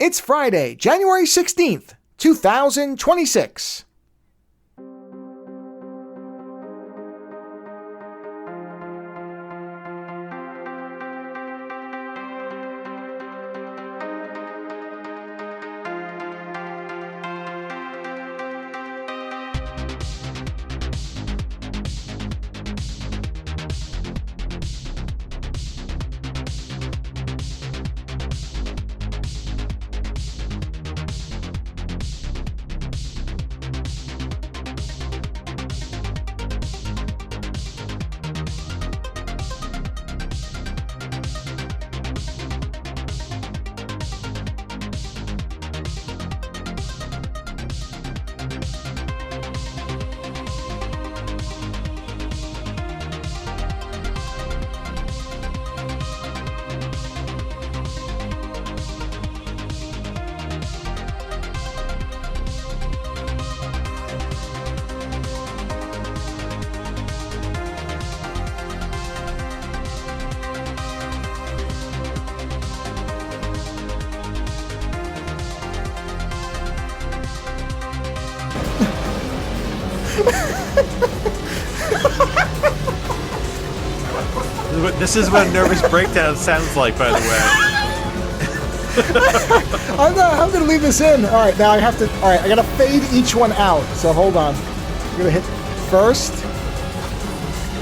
It's Friday, January 16th, 2026. This is what a nervous breakdown sounds like, by the way. I'm going to leave this in. All right, now I have to... All right, I got to fade each one out. So hold on. I'm going to hit first,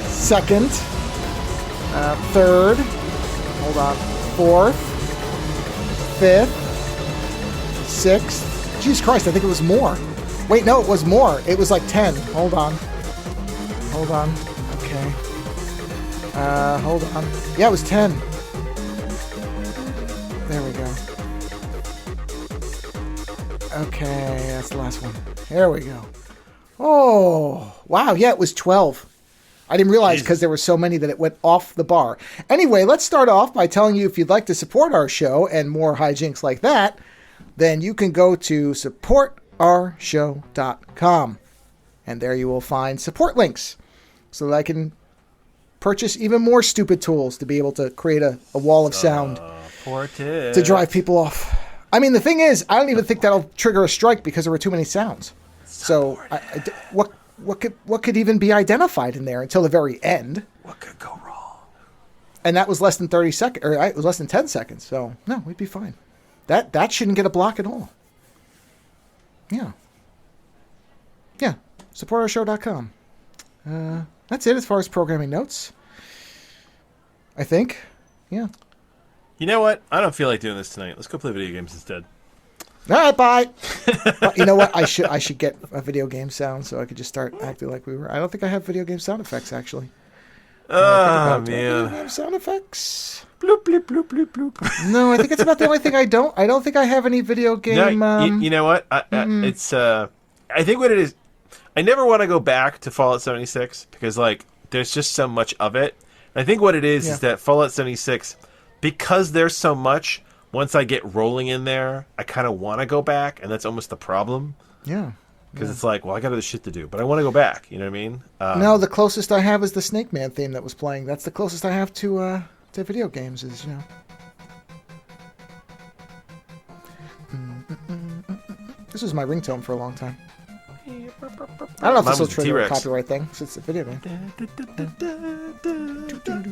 second, third, hold on, fourth, fifth, sixth. Jesus Christ, I think it was more. Wait, no, it was more. It was like 10. Hold on. Hold on. Okay. Hold on. Yeah, it was 10. There we go. Okay, that's the last one. There we go. Oh, wow. Yeah, it was 12. I didn't realize because there were so many that it went off the bar. Anyway, let's start off by telling you if you'd like to support our show and more hijinks like that, then you can go to supportourshow.com. And there you will find support links so that I can purchase even more stupid tools to be able to create a wall of sound to drive people off. I mean, the thing is, I don't even think that'll trigger a strike because there were too many sounds. So, what could even be identified in there until the very end? What could go wrong? And that was less than 30 seconds, or it was less than 10 seconds. So, no, we'd be fine. That shouldn't get a block at all. Yeah. Yeah. Supportourshow.com. That's it as far as programming notes. I think. Yeah. You know what? I don't feel like doing this tonight. Let's go play video games instead. All right, bye. You know what? I should get a video game sound so I could just start acting like we were. I don't think I have video game sound effects, actually. Oh, man. Video game sound effects. Bloop, bloop, bloop, bloop, bloop. No, I think it's about the only thing I don't. I don't think I have any video game. No, you know what? It's. I think what it is. I never want to go back to Fallout 76 because, like, there's just so much of it. And I think what it is that Fallout 76, because there's so much, once I get rolling in there, I kind of want to go back, and that's almost the problem. Yeah. Because it's like, well, I got other shit to do, but I want to go back. You know what I mean? No, the closest I have is the Snake Man theme that was playing. That's the closest I have to video games. Is This was my ringtone for a long time. I don't know if this will trigger a copyright thing since it's a video game.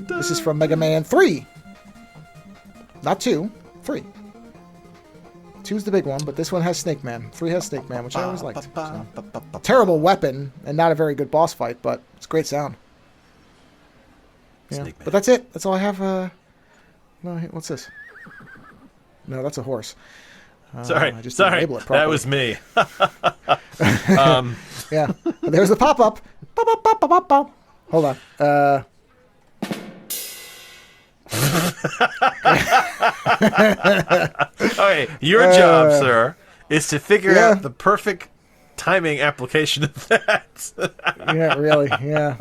This is from Mega Man 3. Not 2, 3. 2's the big one, but this one has Snake Man. 3 has Snake Man, which I always liked. So. Terrible weapon and not a very good boss fight, but it's great sound. Yeah. But that's it. That's all I have. No, what's this? No, that's a horse. Sorry, that was me. Yeah, there's the pop-up. Hold on. Okay, your job, sir, is to figure out the perfect timing application of that. Yeah, really. Yeah.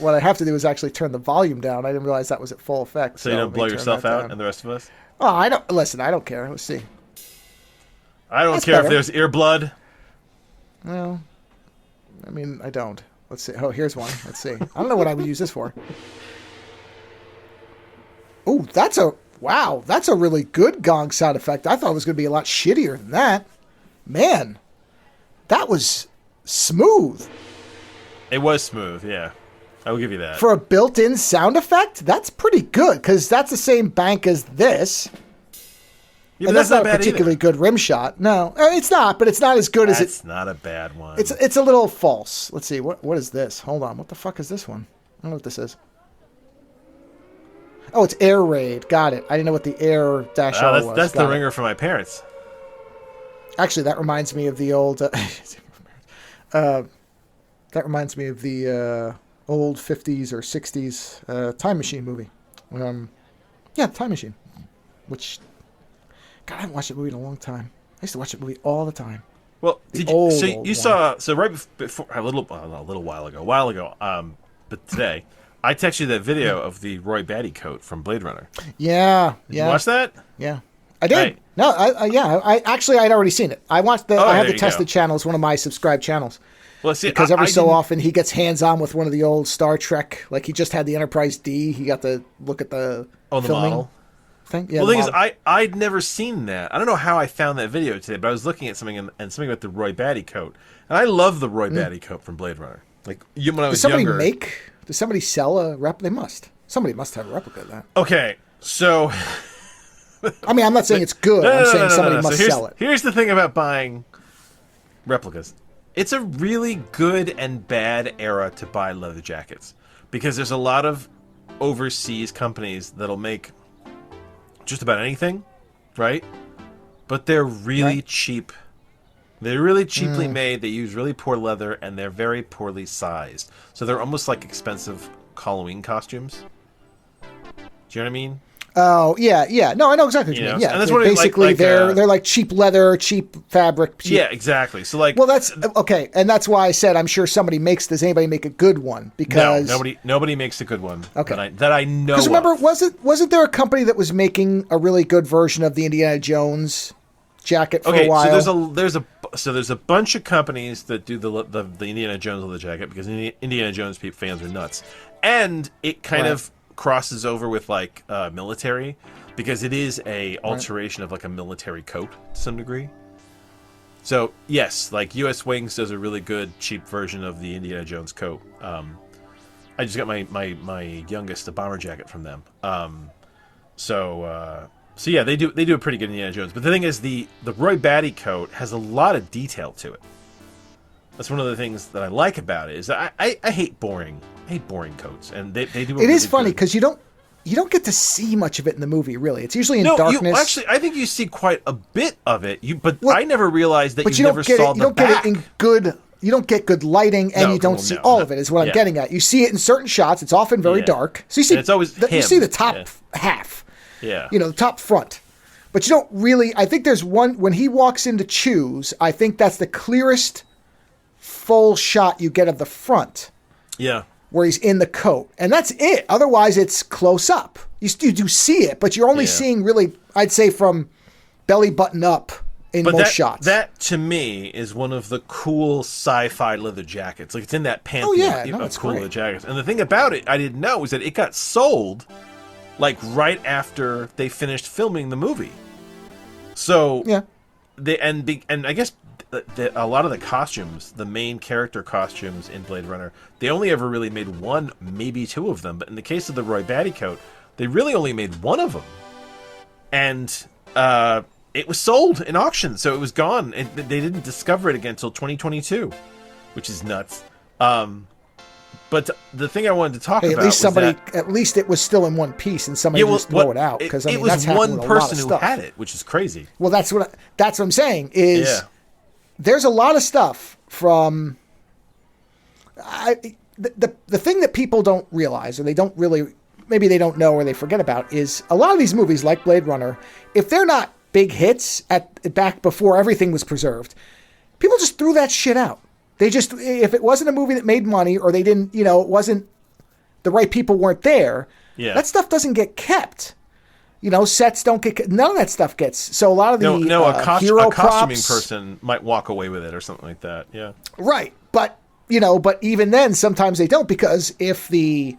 What I have to do is actually turn the volume down. I didn't realize that was at full effect. So you don't blow yourself out and the rest of us? Oh, I don't. Listen, I don't care. Let's see. I don't care if there's ear blood. Well, I mean, I don't. Let's see. Oh, here's one. Let's see. I don't know what I would use this for. Oh, Wow, that's a really good gong sound effect. I thought it was going to be a lot shittier than that. Man, that was smooth. It was smooth, yeah. I will give you that. For a built-in sound effect, that's pretty good, because that's the same bank as this. Yeah, and that's not a particularly good rim shot. No, it's not, but it's not as good as it. It's not a bad one. It's a little false. Let's see, what is this? Hold on, what the fuck is this one? I don't know what this is. Oh, it's Air Raid. Got it. I didn't know what the Air Dash R was. That's the ringer for my parents. Actually, that reminds me of the old. That reminds me of the old 50s or 60s Time Machine movie. Yeah, Time Machine. Which, God, I haven't watched that movie in a long time. I used to watch that movie all the time. Well, you saw right before a little while ago. But today. I texted you that video of the Roy Batty coat from Blade Runner. Yeah. Did you watch that? Yeah. I did. Right. No, I'd already seen it. I watched I have the Tested channel as one of my subscribed channels. Well, see, because every so often he gets hands-on with one of the old Star Trek. Like he just had the Enterprise D. He got to look at the filming model thing. Yeah, well, the thing is, I'd never seen that. I don't know how I found that video today, but I was looking at something and something about the Roy Batty coat. And I love the Roy Batty coat from Blade Runner. Like when I was younger. Does somebody sell a replica? They must. Somebody must have a replica of that. Okay, so... I mean, I'm not saying it's good. I'm saying somebody must sell it. Here's the thing about buying replicas. It's a really good and bad era to buy leather jackets. Because there's a lot of overseas companies that'll make just about anything, right? But they're really cheap. They're really cheaply made, they use really poor leather, and they're very poorly sized. So they're almost like expensive Halloween costumes. Do you know what I mean? Oh, yeah. No, I know exactly what you mean. Yeah, and that's what basically they're like cheap leather, cheap fabric. Yeah, exactly. So well, that's okay, and that's why I said I'm sure somebody makes. Does anybody make a good one? Because nobody makes a good one. Okay, that I know. Because remember, wasn't there a company that was making a really good version of the Indiana Jones jacket for a while? So there's a bunch of companies that do the Indiana Jones leather jacket because Indiana Jones fans are nuts, and it kind of crosses over with like military because it is a alteration of like a military coat to some degree. So yes, like U.S. Wings does a really good cheap version of the Indiana Jones coat. I just got my youngest a bomber jacket from them. So yeah, they do a pretty good Indiana Jones. But the thing is, the Roy Batty coat has a lot of detail to it. That's one of the things that I like about it. Is I hate boring coats, and they do. It is funny because you don't get to see much of it in the movie. Really, it's usually in darkness. Actually, I think you see quite a bit of it. I never realized that you never saw the back. Get it in good. You don't get good lighting, and you don't see all of it. Is what I'm getting at. You see it in certain shots. It's often very dark, so you see. And it's always you see the top half. Yeah. The top front. But you don't really. I think there's one when he walks in to choose. I think that's the clearest full shot you get of the front. Yeah. Where he's in the coat. And that's it. Otherwise, it's close up. You do see it, but you're only seeing really, I'd say, from belly button up in most shots. That, to me, is one of the cool sci-fi leather jackets. Like, it's in that pantheon of cool leather jackets. And the thing about it, I didn't know, is that it got sold, like, right after they finished filming the movie. So, and I guess a lot of the costumes, the main character costumes in Blade Runner, they only ever really made one, maybe two of them. But in the case of the Roy Batty coat, they really only made one of them. And it was sold in auction, so it was gone. And they didn't discover it again until 2022, which is nuts. But the thing I wanted to talk about at least it was still in one piece, and somebody just throw it out because it was one person who had it, which is crazy. Well, that's what I'm saying is. There's a lot of stuff from the thing that people don't realize, or maybe they don't know or they forget about, is a lot of these movies like Blade Runner, if they're not big hits back before everything was preserved, people just threw that shit out. If it wasn't a movie that made money, or they didn't, it wasn't the right people weren't there, that stuff doesn't get kept. Sets don't get... None of that stuff gets... So a lot of the hero a costuming props, person might walk away with it or something like that, yeah. Right, but even then, sometimes they don't, because if the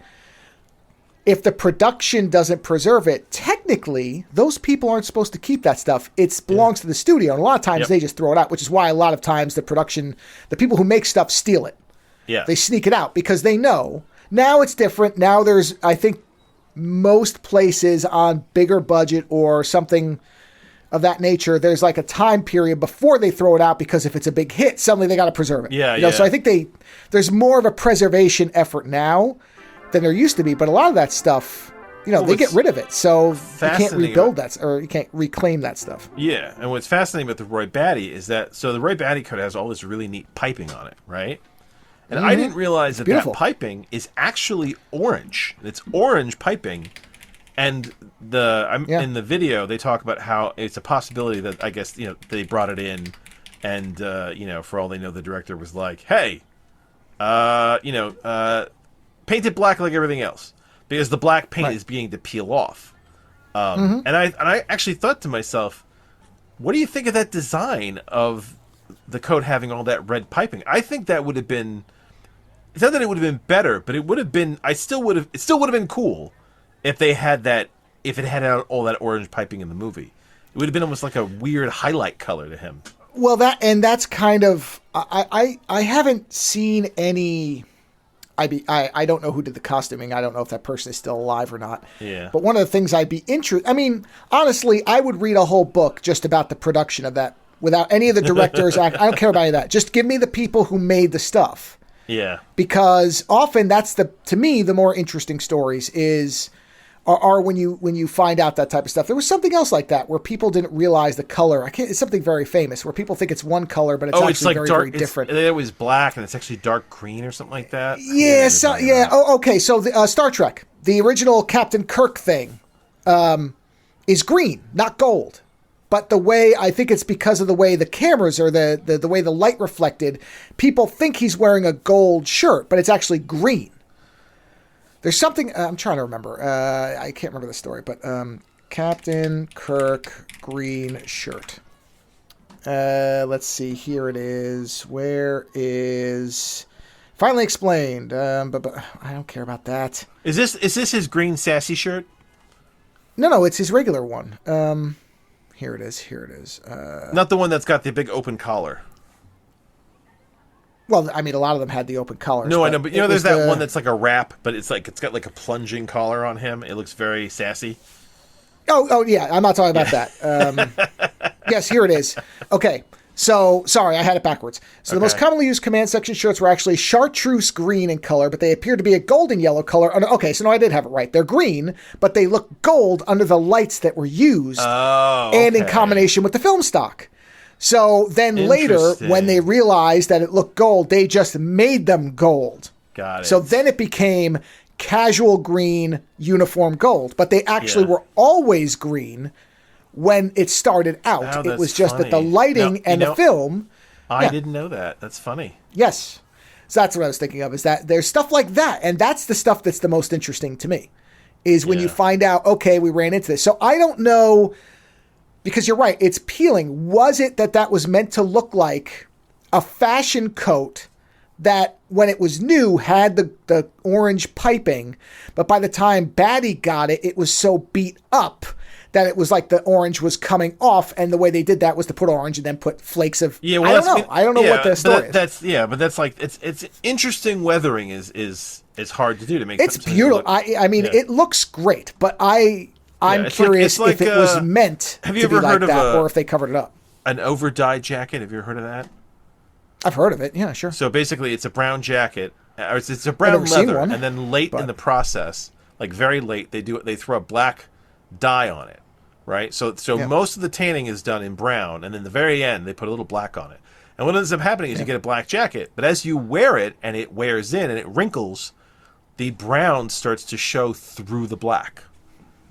if the production doesn't preserve it, technically, those people aren't supposed to keep that stuff. It belongs to the studio. And a lot of times they just throw it out, which is why a lot of times the people who make stuff steal it. Yeah. They sneak it out because they know. Now it's different. Now there's, I think, most places on bigger budget or something of that nature, there's like a time period before they throw it out, because if it's a big hit, suddenly they got to preserve it. Yeah, So I think there's more of a preservation effort now than there used to be. But a lot of that stuff, they get rid of it, so you can't rebuild that, or you can't reclaim that stuff. Yeah, and what's fascinating about the Roy Batty is that the Roy Batty coat has all this really neat piping on it, right? And I didn't realize that piping is actually orange. It's orange piping. And in the video, they talk about how it's a possibility that, I guess, they brought it in, and for all they know, the director was like, "Hey, paint it black like everything else, because the black paint is beginning to peel off." And I actually thought to myself, what do you think of that design of the coat having all that red piping? I think that would have been. It's not that it would have been better, but it would have been. It still would have been cool. If they had that, if it had all that orange piping in the movie, it would have been almost like a weird highlight color to him. Well, that's kind of, I haven't seen any, I don't know who did the costuming. I don't know if that person is still alive or not. Yeah. But one of the things I'd be interested, honestly, I would read a whole book just about the production of that without any of the directors. I don't care about any of that. Just give me the people who made the stuff. Yeah. Because often that's to me, the more interesting stories are when you find out that type of stuff. There was something else like that where people didn't realize the color. It's something very famous where people think it's one color, but it's actually like very, dark, very different. It was black and it's actually dark green or something like that. Yeah. Oh, okay. So the Star Trek, the original Captain Kirk thing, is green, not gold. But I think it's because of the way the cameras or the way the light reflected, people think he's wearing a gold shirt, but it's actually green. There's something, I'm trying to remember. I can't remember the story, but Captain Kirk green shirt. Let's see, here it is. Where is... Finally explained, but I don't care about that. Is this his green sassy shirt? No, it's his regular one. Here it is. Not the one that's got the big open collar. Well, a lot of them had the open collars. No, I know, but there's that one that's like a wrap, but it's got like a plunging collar on him. It looks very sassy. Oh yeah, I'm not talking about that. Yes, here it is. Okay, so sorry, I had it backwards. So the most commonly used command section shirts were actually chartreuse green in color, but they appear to be a golden yellow color. Okay, so no, I did have it right. They're green, but they look gold under the lights that were used, and in combination with the film stock. So then later, when they realized that it looked gold, they just made them gold. Got it. So then it became casual green, uniform gold. But they actually were always green when it started out. Oh, it was just funny. that the lighting and the film... I didn't know that. That's funny. Yes. So that's what I was thinking of, is that there's stuff like that. And that's the stuff that's the most interesting to me, is when you find out, okay, we ran into this. So I don't know... Because you're right, it's peeling. Was it that was meant to look like a fashion coat that, when it was new, had the orange piping, but by the time Batty got it, it was so beat up that it was like the orange was coming off, and the way they did that was to put orange and then put flakes of... Yeah, well, I don't know what the story is. But that's like... It's interesting weathering is hard to do to make... It's beautiful. It looks great, but I'm curious if it was meant to be like that, or if they covered it up. An over-dyed jacket? Have you ever heard of that? I've heard of it, yeah, sure. So basically, it's a brown jacket, or it's a brown leather, and then in the process, like very late, they throw a black dye on it, right? So most of the tanning is done in brown, and in the very end, they put a little black on it. And what ends up happening is you get a black jacket, but as you wear it, and it wears in, and it wrinkles, the brown starts to show through the black.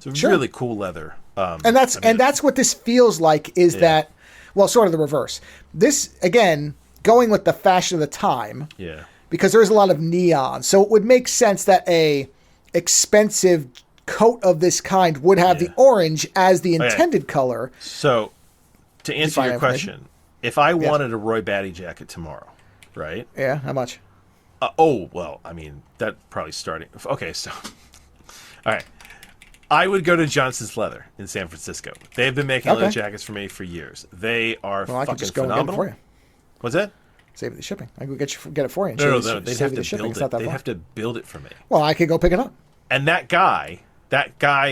It's a really cool leather. And that's what this feels like, is that, well, sort of the reverse. This, again, going with the fashion of the time, because there's a lot of neon. So it would make sense that a expensive coat of this kind would have the orange as the intended color. So, to answer your question, if I wanted a Roy Batty jacket tomorrow, right? Yeah, how much? That probably starting... Okay, so... All right. I would go to Johnson's Leather in San Francisco. They've been making leather jackets for me for years. They are I fucking could just go phenomenal. And get it for you. What's that? Save the shipping. I could get it for you. And No. They'd Have to build it. They have to build it for me. Well, I could go pick it up. And that guy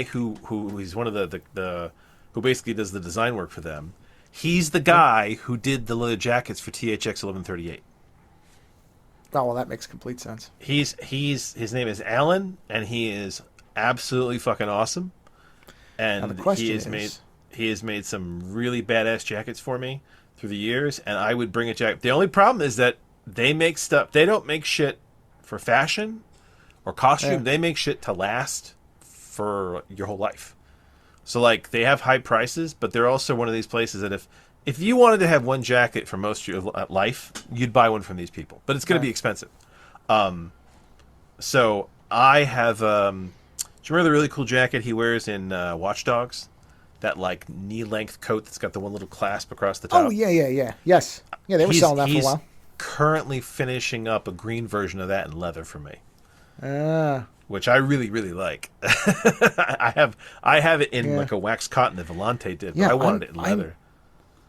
who is one of the who basically does the design work for them. He's the guy who did the leather jackets for THX 1138. Oh, well, that makes complete sense. His name is Alan, and he is absolutely fucking awesome. And he has made some really badass jackets for me through the years, and I would bring a jacket. The only problem is that they make stuff. They don't make shit for fashion or costume. Yeah. They make shit to last for your whole life. So like they have high prices, but they're also one of these places that if you wanted to have one jacket for most of your life, you'd buy one from these people. But it's going to be expensive. So I have. Do you remember the really cool jacket he wears in Watch Dogs? That like knee-length coat that's got the one little clasp across the top. Oh yeah. Yes. Yeah, they were selling that for a while. He's currently finishing up a green version of that in leather for me. Which I really, really like. I have it in like a wax cotton that Volante did, but I wanted it in leather.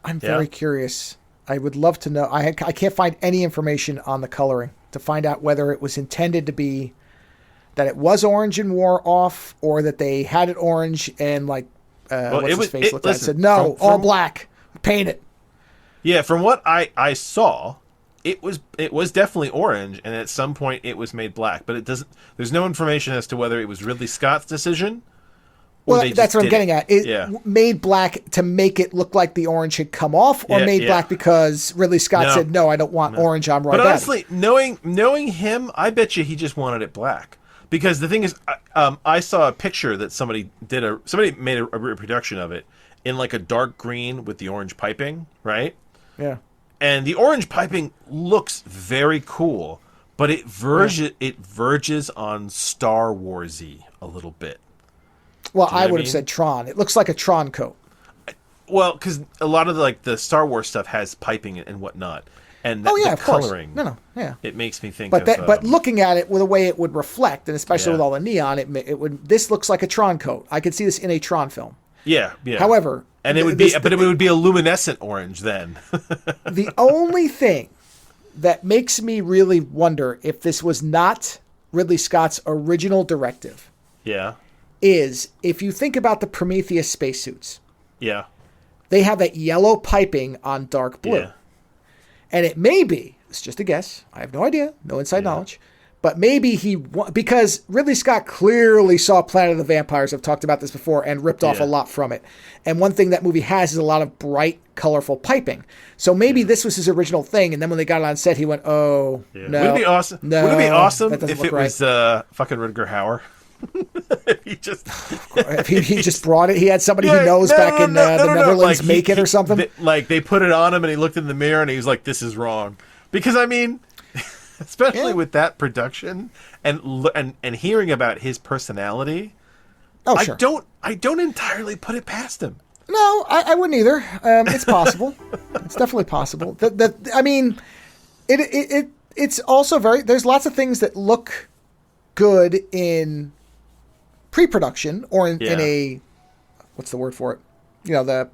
I'm very curious. I would love to know. I can't find any information on the coloring to find out whether it was intended to be that it was orange and wore off, or that they had it orange and like what's his face looked at and said, no, all black, paint it. Yeah, from what I saw, it was definitely orange, and at some point it was made black. But it doesn't. There's no information as to whether it was Ridley Scott's decision. Well, that's what I'm getting at. It made black to make it look like the orange had come off, or made black because Ridley Scott said, "No, I don't want orange on Roy." But honestly, knowing him, I bet you he just wanted it black. Because the thing is, I saw a picture that somebody made a reproduction of it in like a dark green with the orange piping, right? Yeah. And the orange piping looks very cool, but it verges on Star Warsy a little bit. Well, I would have said Tron. It looks like a Tron coat. Well, because a lot of the Star Wars stuff has piping and whatnot. And the coloring, yeah, it makes me think. But looking at it with the way it would reflect, and especially with all the neon, it would. This looks like a Tron coat. I could see this in a Tron film. Yeah. However, and it would be a luminescent orange then. The only thing that makes me really wonder if this was not Ridley Scott's original directive, is if you think about the Prometheus spacesuits. Yeah. They have that yellow piping on dark blue. Yeah. And it may be, it's just a guess, I have no idea, no inside knowledge, but maybe because Ridley Scott clearly saw Planet of the Vampires, I've talked about this before, and ripped off a lot from it. And one thing that movie has is a lot of bright, colorful piping. So maybe this was his original thing, and then when they got it on set, he went, no. Would it be awesome? No, would it be awesome if it right. was fucking Rutger Hauer? If he just brought it, he had somebody he knows back in the Netherlands make it or something. They put it on him, and he looked in the mirror, and he was like, "This is wrong." Because I mean, especially with that production and hearing about his personality, I don't entirely put it past him. No, I wouldn't either. It's possible. It's definitely possible. I mean, it's also there's lots of things that look good in pre-production or in a, what's the word for it? You know, the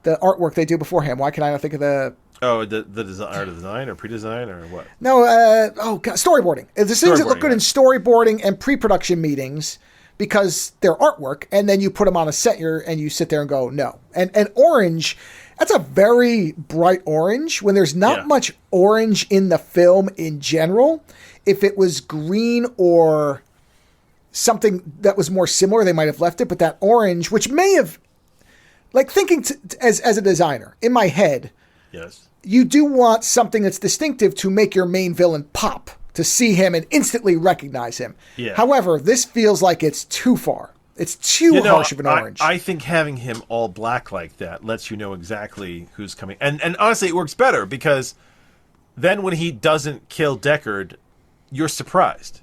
artwork they do beforehand. Why can I not think of the... Oh, the design or pre-design or what? No, storyboarding. There's things that look good in storyboarding and pre-production meetings because they're artwork, and then you put them on a set and you sit there and go, no. And orange, that's a very bright orange when there's not much orange in the film in general. If it was green or something that was more similar, they might have left it. But that orange, which may have, like thinking as a designer, in my head, you do want something that's distinctive to make your main villain pop, to see him and instantly recognize him. Yeah. However, this feels like it's too far. It's too harsh of an orange. I think having him all black like that lets you know exactly who's coming. And honestly, it works better because then when he doesn't kill Deckard, you're surprised.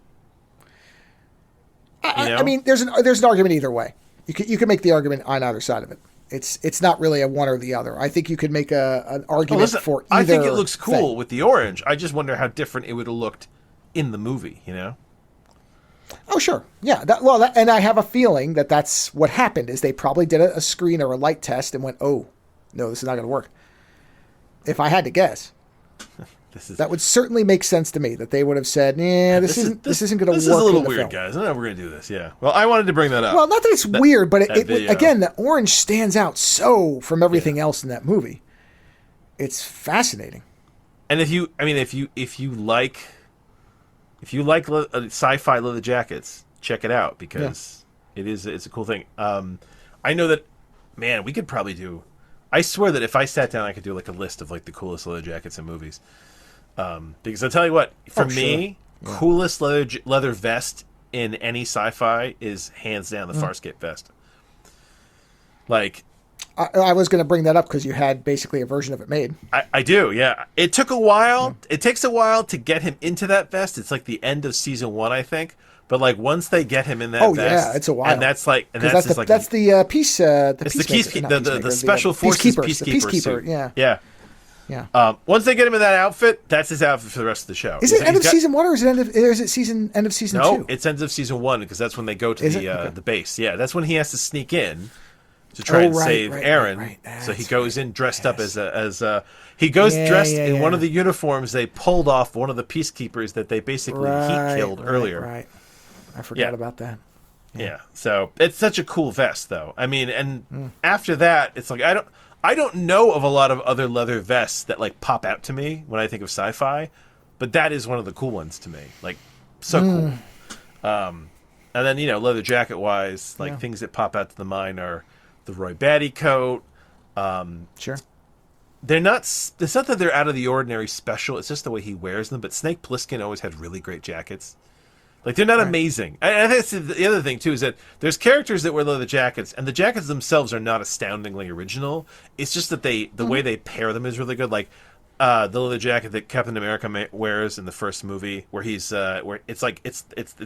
I mean, there's an argument either way. You can make the argument on either side of it. It's not really a one or the other. I think you could make an argument for either. I think it looks cool with the orange. I just wonder how different it would have looked in the movie. Oh, sure. Yeah. And I have a feeling that that's what happened is they probably did a screen or a light test and went, oh, no, this is not going to work. If I had to guess. That would certainly make sense to me that they would have said, yeah, this isn't going to work. This is a little weird, guys. I don't know if we're going to do this. Yeah. Well, I wanted to bring that up. Well, not that it's weird, but again, the orange stands out so from everything else in that movie. It's fascinating. And if you like sci-fi leather jackets, check it out because it's a cool thing. I know that, man, we could probably do. I swear that if I sat down, I could do like a list of like the coolest leather jackets in movies. Because I'll tell you what, for me, coolest leather vest in any sci-fi is hands down the Farscape vest. Like, I was going to bring that up because you had basically a version of it made. I do, yeah. It took a while. It takes a while to get him into that vest. It's like the end of season 1, I think. But like once they get him in that vest, it's a while. And that's the peace. The special forces peacekeeper. Yeah. Once they get him in that outfit, that's his outfit for the rest of the show. Is it end of season 1 or is it end of season 2? No, it's end of season 1 because that's when they go to the base. Yeah, that's when he has to sneak in to try and save Aaron. Right. So he goes in dressed up as he goes dressed in one of the uniforms they pulled off one of the peacekeepers that they basically heat killed earlier. Right. I forgot about that. Yeah. So it's such a cool vest, though. I mean, and after that, it's like I don't know of a lot of other leather vests that like pop out to me when I think of sci-fi, but that is one of the cool ones to me. Like, so cool. And then leather jacket wise, like things that pop out to the mind are the Roy Batty coat. Sure. They're not. It's not that they're out of the ordinary special. It's just the way he wears them. But Snake Plissken always had really great jackets. Like, they're not amazing. And I think that's the other thing, too, is that there's characters that wear leather jackets, and the jackets themselves are not astoundingly original. It's just that the way they pair them is really good. Like, the leather jacket that Captain America wears in the first movie, where he's, where it's like, it's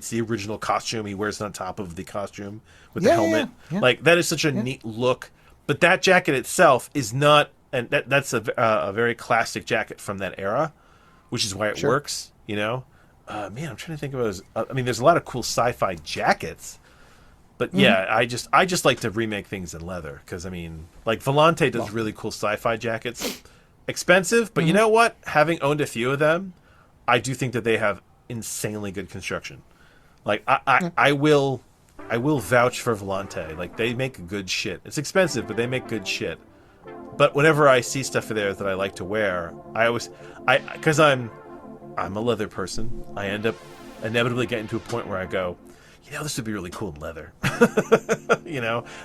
the original costume. He wears it on top of the costume with the helmet. Yeah. Like, that is such a neat look. But that jacket itself is not, and that's a very classic jacket from that era, which is why it works, Man, I'm trying to think of those. There's a lot of cool sci-fi jackets, but I just like to remake things in leather because like Volante does really cool sci-fi jackets, expensive, but you know what? Having owned a few of them, I do think that they have insanely good construction. Like I will vouch for Volante. Like they make good shit. It's expensive, but they make good shit. But whenever I see stuff there that I like to wear, because I'm a leather person. I end up inevitably getting to a point where I go, this would be really cool in leather.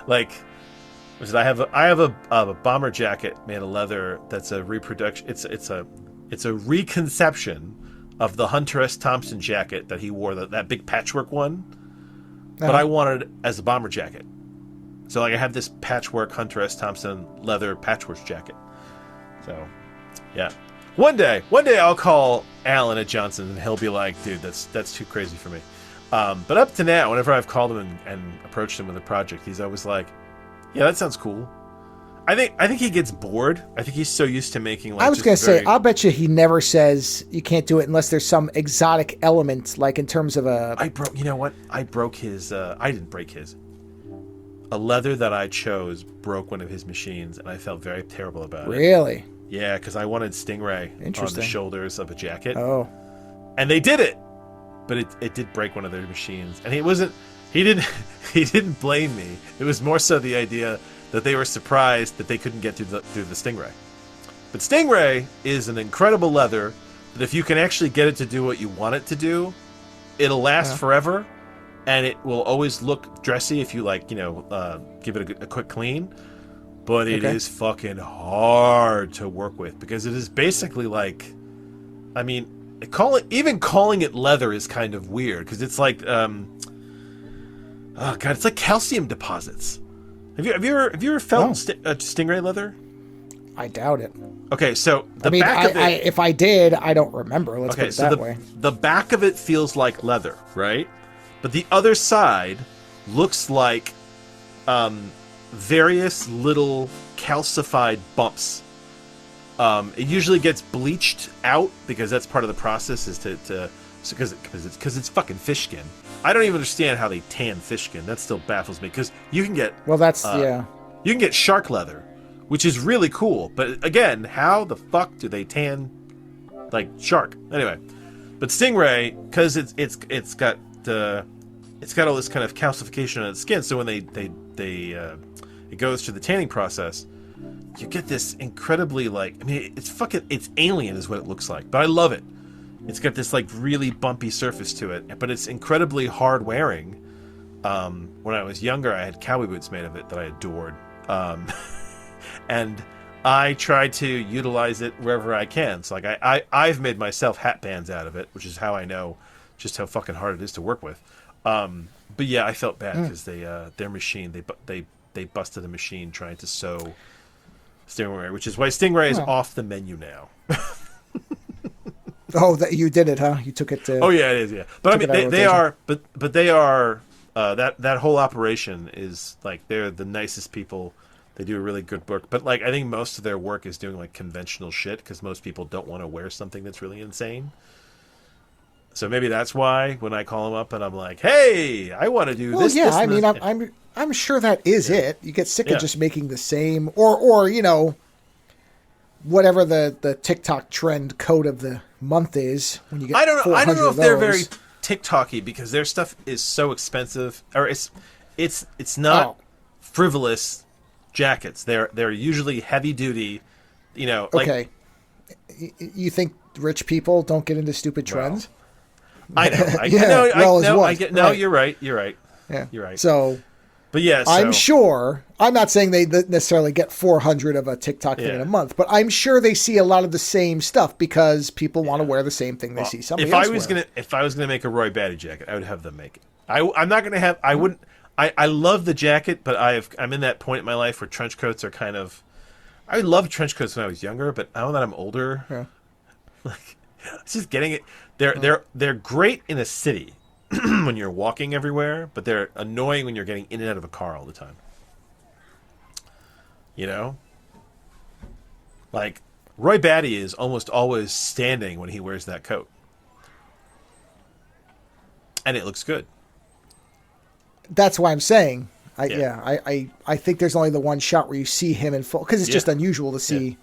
Like, I have a bomber jacket made of leather that's a reproduction. It's a reconception of the Hunter S. Thompson jacket that he wore, that big patchwork one. But I wanted it as a bomber jacket. So like I have this patchwork Hunter S. Thompson leather patchwork jacket. So, yeah. One day I'll call Alan at Johnson and he'll be like, dude, that's too crazy for me. But up to now, whenever I've called him and approached him with a project, he's always like, yeah, that sounds cool. I think he gets bored. I think he's so used to making like. I was going to say, I'll bet you he never says you can't do it unless there's some exotic element, like in terms of a. You know what? I broke his. I didn't break his. A leather that I chose broke one of his machines, and I felt very terrible about it. Really? Yeah, because I wanted Stingray on the shoulders of a jacket. Oh. And they did it, but it did break one of their machines, and he didn't blame me. It was more so the idea that they were surprised that they couldn't get through the Stingray. But Stingray is an incredible leather that if you can actually get it to do what you want it to do, it'll last forever, and it will always look dressy if you give it a quick clean. But it is fucking hard to work with because it is basically like, calling it leather is kind of weird because it's like, it's like calcium deposits. Have you ever felt Stingray leather? I doubt it. Okay, so back of it. If I did, I don't remember. Let's put it that way. The back of it feels like leather, right? But the other side looks like various little calcified bumps. It usually gets bleached out because that's part of the process is because it's fucking fish skin. I don't even understand how they tan fish skin. That still baffles me because you can get you can get shark leather, which is really cool. But again, how the fuck do they tan like shark? Anyway, but stingray, because it's got all this kind of calcification on its skin, so when it goes through the tanning process, you get this incredibly it's alien is what it looks like, but I love it. It's got this like really bumpy surface to it, but it's incredibly hard wearing. When I was younger, I had cowboy boots made of it that I adored, and I try to utilize it wherever I can. So like I've made myself hat bands out of it, which is how I know just how fucking hard it is to work with. But yeah, I felt bad because their machine they busted a machine trying to sew stingray, which is why stingray is off the menu now. Oh, that you did it, huh? You took it to... Oh yeah, it is. Yeah, but I mean, they are that whole operation is like they're the nicest people. They do a really good work, but like I think most of their work is doing like conventional shit because most people don't want to wear something that's really insane. So maybe that's why when I call them up and I'm like, "Hey, I want to do this." Yeah, this, I and mean, this. I'm sure that is it. You get sick of just making the same, or you know, whatever the TikTok trend code of the month is when you get. I don't know if they're very those. TikTok-y because their stuff is so expensive, or it's not frivolous jackets. They're usually heavy duty. You know, like, okay. You think rich people don't get into stupid trends? I know. Right. You're right. Yeah, you're right. So, but yeah, I'm sure. I'm not saying they necessarily get 400 of a TikTok thing in a month, but I'm sure they see a lot of the same stuff because people want to wear the same thing they see somebody else wear. If I was gonna make a Roy Batty jacket, I would have them make it. I'm not gonna have. I wouldn't. I love the jacket, but I'm in that point in my life where trench coats are kind of. I loved trench coats when I was younger, but now that I'm older, like it's just getting it. They're great in a city when you're walking everywhere, but they're annoying when you're getting in and out of a car all the time. You know? Like, Roy Batty is almost always standing when he wears that coat. And it looks good. That's why I'm saying. I think there's only the one shot where you see him in full, because it's just unusual to see. Yeah.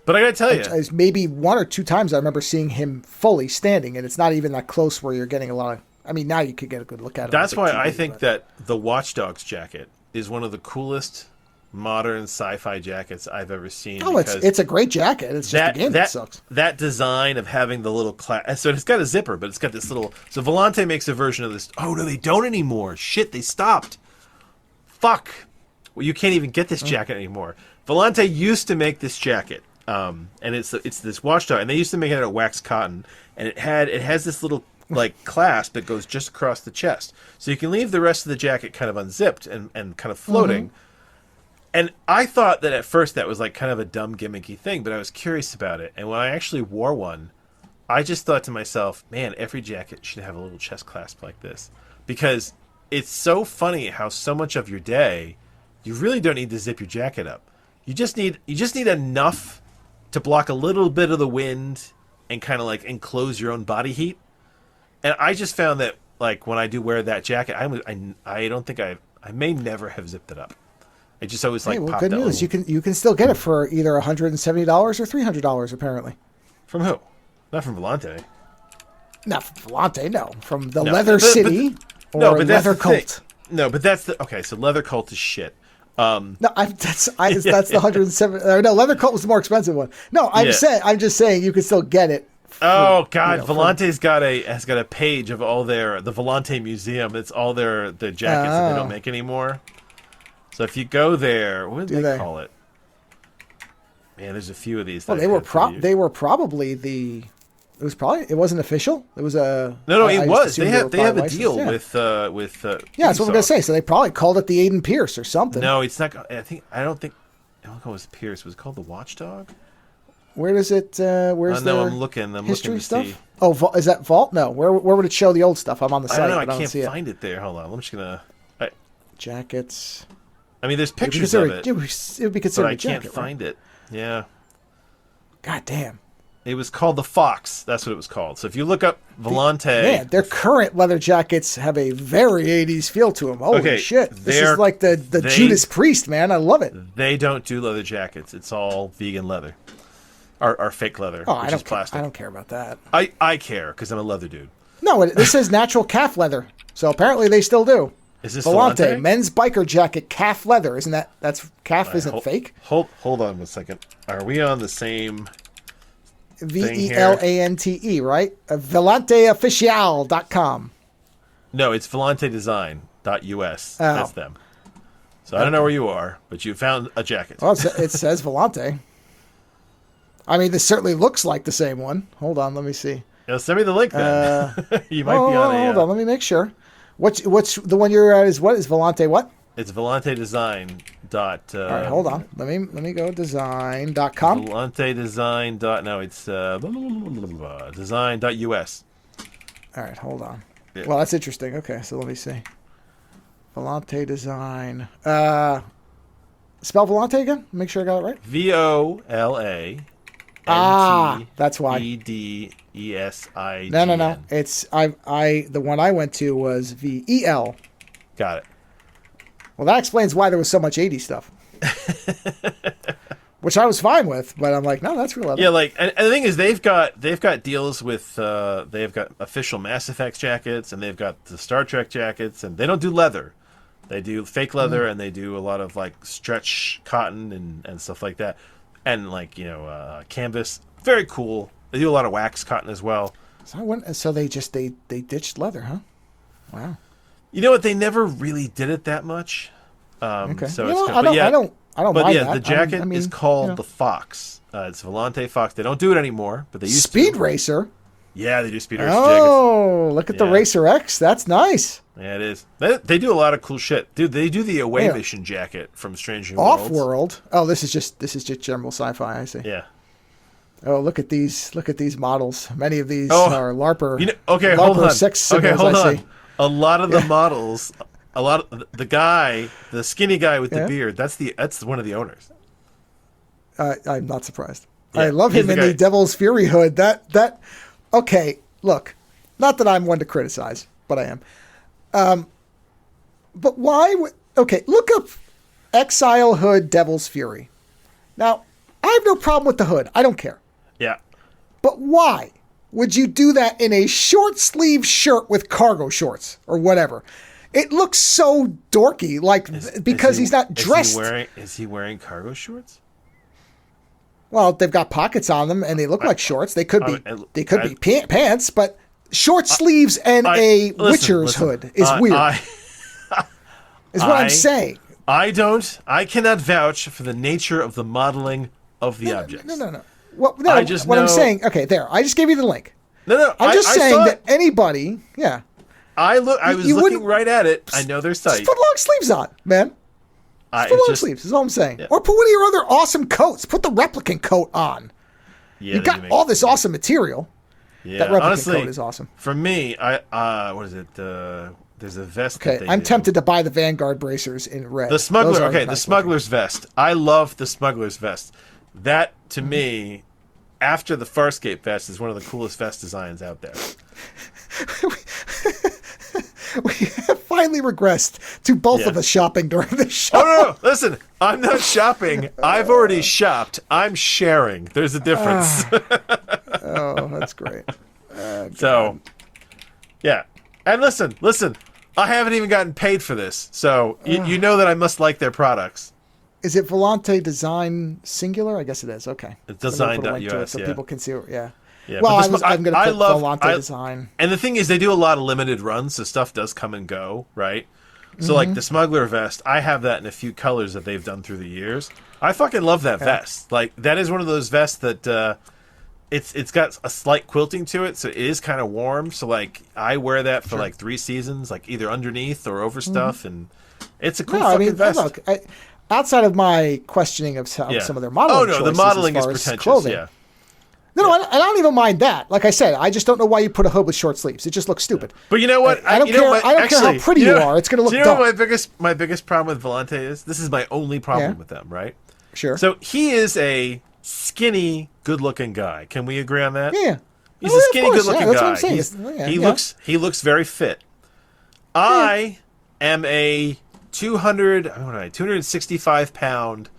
But I gotta tell you, maybe one or two times I remember seeing him fully standing, and it's not even that close where you're getting a lot of. I mean, now you could get a good look at it. That's why I think that the Watch Dogs jacket is one of the coolest modern sci-fi jackets I've ever seen. Oh, it's a great jacket. It's just the game that sucks. That design of having the little so it's got a zipper, but it's got this little. So Volante makes a version of this. Oh no, they don't anymore. Shit, they stopped. Fuck. Well, you can't even get this jacket anymore. Volante used to make this jacket. And it's this watchdog, and they used to make it out of wax cotton, and it has this little like clasp that goes just across the chest, so you can leave the rest of the jacket kind of unzipped and kind of floating. And I thought that at first that was like kind of a dumb gimmicky thing, but I was curious about it, and when I actually wore one, I just thought to myself, man, every jacket should have a little chest clasp like this, because it's so funny how so much of your day you really don't need to zip your jacket up. You just need enough to block a little bit of the wind and kind of like enclose your own body heat. And I just found that like when I do wear that jacket, I don't think I may never have zipped it up. I just always like. Good news! You can still get it for either $170 or $300 apparently. From who? Not from Volante. Not from Volante, no. From the Leather City or Leather Cult. No, but that's the okay. So Leather Cult is shit. That's the 107. No, Leather Cult was the more expensive one. No, I'm just saying you can still get it. God, Volante's has got a page of all the Volante Museum. It's all their jackets that they don't make anymore. So if you go there, what did they call it? Man, there's a few of these. Well, they were probably the. It wasn't official. It was a. No, it was. They have a deal with. Yeah, that's what I'm gonna say. So they probably called it the Aiden Pierce or something. No, it's not. I don't think it was Pierce. Was it called the Watchdog? Where does it? Where's the I'm looking history to stuff? See. Oh, is that Vault? No. Where would it show the old stuff? I'm on the site. I don't know. I can't find it there. Hold on. I'm just gonna. Jackets. I mean, there's pictures of it. It would be considered but I a jacket, can't find it. Yeah. God damn. It was called the Fox. That's what it was called. So if you look up Volante... Man, their current leather jackets have a very 80s feel to them. Holy shit. This is like the Judas Priest, man. I love it. They don't do leather jackets. It's all vegan leather. Or fake leather, which is plastic. I don't care about that. I care, because I'm a leather dude. No, this says natural calf leather. So apparently they still do. Is this Volante? Men's biker jacket, calf leather. Isn't that's calf isn't fake? Hold on 1 second. Are we on the same... VELANTE, right? VolanteOfficial.com. No, it's volantedesign.us. Oh. That's them. So I don't know where you are, but you found a jacket. Well, it says Volante. I mean, this certainly looks like the same one. Hold on, let me see. Yeah, send me the link then. You might be on a... Hold on, let me make sure. What's the one you're at is what? Is Volante what? It's volantedesign. All right, hold on. Let me go design.com. Volantedesign. No, it's design.us. All right, hold on. Yeah. Well, that's interesting. Okay, so let me see. Volante Design. Spell Volante again? Make sure I got it right. VOLANTE. That's why. EDESIGN. No. It's the one I went to was VEL. Got it. Well, that explains why there was so much 80s stuff. Which I was fine with, but I'm like, no, that's real leather. Yeah, like, and the thing is, they've got deals with, they've got official Mass Effect jackets, and they've got the Star Trek jackets, and they don't do leather. They do fake leather, and they do a lot of, like, stretch cotton and stuff like that. And, like, canvas. Very cool. They do a lot of wax cotton as well. So they ditched leather, huh? Wow. You know what? They never really did it that much. Okay. So I don't mind that. The jacket is called the Fox. It's Volante Fox. They don't do it anymore, but they used to. Speed Racer? Yeah, they do Speed Racer jackets. Look at the Racer X. That's nice. Yeah, it is. They do a lot of cool shit. Dude, they do the Away Mission jacket from Strange New Worlds. Off-World. Oh, this is just general sci-fi, I see. Yeah. Oh, look at these models. Many of these are LARPer. Hold on. 6 symbols, hold on. I see. A lot of the models, the skinny guy with the beard, that's one of the owners. I'm not surprised. Yeah, I love him in the Devil's Fury hood. Okay, look, not that I'm one to criticize, but I am. But why look up Exile Hood Devil's Fury. Now, I have no problem with the hood. I don't care. Yeah. But why would you do that in a short sleeve shirt with cargo shorts or whatever? It looks so dorky, because he's not dressed. Is he wearing cargo shorts? Well, they've got pockets on them, and they look like shorts. They could be pants, but short sleeves and a Witcher's hood is weird. Is what I'm saying. I cannot vouch for the nature of the modeling of the objects. No. What I'm saying, there. I just gave you the link. No. I'm just saying that anybody, I was looking right at it. I know there's sight. Just put long sleeves on, man. Just put long sleeves is all I'm saying. Yeah. Or put one of your other awesome coats. Put the replicant coat on. Yeah, you got all this awesome material. Yeah, that replicant coat is awesome. For me, what is it? There's a vest. Okay, I'm tempted to buy the Vanguard bracers in red. The smuggler. The smuggler's vest. I love the smuggler's vest. That to me, after the Farscape vest, is one of the coolest vest designs out there. We have finally regressed to both of us shopping during the show. Oh, no. Listen, I'm not shopping. I've already shopped. I'm sharing. There's a difference. Oh, that's great. So, yeah. And listen. I haven't even gotten paid for this. So, you know that I must like their products. Is it Volante Design singular? I guess it is. Okay. It's design.us, so people can see it. Yeah. Yeah, well, I'm going to put Volante Design. And the thing is, they do a lot of limited runs, so stuff does come and go, right? So, like, the smuggler vest, I have that in a few colors that they've done through the years. I fucking love that vest. Like, that is one of those vests that it's got a slight quilting to it, so it is kind of warm. So, like, I wear that for, like, 3 seasons, like, either underneath or over stuff, and it's a cool vest. Look, outside of my questioning of some of their modeling choices, the modeling is pretentious, clothing, No, I don't even mind that. Like I said, I just don't know why you put a hood with short sleeves. It just looks stupid. But you know what? I don't care. I don't care how pretty you are. It's going to look dumb. You know what my biggest problem with Volante is? This is my only problem with them, right? Sure. So he is a skinny, good-looking guy. Can we agree on that? Yeah. He's a skinny, good-looking that's guy. What I'm saying. He looks very fit. I am a 265 pound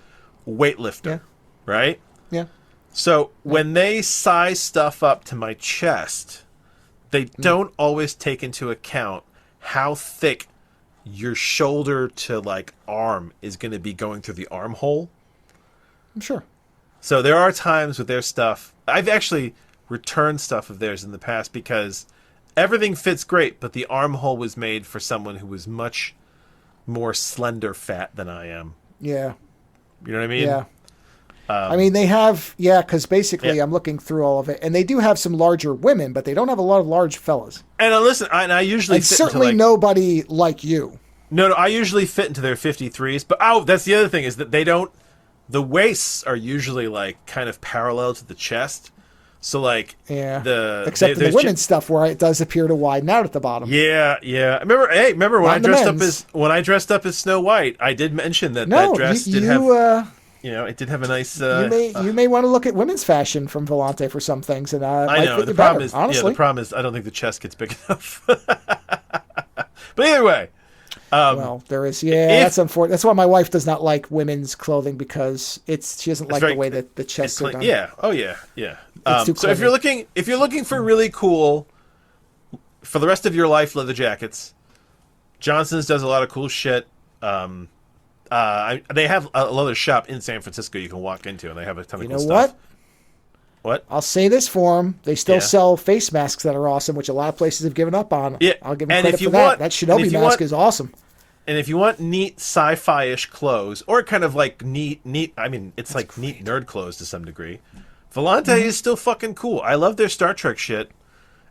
weightlifter, right? Yeah. So when they size stuff up to my chest, they don't always take into account how thick your shoulder to like arm is going to be going through the armhole. I'm sure. So there are times with their stuff. I've actually returned stuff of theirs in the past because everything fits great, but the armhole was made for someone who was much more slender fat than I am. Yeah. You know what I mean? Yeah. I mean, they have, because basically I'm looking through all of it, and they do have some larger women, but they don't have a lot of large fellas. And listen, I usually and fit certainly into nobody like you. No, I usually fit into their 53s, but that's the other thing is that they don't. The waists are usually like kind of parallel to the chest, so like except in the women's stuff where it does appear to widen out at the bottom. Yeah. Remember when I dressed up as Snow White? I did mention that dress did have. It did have a nice. You may want to look at women's fashion from Volante for some things, and I know the problem is. Honestly. Yeah, the problem is I don't think the chest gets big enough. But either way. Well, there is. That's unfortunate. That's why my wife does not like women's clothing because she doesn't like the way that the chests are done. Yeah. Oh yeah. Yeah. So if you're looking for really cool, for the rest of your life, leather jackets, Johnson's does a lot of cool shit. They have a leather shop in San Francisco you can walk into, and they have a ton of cool stuff. What? I'll say this for them. They still sell face masks that are awesome, which a lot of places have given up on. Yeah. I'll give them credit for that. That Shinobi mask is awesome. And if you want neat sci-fi-ish clothes, or kind of like neat, I mean, it's like neat nerd clothes to some degree, Volante is still fucking cool. I love their Star Trek shit.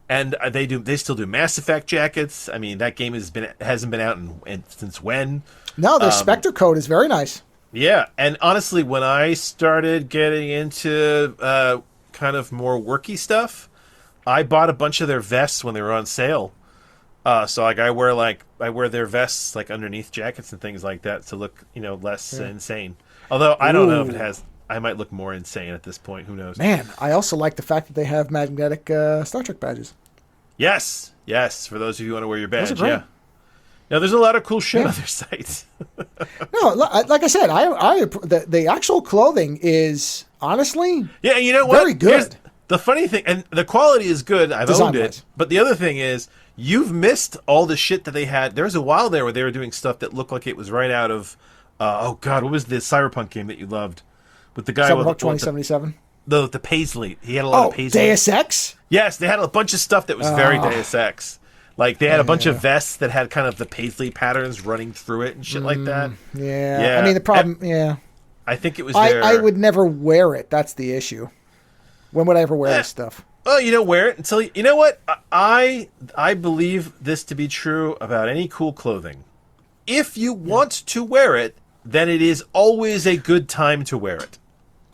And they still do Mass Effect jackets. I mean, that game hasn't been out since when? No, their Spectre code is very nice. Yeah, and honestly, when I started getting into kind of more worky stuff, I bought a bunch of their vests when they were on sale. So I wear their vests like underneath jackets and things like that to look less insane. Although I don't know if it has. I might look more insane at this point. Who knows? Man, I also like the fact that they have magnetic Star Trek badges. Yes. For those of you who want to wear your badge, yeah. Now, there's a lot of cool shit on their sites. No, like I said, the actual clothing is honestly, you know what? Very good. Here's the funny thing, and the quality is good. I've owned it, but the other thing is, you've missed all the shit that they had. There was a while there where they were doing stuff that looked like it was right out of, what was the Cyberpunk game that you loved? With the guy with 2077. The Paisley. He had a lot of Paisley. Deus Ex? Yes, they had a bunch of stuff that was very Deus Ex. Like they had a bunch of vests that had kind of the Paisley patterns running through it and shit like that. Yeah. I mean the problem. I think it was. I would never wear it. That's the issue. When would I ever wear this stuff? Well, you don't wear it until you know what? I believe this to be true about any cool clothing. If you want to wear it, then it is always a good time to wear it.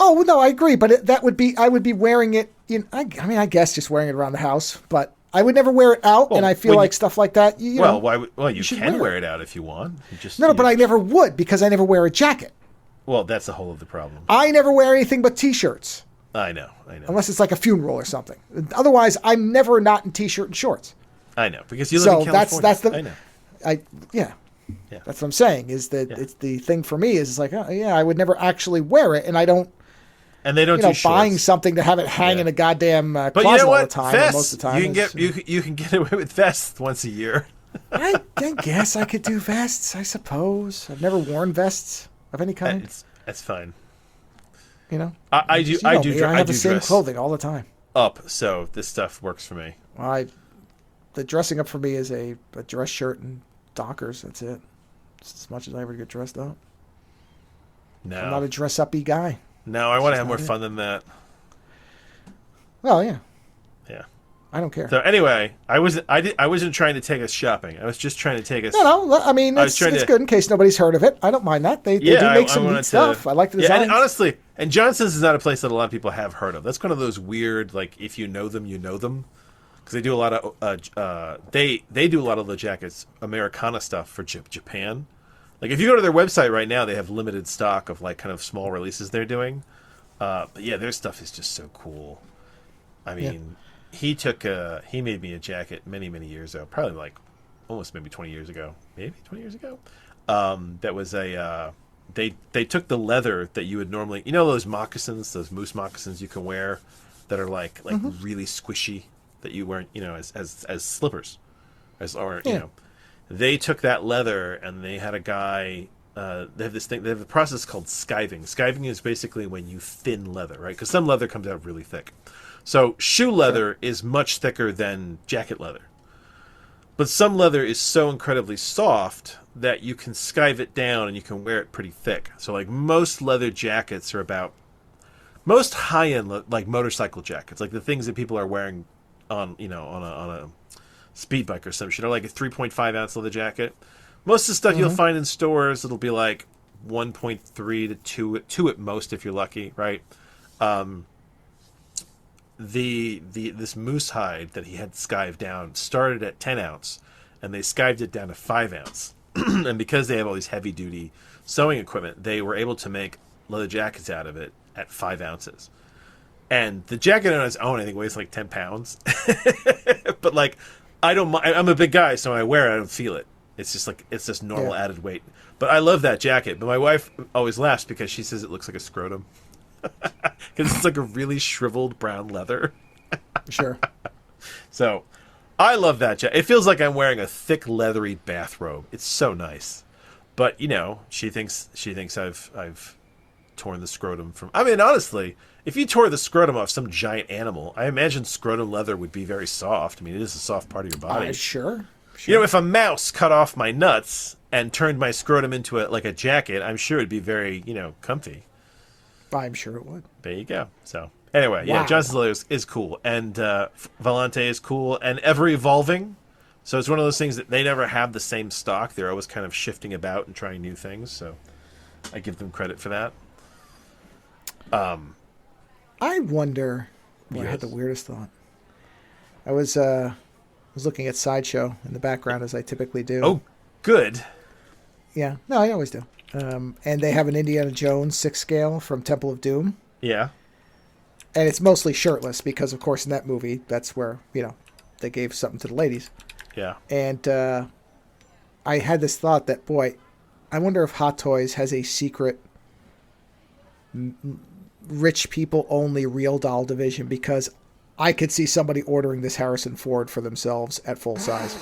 Oh no, I agree, but I would be wearing it. I mean, I guess just wearing it around the house, but I would never wear it out. And I feel like stuff like that. You can wear it out if you want. But I never would because I never wear a jacket. Well, that's the whole of the problem. I never wear anything but t-shirts. I know. Unless it's like a funeral or something. Otherwise, I'm never not in t-shirt and shorts. I know because you live in California. I know. That's what I'm saying. Is that it's the thing for me? Is like I would never actually wear it, and I don't. And they don't do shorts. Buying something to have it hang in a goddamn closet all the time. Vests, most of the time, you can get away with vests once a year. I guess I could do vests. I suppose I've never worn vests of any kind. That's fine. I do. I have the same clothing all the time. So this stuff works for me. The dressing up for me is a dress shirt and Dockers. That's it. It's as much as I ever get dressed up. No, I'm not a dress-up-y guy. No, I want to have more fun than that. Well, yeah. Yeah. I don't care. So anyway, I wasn't trying to take us shopping. I was just trying to take us. No. I mean, it's good in case nobody's heard of it. I don't mind that. They do make some neat stuff. I like the design. And honestly, Johnson's is not a place that a lot of people have heard of. That's one of those weird, like, if you know them, you know them. Because they do a lot of they do a lot of the jackets Americana stuff for Japan. Like if you go to their website right now, they have limited stock of like kind of small releases they're doing. But yeah, their stuff is just so cool. I mean, he made me a jacket many, many years ago, probably like almost maybe 20 years ago, that was they took the leather that you would normally, those moccasins, those moose moccasins you can wear that are like really squishy that you wear, as slippers, they took that leather and they had a guy. They have a process called skiving. Skiving is basically when you thin leather, right? Because some leather comes out really thick. So shoe leather is much thicker than jacket leather. But some leather is so incredibly soft that you can skive it down and you can wear it pretty thick. So like most leather jackets are about, most high-end like motorcycle jackets, like the things that people are wearing on a speed bike or some shit, are like a 3.5 ounce leather jacket. Most of the stuff you'll find in stores, it'll be like 1.3 to 2 at most if you're lucky, right? This moose hide that he had skived down started at 10 ounce, and they skived it down to 5 ounce. And because they have all these heavy duty sewing equipment, they were able to make leather jackets out of it at 5 ounces. And the jacket on its own, I think, weighs like 10 pounds. But like, I don't mind. I'm a big guy, so when I wear it, I don't feel it. It's just normal added weight. But I love that jacket. But my wife always laughs because she says it looks like a scrotum. Because it's like a really shriveled brown leather. Sure. So, I love that jacket. It feels like I'm wearing a thick leathery bathrobe. It's so nice. But she thinks I've torn the scrotum from. I mean, honestly, if you tore the scrotum off some giant animal, I imagine scrotum leather would be very soft. I mean, it is a soft part of your body. Sure. If a mouse cut off my nuts and turned my scrotum into a jacket, I'm sure it'd be very, comfy. I'm sure it would. There you go. So, anyway, yeah, Johnson's leather is cool. And Volante is cool and ever-evolving. So it's one of those things that they never have the same stock. They're always kind of shifting about and trying new things. So I give them credit for that. I wonder... I had the weirdest thought. I was looking at Sideshow in the background, as I typically do. Oh, good. Yeah. No, I always do. And they have an Indiana Jones 6 scale from Temple of Doom. Yeah. And it's mostly shirtless because, of course, in that movie, that's where, they gave something to the ladies. Yeah. And I had this thought that, boy, I wonder if Hot Toys has a secret rich people only real doll division, because I could see somebody ordering this Harrison Ford for themselves at full size.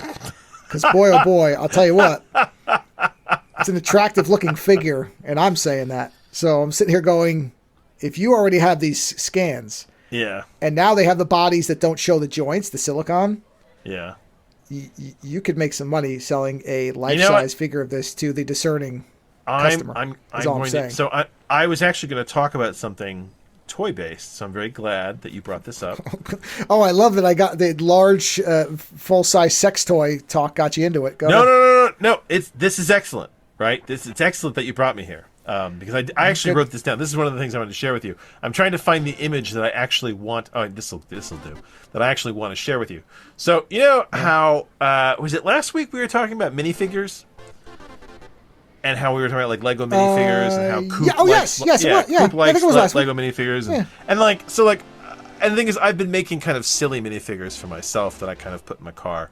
Because boy, oh boy, I'll tell you what. It's an attractive looking figure, and I'm saying that. So I'm sitting here going, if you already have these scans, and now they have the bodies that don't show the joints, the silicone, you could make some money selling a life-size figure of this to the discerning customer. I'm going to. So I was actually going to talk about something toy-based, so I'm very glad that you brought this up. Oh, I love that I got the large, full-size sex toy talk got you into it. Go ahead. No. This is excellent. Right? It's excellent that you brought me here, because I actually wrote this down. This is one of the things I wanted to share with you. I'm trying to find the image that I actually want. Oh, this will do. That I actually want to share with you. So how was it last week we were talking about minifigures, and how we were talking about like Lego minifigures and how Coop yes, likes I think it was last Lego minifigures, and and the thing is, I've been making kind of silly minifigures for myself that I kind of put in my car.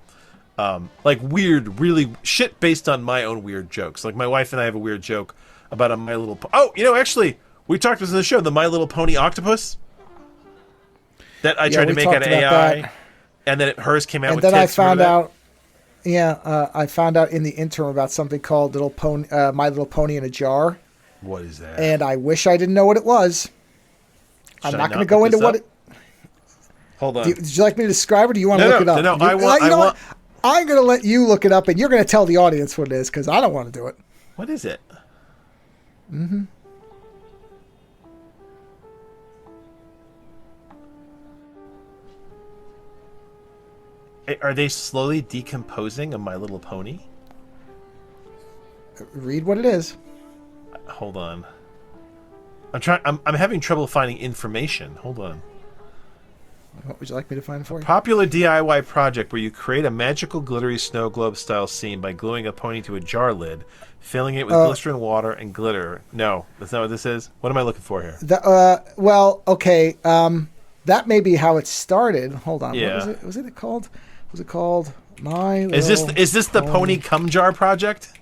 Like weird, really shit based on my own weird jokes. Like my wife and I have a weird joke about a My Little actually, we talked about this in the show, the My Little Pony octopus that I tried to make out of AI, that. And then hers came out with tits. And then I found out, I found out in the interim about something called My Little Pony in a Jar. What is that? And I wish I didn't know what it was. I'm not going to go into what it... Hold on. Would you like me to describe it, or do you want to look it up? No, I want... I'm going to let you look it up, and you're going to tell the audience what it is, because I don't want to do it. What is it? Mm-hmm. Are they slowly decomposing a My Little Pony? Read what it is. Hold on. I'm having trouble finding information. Hold on. What would you like me to find for you? Popular DIY project where you create a magical glittery snow globe style scene by gluing a pony to a jar lid, filling it with glycerin water and glitter. No, that's not what this is. What am I looking for here? Well, okay. That may be how it started. Hold on. Yeah. What was it called? Was it called My Little Is this the pony cum jar project?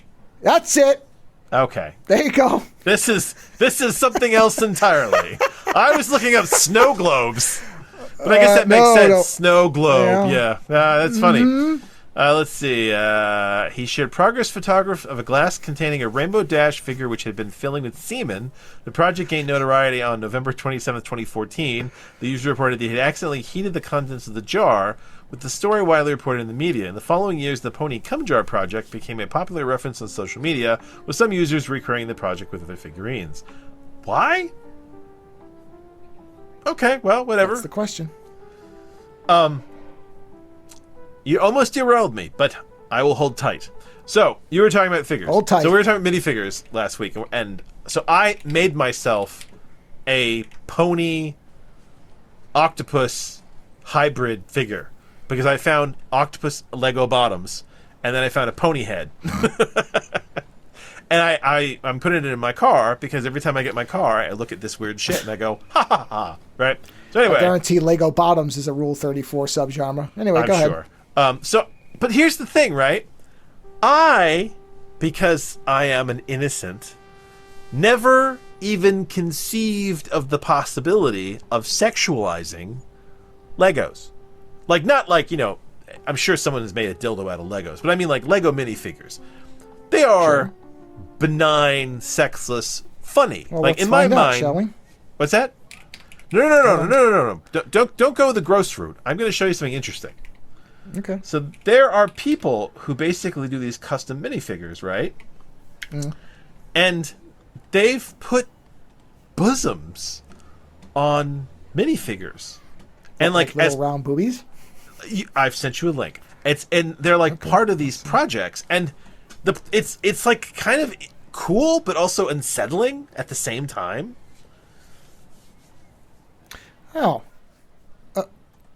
That's it. Okay. There you go. This is something else entirely. I was looking up snow globes, but I guess that makes sense. No. Snow globe. Yeah. That's funny. Mm-hmm. Let's see. He shared progress photograph of a glass containing a Rainbow Dash figure which had been filling with semen. The project gained notoriety on November 27th, 2014. The user reported that he had accidentally heated the contents of the jar, with the story widely reported in the media. In the following years, the Pony Cum Jar project became a popular reference on social media, with some users recreating the project with other figurines. Why? Okay, well, whatever. That's the question. You almost derailed me, but I will hold tight. So, you were talking about figures. Hold tight. So, we were talking about minifigures last week, and so I made myself a pony octopus hybrid figure because I found octopus Lego bottoms, and then I found a pony head. And I'm putting it in my car because every time I get in my car, I look at this weird shit and I go, ha ha ha, right? So anyway. I guarantee Lego bottoms is a Rule 34 subgenre. Anyway, go ahead. I'm sure. But here's the thing, right? Because I am an innocent, never even conceived of the possibility of sexualizing Legos. Like, not like, I'm sure someone has made a dildo out of Legos, but I mean like Lego minifigures. They are benign, sexless, funny. Well, like let's in my find out, mind. shall we? What's that? No. Don't go the gross route. I'm going to show you something interesting. Okay. So there are people who basically do these custom minifigures, right? Mm. And they've put bosoms on minifigures, and like little as round boobies. I've sent you a link. And they're like part of these projects, and it's like kind of cool, but also unsettling at the same time. Oh.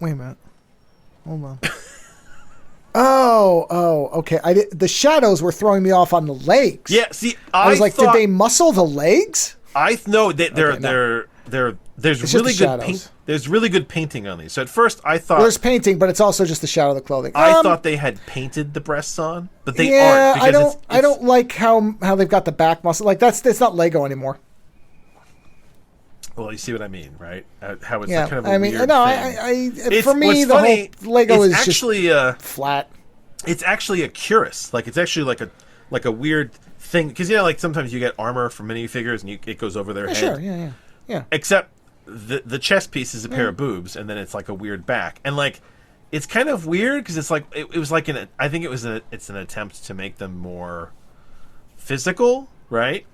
Wait a minute. Hold on. Okay. The shadows were throwing me off on the legs. Yeah, see, I was like, did they muscle the legs? No, there's really good paint. There's really good painting on these. So at first I thought there's painting, but it's also just the shadow of the clothing. I thought they had painted the breasts on, but they aren't. Because I don't like how they've got the back muscle. Like it's not Lego anymore. Well, you see what I mean, right? How it's kind of a weird thing. For me, the whole Lego is actually just flat. It's actually a cuirass. Like it's actually like a weird thing because like sometimes you get armor from minifigures and it goes over their head. Sure, yeah. Except the chest piece is a pair of boobs, and then it's like a weird back, and like it's kind of weird because it's like it was like I think it's an attempt to make them more physical, right?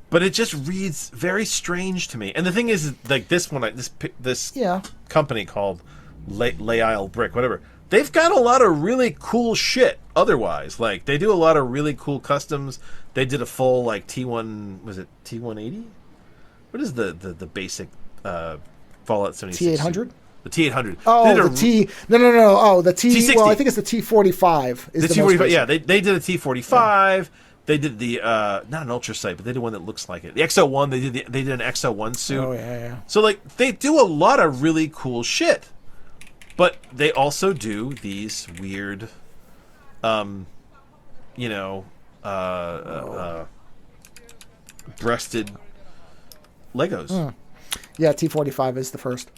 But it just reads very strange to me. And the thing is, like this company called Layle Brick, whatever. They've got a lot of really cool shit. Otherwise, like they do a lot of really cool customs. They did a full like T1. Was it T180? What is the basic Fallout 76? T800. The T800. Oh, No. Oh, the T. T60. Well, I think it's the T45. The T45. Yeah, they did a T45. Yeah. They did the not an Ultra Sight, but they did one that looks like it. The XO1. They did an XO1 suit. Oh yeah. So like they do a lot of really cool shit, but they also do these weird, breasted Legos. Yeah, T45 is the first.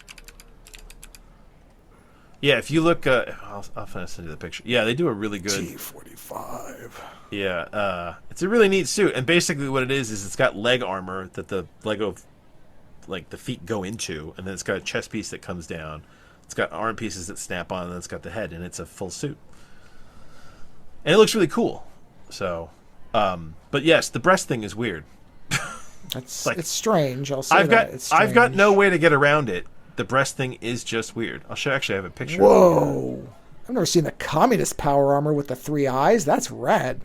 Yeah, if you look, I'll send you the picture. Yeah, they do a really good T45. Yeah, it's a really neat suit, and basically what it is it's got leg armor that the Lego, like the feet go into, and then it's got a chest piece that comes down. It's got arm pieces that snap on, and then it's got the head, and it's a full suit, and it looks really cool. So, but yes, the breast thing is weird. It's strange. I'll say it's strange. I've got no way to get around it. The breast thing is just weird. I'll show. Actually, I have a picture. Whoa! I've never seen the communist power armor with the 3 eyes. That's rad.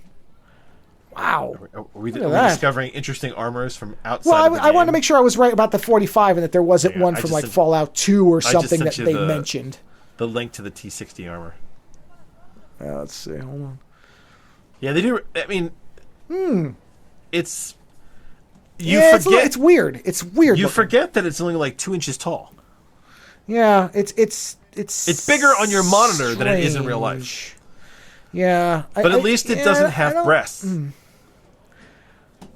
Wow. Are we Look at that. discovering interesting armors from outside Well, of the game? I wanted to make sure I was right about the 45 and that there wasn't one I from just like sent- Fallout 2 or I just something sent that you they the- mentioned. The link to the T60 armor. Let's see. Hold on. Yeah, they do. I mean, it's it's weird. It's weird. You looking. forget that it's only like 2 inches tall. Yeah, it's bigger on your monitor than it is in real life. strange. Yeah, But at least it doesn't have breasts.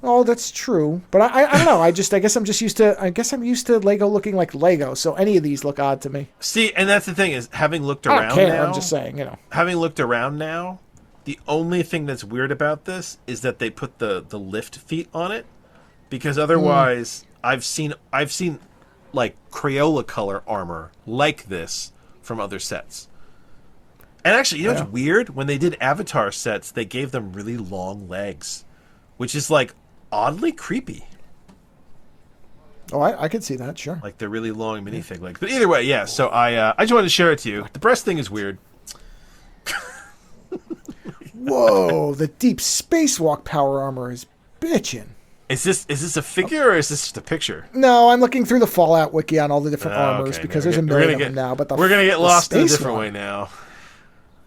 Oh, that's true. But I don't know. I guess I'm used to Lego looking like Lego. So any of these look odd to me. See, and that's the thing is, having looked I around don't care. now, I'm just saying, having looked around now, the only thing that's weird about this is that they put the lift feet on it, because otherwise, I've seen like Crayola color armor like this from other sets. And actually, what's weird? When they did Avatar sets, they gave them really long legs, which is like oddly creepy. Oh, I could see that. Sure. Like they're really long minifig legs. But either way, yeah. So I just wanted to share it to you. The breast thing is weird. Whoa! The deep spacewalk power armor is bitchin'. Is this a figure or is this just a picture? No, I'm looking through the Fallout wiki on all the different armors Okay, because there's a million of them now. But we're gonna get lost in a space different one- way now.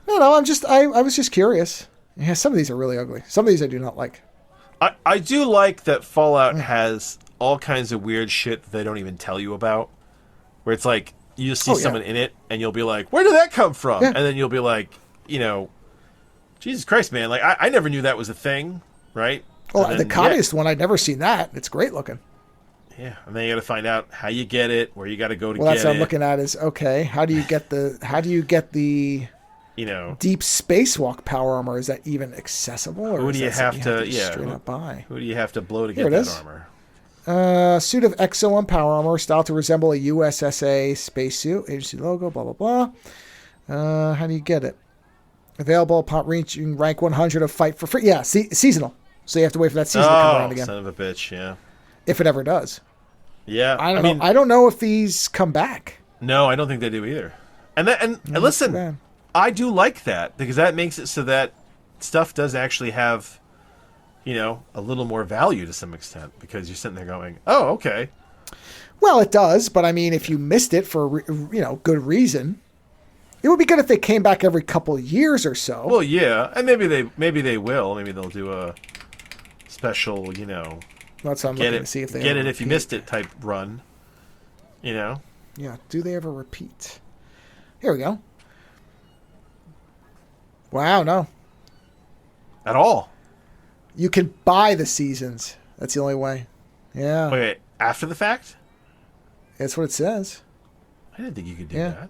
No, I was just curious. Yeah, some of these are really ugly. Some of these I do not like. I do like that Fallout has all kinds of weird shit that they don't even tell you about. Where it's like you see someone in it and you'll be like, "Where did that come from?" Yeah. And then you'll be like, Jesus Christ, man! Like I never knew that was a thing, right? Well, And the then, communist one, I'd never seen that. It's great looking. Yeah, and then you got to find out how you get it, where you got to go to Well, get that's what it. I'm looking at. Is okay. How do you get the deep spacewalk power armor? Is that even accessible, or Who is do you that have something to? straight up buy? Who do you have to blow to Here get it that is. armor? Suit of Exo-1 power armor, styled to resemble a USSA spacesuit. Agency logo. Blah blah blah. How do you get it? Available upon reaching rank 100 of Fight for Free. Yeah, seasonal. So you have to wait for that season to come around again. Son of a bitch! Yeah. If it ever does. Yeah. I don't know. I don't know if these come back. No, I don't think they do either. And That's too listen, bad. I do like that because that makes it so that stuff does actually have, a little more value to some extent because you're sitting there going, "Oh, okay." Well, it does, but I mean, if you missed it for good reason, it would be good if they came back every couple of years or so. Well, yeah, and maybe they will. Maybe they'll do a special, That's what I'm looking to see if they get ever it if you repeat. missed it type run. Yeah. Do they ever repeat? Here we go. Wow, no. At all. You can buy the seasons. That's the only way. Yeah. Wait, after the fact? That's what it says. I didn't think you could do Yeah. that.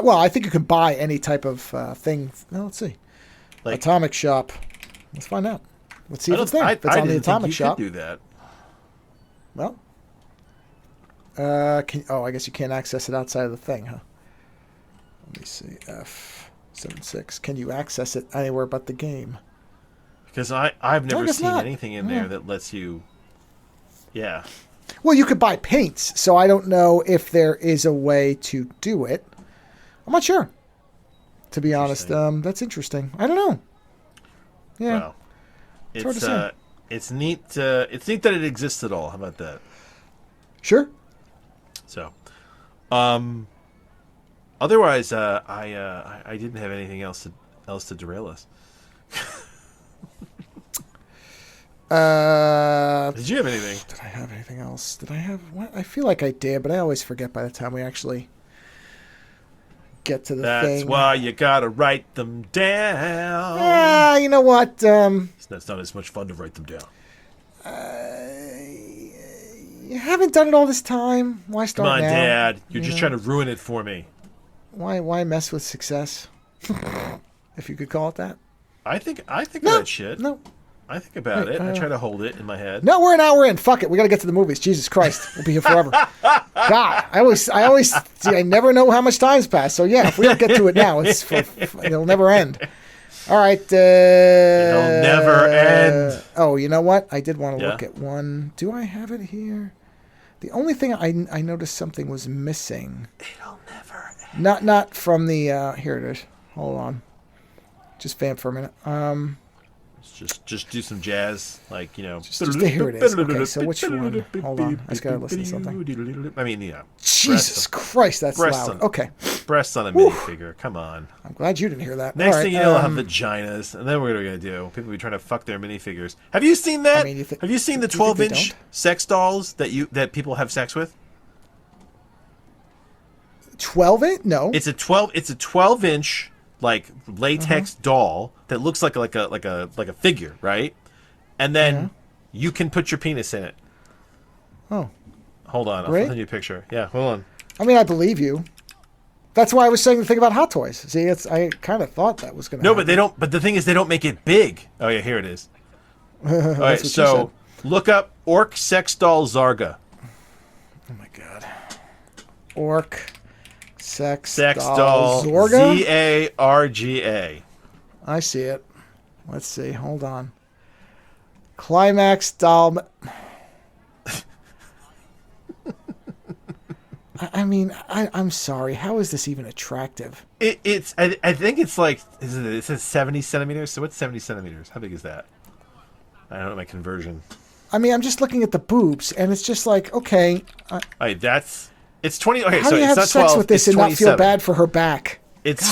Well, I think you can buy any type of thing. No, let's see. Like Atomic Shop. Let's find out. Let's see I if it's don't- there. I, If it's I on the didn't think Atomic you Shop. could do that. Well, I guess you can't access it outside of the thing, huh? Let me see. F76. Can you access it anywhere but the game? Because I've never guess seen not. anything in there that lets you. Yeah. Well, you could buy paints, so I don't know if there is a way to do it. I'm not sure. To be honest, that's interesting. I don't know. Yeah. Well, It's hard to say. it's neat. It's neat that it exists at all. How about that? Sure. So, otherwise, I didn't have anything else to derail us. Did you have anything? Did I have anything else? Did I have what? I feel like I did, but I always forget by the time we actually get to the thing. That's why you gotta write them down. Ah, you know what? It's not as much fun to write them down. You haven't done it all this time. Why Come start on, now? Dad. You're just trying to ruin it for me. Why mess with success? If you could call it that. I think No, of that shit. No. I think about Wait, it. I try to hold it in my head. No, we're an hour in. Fuck it. We got to get to the movies. Jesus Christ. We'll be here forever. God, I always see, I never know how much time's passed. So yeah, if we don't get to it now, it'll never end. All right. It'll never end. Oh, you know what? I did want to Yeah. look at one. Do I have it here? The only thing I noticed something was missing. It'll never end. Not from the, here it is. Hold on. Just vamp for a minute. Just do some jazz, like, you know. Here it is. Okay, so which one? Hold on, I just gotta listen to something. I mean, yeah. Jesus Christ, that's loud. Okay. Breasts on a minifigure. Come on. I'm glad you didn't hear that. Next thing you know, I'll have vaginas, and then what are we gonna do? People be trying to fuck their minifigures. Have you seen that? Have you seen the 12-inch sex dolls that people have sex with? 12-inch? No. It's a 12-inch like latex doll that looks like a figure, right? And then you can put your penis in it. Oh. Hold on, I'll send you a picture. Yeah, hold on. I mean, I believe you. That's why I was saying the thing about Hot Toys. See, I kind of thought that was going to happen. But they don't. But the thing is, they don't make it big. Oh yeah, here it is. All right, so look up Orc Sex Doll Zarga. Oh my god. Orc Sex Doll Zorga? Zarga. I see it. Let's see. Hold on. Climax Doll. I mean, I'm sorry. How is this even attractive? It's. I think it's like. It says 70 centimeters. So what's 70 centimeters? How big is that? I don't know my conversion. I mean, I'm just looking at the boobs, and it's just like, okay. It's 20. Okay, how so do you it's have not sex 12, with this and not feel bad for her back? It's.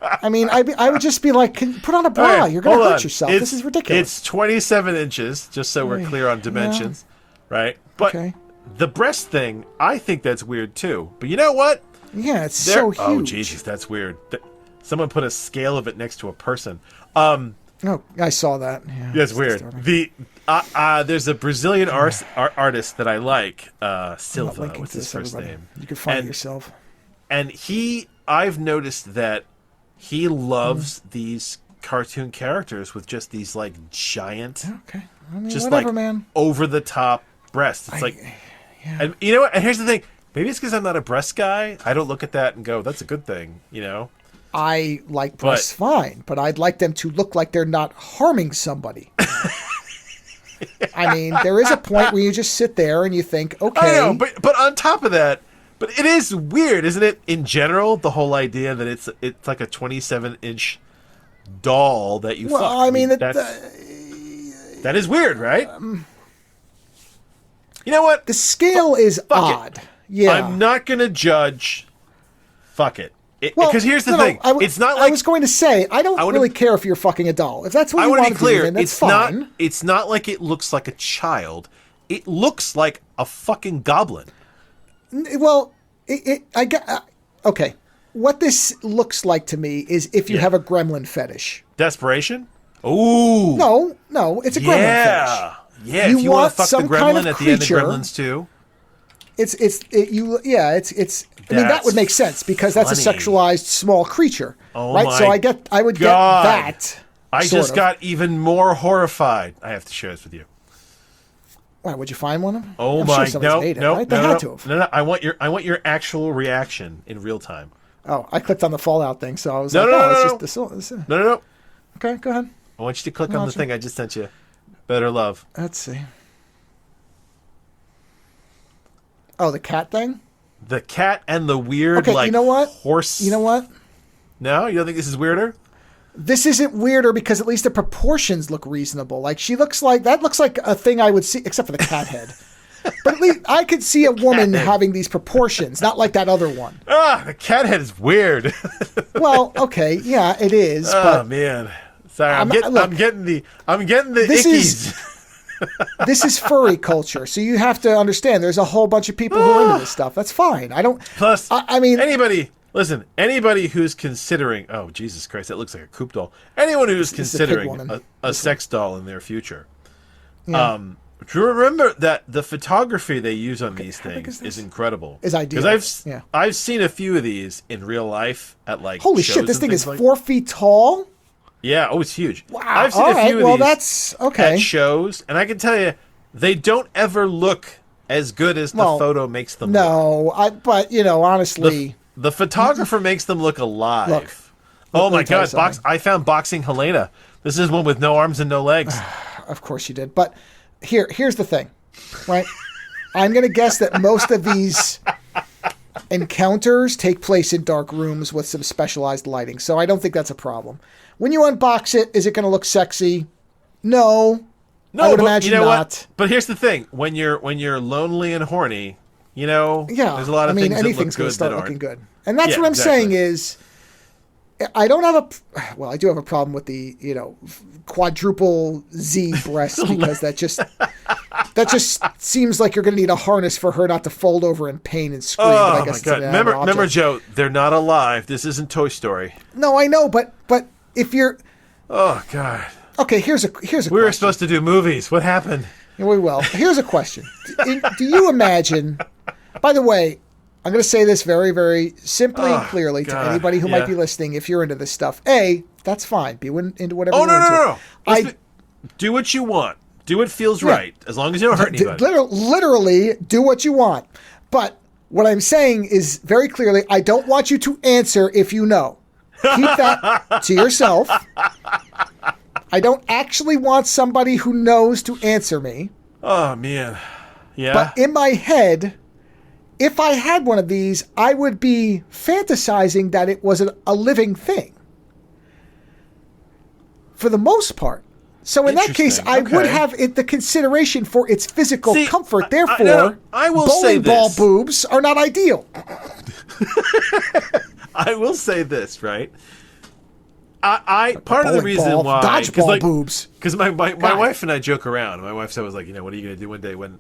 I mean, I would just be like, put on a bra. You're going to hurt yourself. This is ridiculous. It's 27 inches, just so we're clear on dimensions, right? But the breast thing, I think that's weird too. But you know what? Yeah, it's so huge. Oh, Jesus, that's weird. Someone put a scale of it next to a person. Oh, I saw that. Yeah, that's weird. There's a Brazilian artist that I like, Silva. What's his first name? You can find it yourself. And I've noticed that he loves these cartoon characters with just these like giant, I mean, just whatever, like man. over the top breasts. It's and you know what? And here's the thing. Maybe it's because I'm not a breast guy. I don't look at that and go, "That's a good thing," you know. I like breasts fine, but I'd like them to look like they're not harming somebody. I mean, there is a point where you just sit there and you think, okay. I know, but on top of that, but it is weird, isn't it? In general, the whole idea that it's like a 27-inch doll that you fuck. I mean, that is weird, right? You know what? The scale is odd. Yeah, I'm not gonna judge. Fuck it. Because here's the thing. It's not like I was going to say. I don't really care if you're fucking a doll. If that's what you want to do, then that's fine. It's not like it looks like a child. It looks like a fucking goblin. Well, okay. What this looks like to me is if you have a gremlin fetish. Desperation? Ooh. No, it's a gremlin fetish. Yeah, if you want to fuck the gremlin at the end of Gremlins 2. I mean, that would make sense because that's a sexualized small creature, right? So I would get that. I just got even more horrified. I have to share this with you. Why would you find one? Oh my! No. I want your actual reaction in real time. Oh, I clicked on the Fallout thing, so I was No. No. Okay, go ahead. I want you to click on the thing I just sent you. Better love. Let's see. Oh, the cat thing? The cat and the weird, you know what? Horse. You know what? No? You don't think this is weirder? This isn't weirder because at least the proportions look reasonable. Like, that looks like a thing I would see, except for the cat head. But at least I could see a woman having these proportions, not like that other one. The cat head is weird. Well, okay, yeah, it is. Oh, man. Sorry, I'm getting the ickies. This is furry culture, so you have to understand there's a whole bunch of people who are into this stuff. That's fine. Plus, I mean, anybody who's considering, oh, Jesus Christ, that looks like a Coop doll. Anyone who's considering a sex doll in their future, remember that the photography they use on these things is incredible. Is ideal. Because I've seen a few of these in real life at like holy shows shit, this thing is 4 feet tall. Yeah, it's huge. Wow. I've seen a few of these that's okay. at shows, and I can tell you, they don't ever look as good as the photo makes them look. But honestly, the photographer makes them look alive. Look, oh my God, I found Boxing Helena. This is one with no arms and no legs. Of course you did. But here's the thing, right? I'm going to guess that most of these encounters take place in dark rooms with some specialized lighting, so I don't think that's a problem. When you unbox it, is it going to look sexy? No. I would imagine not. What? But here's the thing: when you're lonely and horny, there's a lot of things that look good going to start that looking good. And that's what I'm saying is, I don't have I do have a problem with the, quadruple Z breast because that just seems like you're going to need a harness for her not to fold over in pain and scream. Oh, my God. Remember, Joe, they're not alive. This isn't Toy Story. No, I know, but if you're... Oh, God. Okay, here's a question. We were supposed to do movies. What happened? We will. Here's a question. Do you imagine... By the way, I'm going to say this very, very simply and clearly to anybody who might be listening. If you're into this stuff, that's fine. Be into whatever you're into. No. Do what you want. Do what feels right, as long as you don't hurt anybody. Literally, do what you want. But what I'm saying is very clearly, I don't want you to answer if you know. Keep that to yourself. I don't actually want somebody who knows to answer me. Oh, man. Yeah. But in my head, if I had one of these, I would be fantasizing that it was a living thing. For the most part. So in that case, I would have the consideration for its physical comfort. Therefore, I will bowling ball boobs are not ideal. I will say this, right? Part of the reason why dodgeball boobs, because my wife and I joke around. My wife's always like, what are you going to do one day when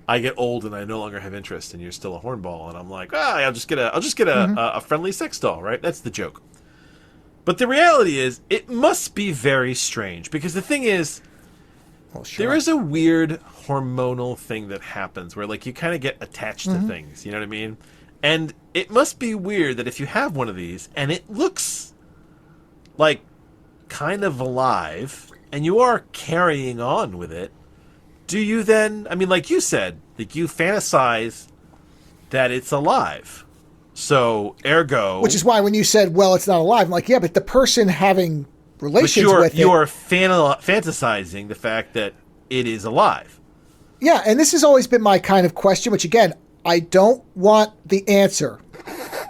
I get old and I no longer have interest and you're still a hornball? And I'm like, I'll just get a friendly sex doll, right? That's the joke. But the reality is, it must be very strange because the thing is, there is a weird hormonal thing that happens where you kind of get attached to things. You know what I mean? And it must be weird that if you have one of these and it looks like kind of alive and you are carrying on with it, do you then, like you said, you fantasize that it's alive. So, ergo... Which is why when you said, well, it's not alive, I'm like, yeah, but the person having relations with it... You're fantasizing the fact that it is alive. Yeah, and this has always been my kind of question, which, again, I don't want the answer.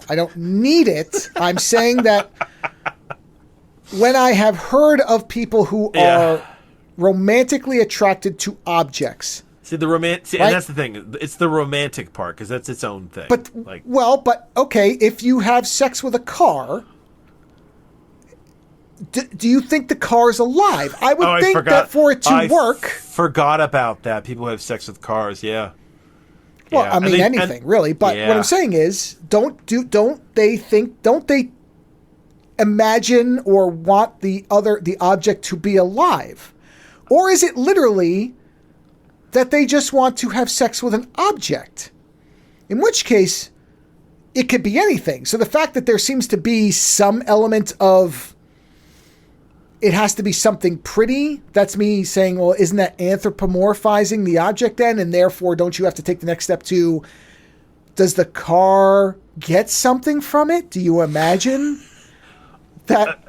I don't need it. I'm saying that when I have heard of people who are romantically attracted to objects... See, right? And that's the thing. It's the romantic part, because that's its own thing. But, okay, if you have sex with a car, do you think the car is alive? I would think that for it to work... forgot about that. People who have sex with cars, yeah. Well, anything, really. But what I'm saying is, don't they imagine or want the object to be alive? Or is it literally... that they just want to have sex with an object, in which case it could be anything. So the fact that there seems to be some element of it has to be something pretty, that's me saying, well, isn't that anthropomorphizing the object then? And therefore, don't you have to take the next step to, does the car get something from it? Do you imagine that...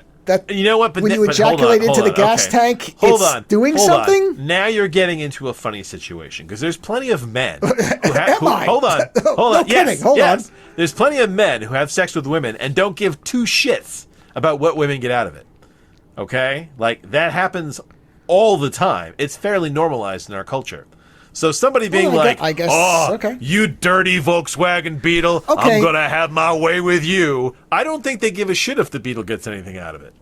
you know what? But when you ejaculate into the gas tank, it's doing something? Now you're getting into a funny situation because there's plenty of men who hold on. Hold on. There's plenty of men who have sex with women and don't give two shits about what women get out of it. Okay? that happens all the time. It's fairly normalized in our culture. So somebody being you dirty Volkswagen Beetle, I'm going to have my way with you. I don't think they give a shit if the Beetle gets anything out of it.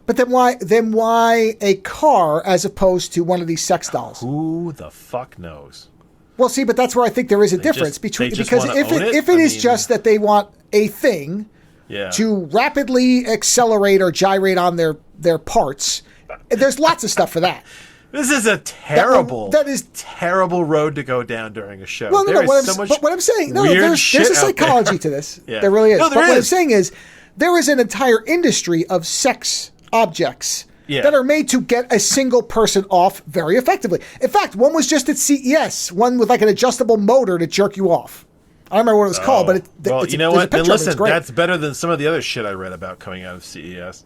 But then why a car as opposed to one of these sex dolls? Who the fuck knows? Well, see, but that's where I think there is a difference because if it is just that they want a thing to rapidly accelerate or gyrate on their parts, there's lots of stuff for that. This is a terrible road to go down during a show. Well, what I'm saying, there's a psychology to this. There really is. What I'm saying is, there is an entire industry of sex objects that are made to get a single person off very effectively. In fact, one was just at CES, one with an adjustable motor to jerk you off. I don't remember what it was called, but you know what? Then listen, that's better than some of the other shit I read about coming out of CES.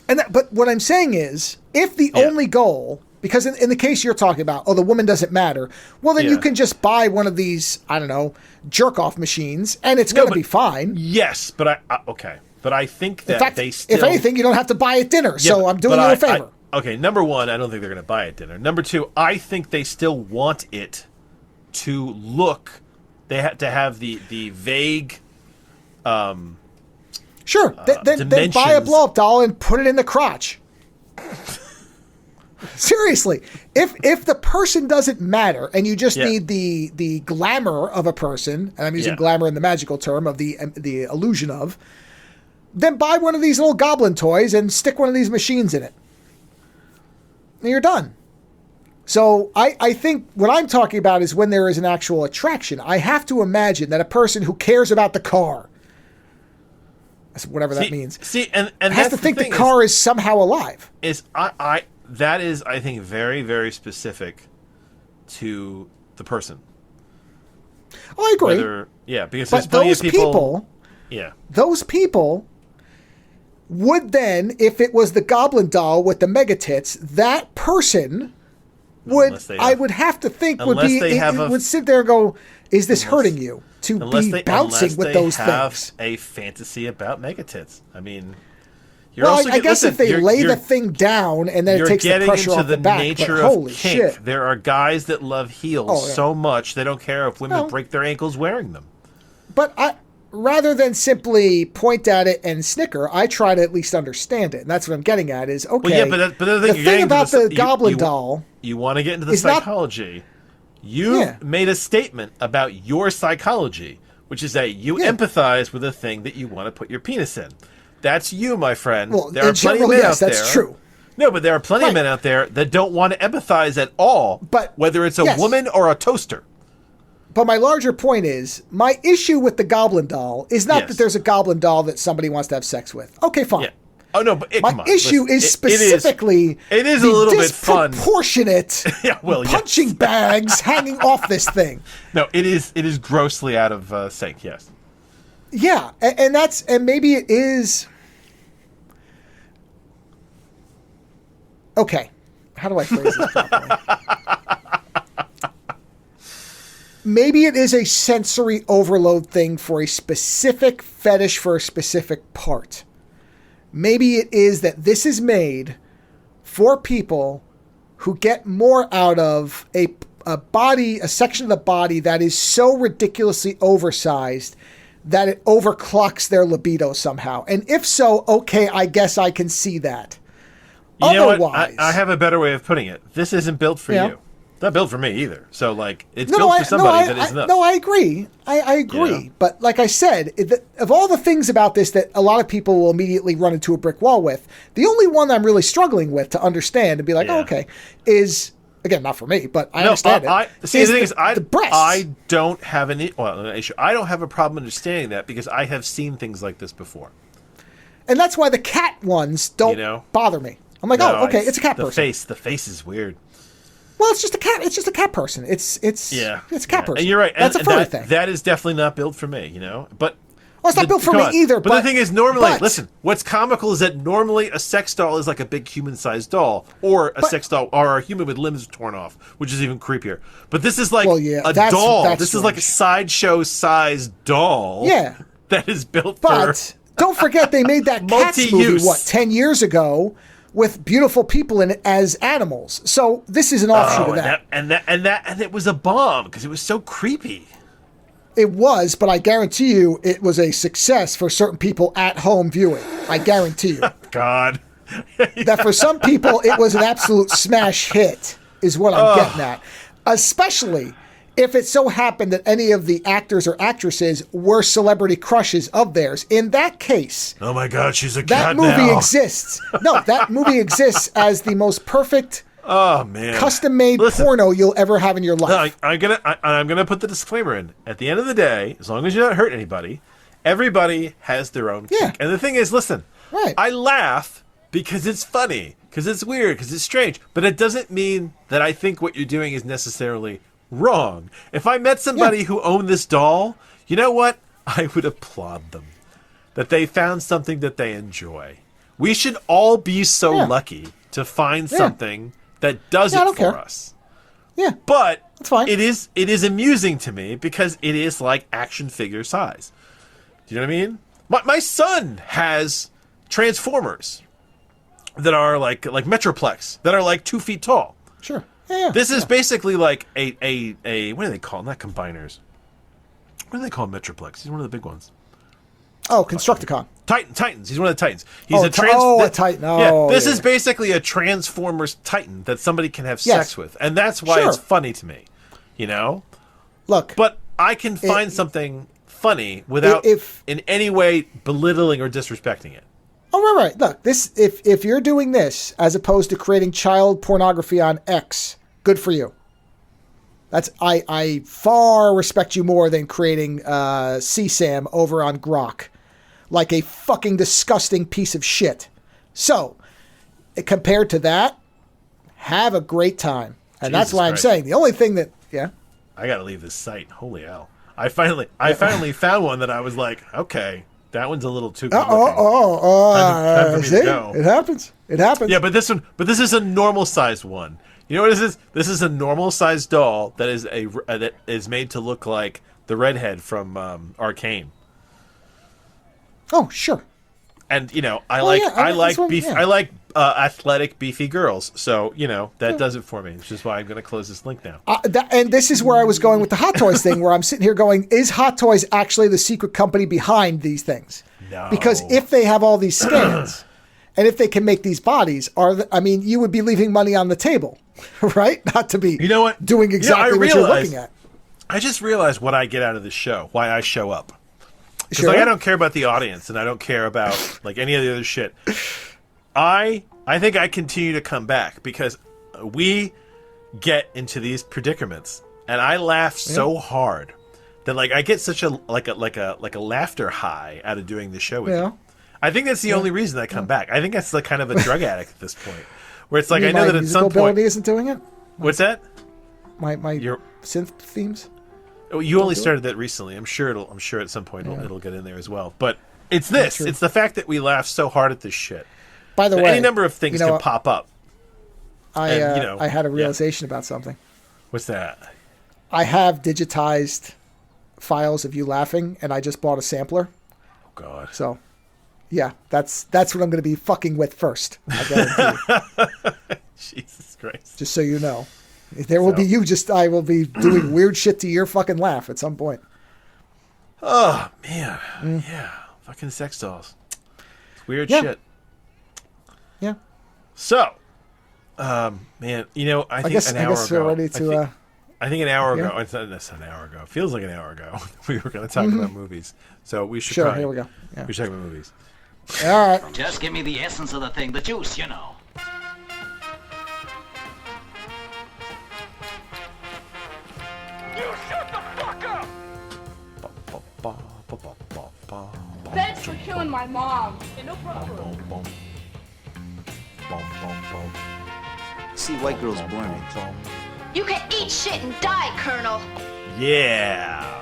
But what I'm saying is, if the only goal Because in the case you're talking about, the woman doesn't matter. Well, then you can just buy one of these, I don't know, jerk-off machines, and it's going to be fine. Yes, but okay. But I think that fact, they still... If anything, you don't have to buy it dinner, so I'm doing you a favor. Okay, number one, I don't think they're going to buy it dinner. Number two, I think they still want it to look... They have to have the vague... Sure, then buy a blow-up doll and put it in the crotch. Seriously, if the person doesn't matter and you just need the glamour of a person, and I'm using glamour in the magical term of the illusion of, then buy one of these little goblin toys and stick one of these machines in it. And you're done. So I think what I'm talking about is when there is an actual attraction. I have to imagine that a person who cares about the car, whatever that means, and has to think the car is somehow alive. That is, I think, very, very specific to the person. Oh, I agree. Because there's plenty of people. Those people would then, if it was the goblin doll with the mega tits, that person would, I would have to think, would sit there and go, is this hurting you? To be bouncing with those things. A fantasy about mega tits. I mean... I guess if they lay the thing down and then it takes the pressure off the back, but holy shit. There are guys that love heels so much they don't care if women break their ankles wearing them. But rather than simply point at it and snicker, I try to at least understand it. And that's what I'm getting at is, okay, but the thing about the goblin doll... You want to get into the psychology. You made a statement about your psychology, which is that you empathize with a thing that you want to put your penis in. That's you, my friend. Well, there are plenty of men out there. That's true. No, but there are plenty of men out there that don't want to empathize at all, whether it's a woman or a toaster. But my larger point is, my issue with the goblin doll is not that there's a goblin doll that somebody wants to have sex with. Okay, fine. Yeah. Oh, no, but my issue is specifically it is a little bit fun. Disproportionate punching bags hanging off this thing. No, it is grossly out of sync, yes. Yeah, and maybe it is... Okay, how do I phrase this properly? Maybe it is a sensory overload thing for a specific fetish for a specific part. Maybe it is that this is made for people who get more out of a section of the body that is so ridiculously oversized that it overclocks their libido somehow. And if so, okay, I guess I can see that. You know what? I have a better way of putting it. This isn't built for you. It's not built for me either. So, it's built for somebody that isn't us. No, I agree. I agree. Yeah. But like I said, of all the things about this that a lot of people will immediately run into a brick wall with, the only one I'm really struggling with to understand and be like, okay, is... Again, not for me, but I understand it. The thing is, the breasts. I don't have an issue. I don't have a problem understanding that because I have seen things like this before. And that's why the cat ones don't bother me. I'm like, okay, it's a cat person. The face is weird. Well, it's just a cat. It's just a cat person. It's a cat person. And you're right. That's a furry thing. That is definitely not built for me. But. Well, it's not built for me either. But the thing is, normally, listen, what's comical is that normally a sex doll is like a big human-sized doll, or a sex doll, or a human with limbs torn off, which is even creepier. But this is like a doll. This is like a sideshow-sized doll that is built for... But don't forget they made that Cats movie, 10 years ago, with beautiful people in it as animals. So this is an offshoot of that. And it was a bomb, because it was so creepy. It was, but I guarantee you it was a success for certain people at home viewing. I guarantee you. God. That for some people it was an absolute smash hit, is what I'm getting at. Especially if it so happened that any of the actors or actresses were celebrity crushes of theirs. In that case... Oh my God, she's a cat now. That movie exists. No, that movie exists as the most perfect... Oh man! Custom-made porno you'll ever have in your life. I'm gonna put the disclaimer in. At the end of the day, as long as you're not hurting anybody, everybody has their own kink. And the thing is, listen, I laugh because it's funny, because it's weird, because it's strange. But it doesn't mean that I think what you're doing is necessarily wrong. If I met somebody who owned this doll, you know what? I would applaud them that they found something that they enjoy. We should all be so lucky to find something that does I it don't for care. us. Yeah, But that's fine. it is amusing to me because it is like action figure size. Do you know what I mean? My son has Transformers that are like Metroplex that are like 2 feet tall. Sure. Yeah. This is basically like a what do they call them? Not combiners. What do they call Metroplex? He's one of the big ones. Oh, Constructicon. Titans. He's one of the Titans. He's a Titan. Oh, yeah, this yeah. is basically a Transformers Titan that somebody can have sex with, and that's why it's funny to me. You know, look, but I can find something funny without in any way belittling or disrespecting it. Oh, right. Look, this if you're doing this as opposed to creating child pornography on X, good for you. That's I far respect you more than creating CSAM over on Grok, like a fucking disgusting piece of shit. So, compared to that, have a great time, and that's why I'm saying the only thing that I gotta leave this site. Holy hell! I finally found one that I was like, okay, that one's a little too good looking. Time for me to go. It happens. Yeah, but this is a normal sized one. You know what this is? This is a normal sized doll that is made to look like the redhead from Arcane. Oh, sure. And I like athletic, beefy girls. So that does it for me. Which is why I'm going to close this link now. And this is where I was going with the Hot Toys thing, where I'm sitting here going, is Hot Toys actually the secret company behind these things? No. Because if they have all these scans, and if they can make these bodies, you would be leaving money on the table, right? Not to be doing exactly what you're looking at. I just realized what I get out of this show, why I show up. Because Sure. I don't care about the audience, and I don't care about any of the other shit. I think I continue to come back because we get into these predicaments, and I laugh so hard that I get such a laughter high out of doing the show with you. I think that's the only reason I come back. I think that's kind of a drug addict at this point, where it's like I know that at some point ability isn't doing it. What's that? My synth themes. Oh, you only started that recently. I'm sure at some point it'll get in there as well. But it's this. It's the fact that we laugh so hard at this shit. By the way, any number of things can pop up. I had a realization about something. What's that? I have digitized files of you laughing, and I just bought a sampler. Oh God. So, yeah, that's what I'm going to be fucking with first. I guarantee you. Jesus Christ. Just so you know. There will be I will be doing weird shit to your fucking laugh at some point. Oh, man. Yeah. Fucking sex dolls. It's weird shit. Yeah. So, man, I think an hour ago. We're ready to. I think an hour ago. It's not an hour ago. It feels like an hour ago. We were going to talk about movies. So we should Sure, here we go. Yeah. We should talk about movies. All right. Just give me the essence of the thing, the juice, you know. Thanks for killing my mom. Yeah, no problem. See white girls bore me. You can eat shit and die, Colonel. Yeah.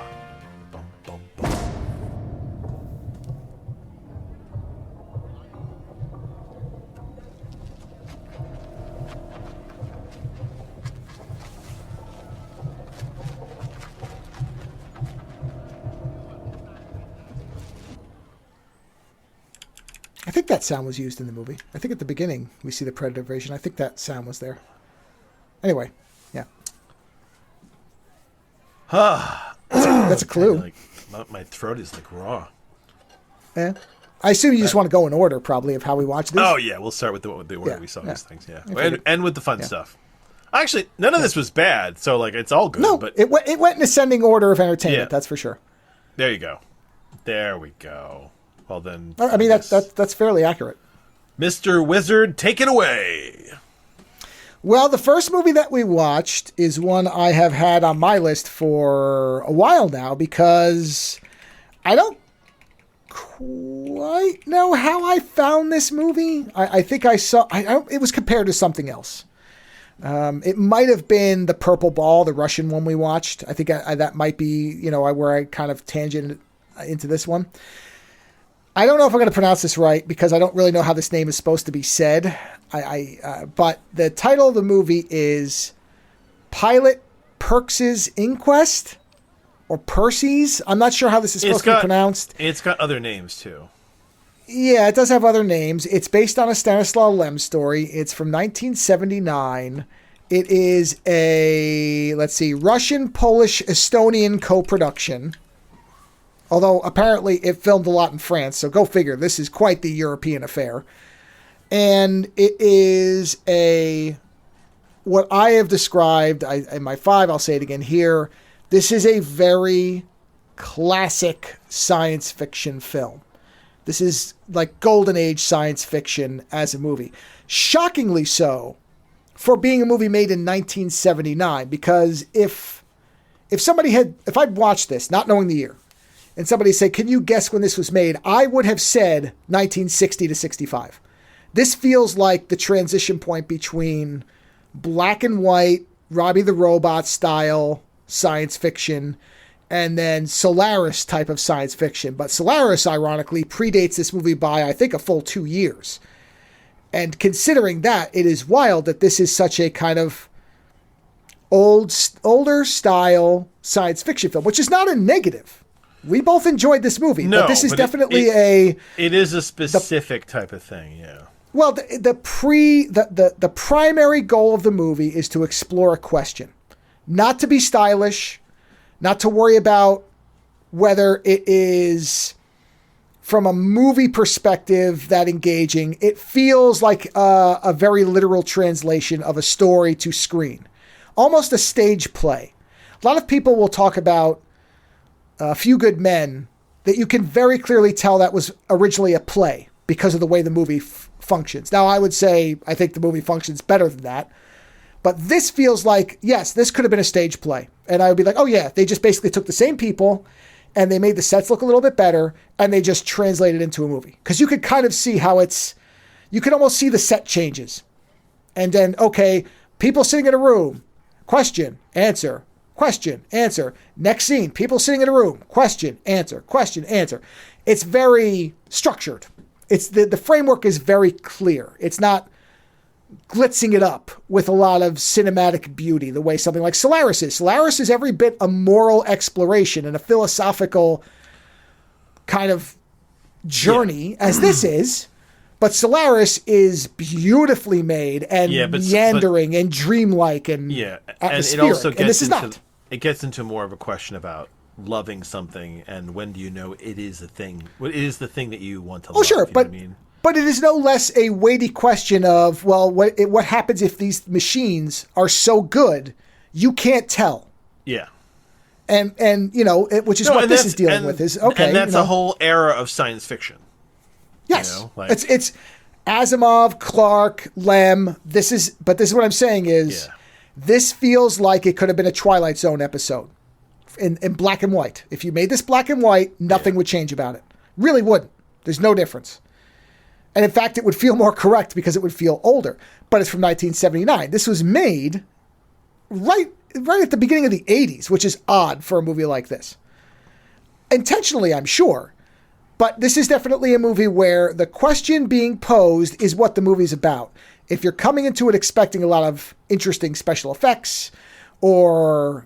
I think that sound was used in the movie. I think at the beginning we see the Predator version. I think that sound was there. Anyway, yeah. That's a clue. My throat is raw. Yeah. I assume you just want to go in order, probably, of how we watch this. Oh yeah, we'll start with the order we saw these things. Yeah, and with the fun stuff. Actually, none of this was bad, so it's all good. No, but it went in ascending order of entertainment. That's for sure. There you go. There we go. Well then, I mean that's fairly accurate. Mr. Wizard, take it away. Well, the first movie that we watched is one I have had on my list for a while now because I don't quite know how I found this movie. I think I saw. It was compared to something else. It might have been the Purple Ball, the Russian one we watched. I think that might be where I kind of tangent into this one. I don't know if I'm going to pronounce this right because I don't really know how this name is supposed to be said. But the title of the movie is Pilot Perks's Inquest or Percy's. I'm not sure how this is supposed to be pronounced. It's got other names too. Yeah, it does have other names. It's based on a Stanislaw Lem story. It's from 1979. It is a, Russian, Polish, Estonian co-production. Although apparently it filmed a lot in France, so go figure. This is quite the European affair. And it is what I have described, in my 5, I'll say it again here. This is a very classic science fiction film. This is like golden age science fiction as a movie. Shockingly so for being a movie made in 1979, because if I'd watched this, not knowing the year, and somebody said, can you guess when this was made? I would have said 1960 to 65. This feels like the transition point between black and white, Robbie the Robot style science fiction, and then Solaris type of science fiction. But Solaris, ironically, predates this movie by, I think, a full 2 years. And considering that, it is wild that this is such a kind of older style science fiction film, which is not a negative. We both enjoyed this movie, but this is definitely it is a specific type of thing, yeah. Well, the primary goal of the movie is to explore a question, not to be stylish, not to worry about whether it is from a movie perspective that engaging. It feels like a very literal translation of a story to screen, almost a stage play. A lot of people will talk about A Few Good Men, that you can very clearly tell that was originally a play because of the way the movie functions. Now, I would say I think the movie functions better than that. But this feels like, yes, this could have been a stage play. And I would be like, oh yeah, they just basically took the same people and they made the sets look a little bit better and they just translated it into a movie. Because you could kind of see how you could almost see the set changes. And then, okay, people sitting in a room, question, answer. Question, answer. Next scene, people sitting in a room. Question, answer. Question, answer. It's very structured. It's the framework is very clear. It's not glitzing it up with a lot of cinematic beauty the way something like Solaris is. Solaris is every bit a moral exploration and a philosophical kind of journey as this is. But Solaris is beautifully made and meandering and dreamlike and atmospheric. And it also gets this is not. It gets into more of a question about loving something and when do you know it is a thing. What is the thing that you want to love? Oh, sure, but but it is no less a weighty question of, well, what happens if these machines are so good you can't tell? Yeah. And which is what this is dealing with is okay. And that's a whole era of science fiction. Yes, it's Asimov, Clarke, Lem. This is what I'm saying is, this feels like it could have been a Twilight Zone episode in black and white. If you made this black and white, nothing would change about it. Really wouldn't. There's no difference. And in fact, it would feel more correct because it would feel older. But it's from 1979. This was made right at the beginning of the 80s, which is odd for a movie like this. Intentionally, I'm sure. But this is definitely a movie where the question being posed is what the movie's about. If you're coming into it expecting a lot of interesting special effects or,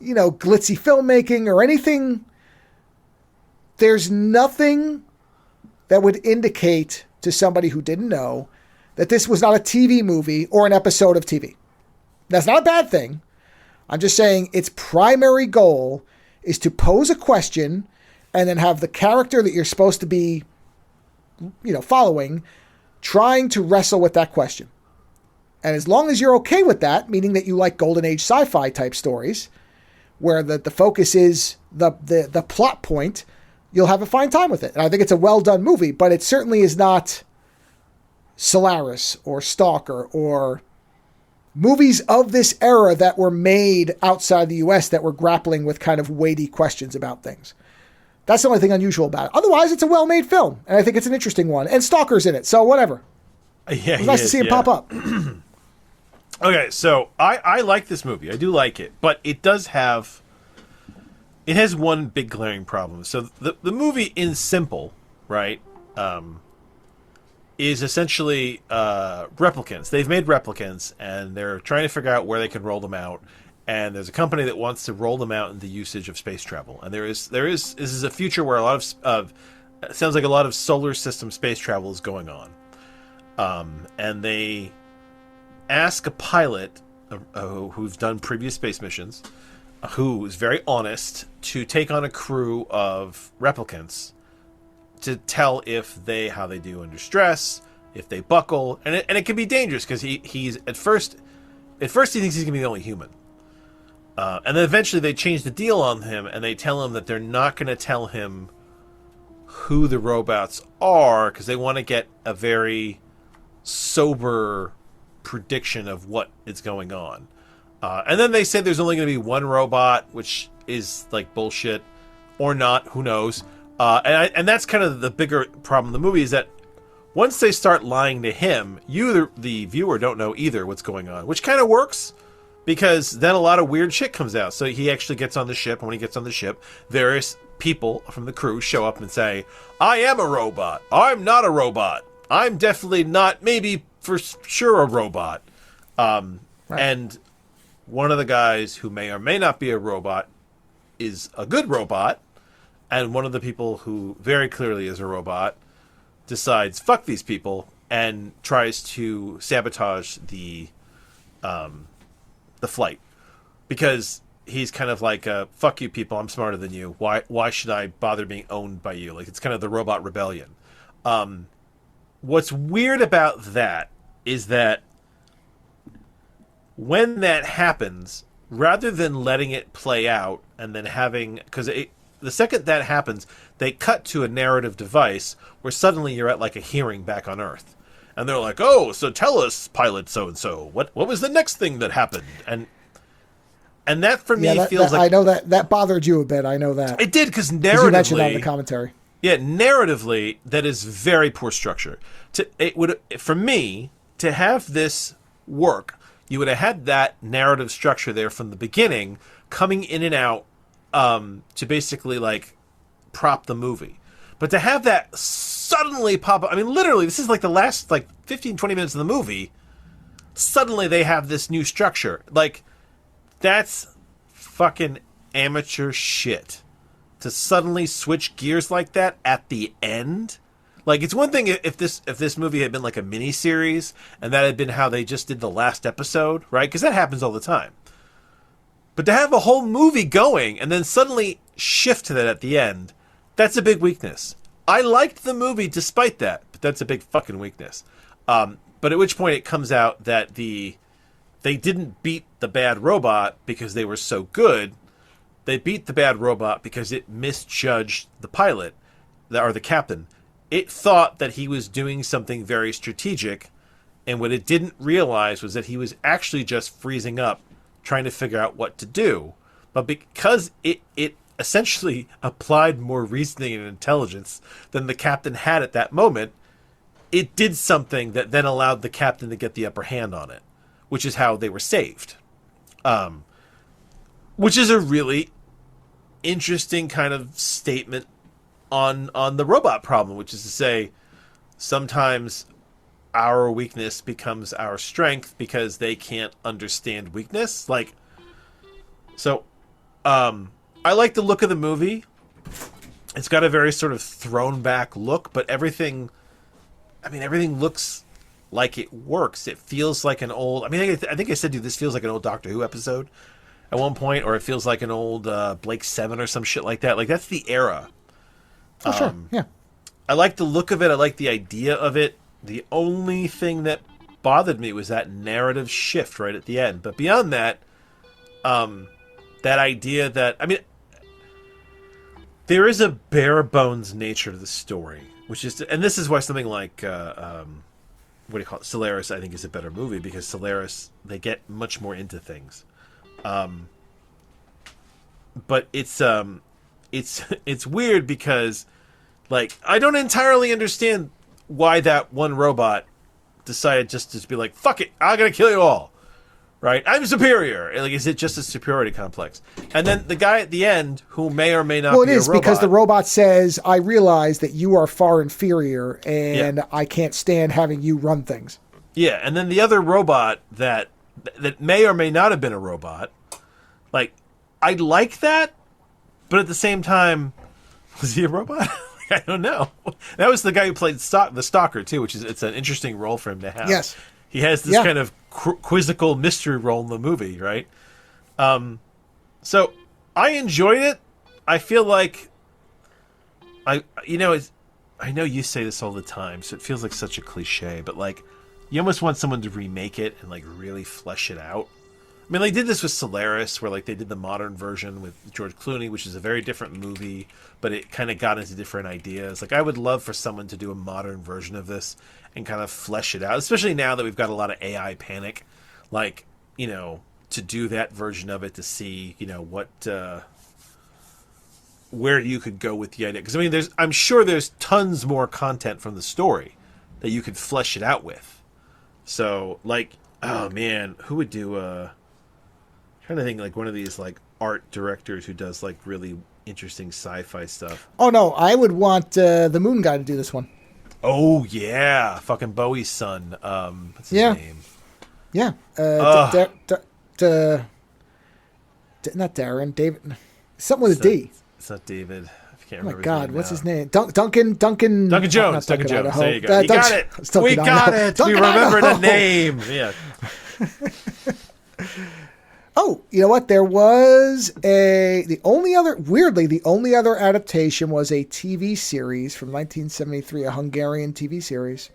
glitzy filmmaking or anything, there's nothing that would indicate to somebody who didn't know that this was not a TV movie or an episode of TV. That's not a bad thing. I'm just saying its primary goal is to pose a question and then have the character that you're supposed to be, following, trying to wrestle with that question. And as long as you're okay with that, meaning that you like golden age sci-fi type stories, where the focus is the plot point, you'll have a fine time with it. And I think it's a well-done movie, but it certainly is not Solaris or Stalker or movies of this era that were made outside the U.S. that were grappling with kind of weighty questions about things. That's the only thing unusual about it. Otherwise, it's a well-made film, and I think it's an interesting one. And Stalker's in it, so whatever. Yeah, it's nice to see him pop up. Okay, so I like this movie. I do like it, but it has one big glaring problem. So the movie in simple, right, is essentially replicants. They've made replicants, and they're trying to figure out where they can roll them out. And there's a company that wants to roll them out in the usage of space travel. And this is a future where a lot of it sounds like a lot of solar system space travel is going on. And they ask a pilot who's done previous space missions, who is very honest, to take on a crew of replicants to tell how they do under stress, if they buckle, and it can be dangerous because he's at first he thinks he's gonna be the only human, and then eventually they change the deal on him and they tell him that they're not going to tell him who the robots are because they want to get a very sober prediction of what is going on, and then they say there's only going to be one robot, which is like bullshit, or not, who knows. And that's kind of the bigger problem in the movie, is that once they start lying to him, you, the viewer, don't know either what's going on, which kind of works because then a lot of weird shit comes out. So he actually gets on the ship, and when he gets on the ship, various people from the crew show up and say, I am a robot. I'm not a robot. I'm definitely not, maybe for sure, a robot. Right. And one of the guys who may or may not be a robot is a good robot. And one of the people who very clearly is a robot decides, fuck these people, and tries to sabotage the flight. Because he's kind of like, fuck you people, I'm smarter than you. Why should I bother being owned by you? Like, it's kind of the robot rebellion. What's weird about that is that when that happens, rather than letting it play out and then having... because the second that happens, they cut to a narrative device where suddenly you're at like a hearing back on Earth. And they're like, oh, so tell us, pilot so-and-so, what was the next thing that happened? And that for me feels like... I know that bothered you a bit. I know that. It did, because narratively... you mentioned that in the commentary. Yeah, narratively, that is very poor structure. For me, to have this work, you would have had that narrative structure there from the beginning, coming in and out, to basically like prop the movie. But to have that suddenly pop up, I mean, literally, this is like the last like 15, 20 minutes of the movie. Suddenly they have this new structure. Like, that's fucking amateur shit. To suddenly switch gears like that at the end. Like, it's one thing if this movie had been like a mini series and that had been how they just did the last episode, right? Because that happens all the time. But to have a whole movie going and then suddenly shift to that at the end, that's a big weakness. I liked the movie despite that, but that's a big fucking weakness. But at which point it comes out that they didn't beat the bad robot because they were so good. They beat the bad robot because it misjudged the pilot, or the captain. It thought that he was doing something very strategic, and what it didn't realize was that he was actually just freezing up, trying to figure out what to do. But because it essentially applied more reasoning and intelligence than the captain had at that moment, it did something that then allowed the captain to get the upper hand on it, which is how they were saved. Which is a really interesting kind of statement on the robot problem, which is to say, sometimes our weakness becomes our strength because they can't understand weakness. Like, so, I like the look of the movie. It's got a very sort of thrown back look, but everything looks like it works. It feels like an old, I think I said to you, this feels like an old Doctor Who episode at one point, or it feels like an old Blake 7 or some shit like that. Like, that's the era. Oh, sure. Yeah. I like the look of it. I like the idea of it. The only thing that bothered me was that narrative shift right at the end. But beyond that, that idea that, there is a bare bones nature to the story, which is, and this is why something like, what do you call it? Solaris, I think, is a better movie, because Solaris, they get much more into things. But it's weird because, like, I don't entirely understand why that one robot decided just to be like, fuck it, I'm gonna kill you all. right? I'm superior. Like, is it just a superiority complex? And then the guy at the end, who may or may not Well, be it is a robot, because the robot says, "I realize that you are far inferior, and I can't stand having you run things." Yeah, and then the other robot that may or may not have been a robot, like, I like that, but at the same time, was he a robot? I don't know. That was the guy who played the Stalker too, it's an interesting role for him to have. Yes, he has this kind of quizzical mystery role in the movie, right? So I enjoyed it. I feel like I know you say this all the time, so it feels like such a cliche, but like, you almost want someone to remake it and like really flesh it out. I mean, they did this with Solaris, where like they did the modern version with George Clooney, which is a very different movie, but it kind of got into different ideas. Like, I would love for someone to do a modern version of this and kind of flesh it out, especially now that we've got a lot of AI panic. Like, to do that version of it, to see, what, where you could go with the idea. Because I mean, I'm sure there's tons more content from the story that you could flesh it out with. So, like, oh man, who would do trying to think, like, one of these like art directors who does like really interesting sci-fi stuff. Oh no, I would want the Moon Guy to do this one. Oh yeah, fucking Bowie's son. What's his name? Yeah. Not Darren. David. Something with a D. It's not David. I can't Oh my remember. God, what's now. his name? Duncan Jones. Duncan Jones. Idaho. There you go. We got it. We got it. We remembered a name. Yeah. Oh, you know what? There was the only other adaptation was a TV series from 1973, a Hungarian TV series.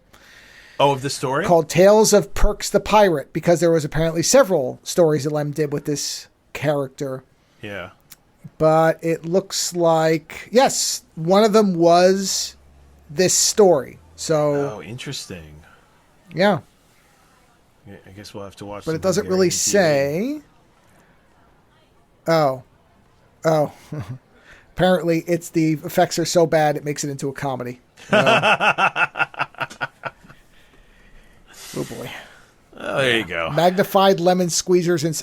Oh, of the story? Called Tales of Perks the Pirate, because there was apparently several stories that Lem did with this character. Yeah. But it looks like, yes, one of them was this story. So, oh, interesting. Yeah. I guess we'll have to watch. But it doesn't really say. Oh. Apparently, the effects are so bad it makes it into a comedy. Oh boy. Oh, there you go. Magnified lemon squeezers and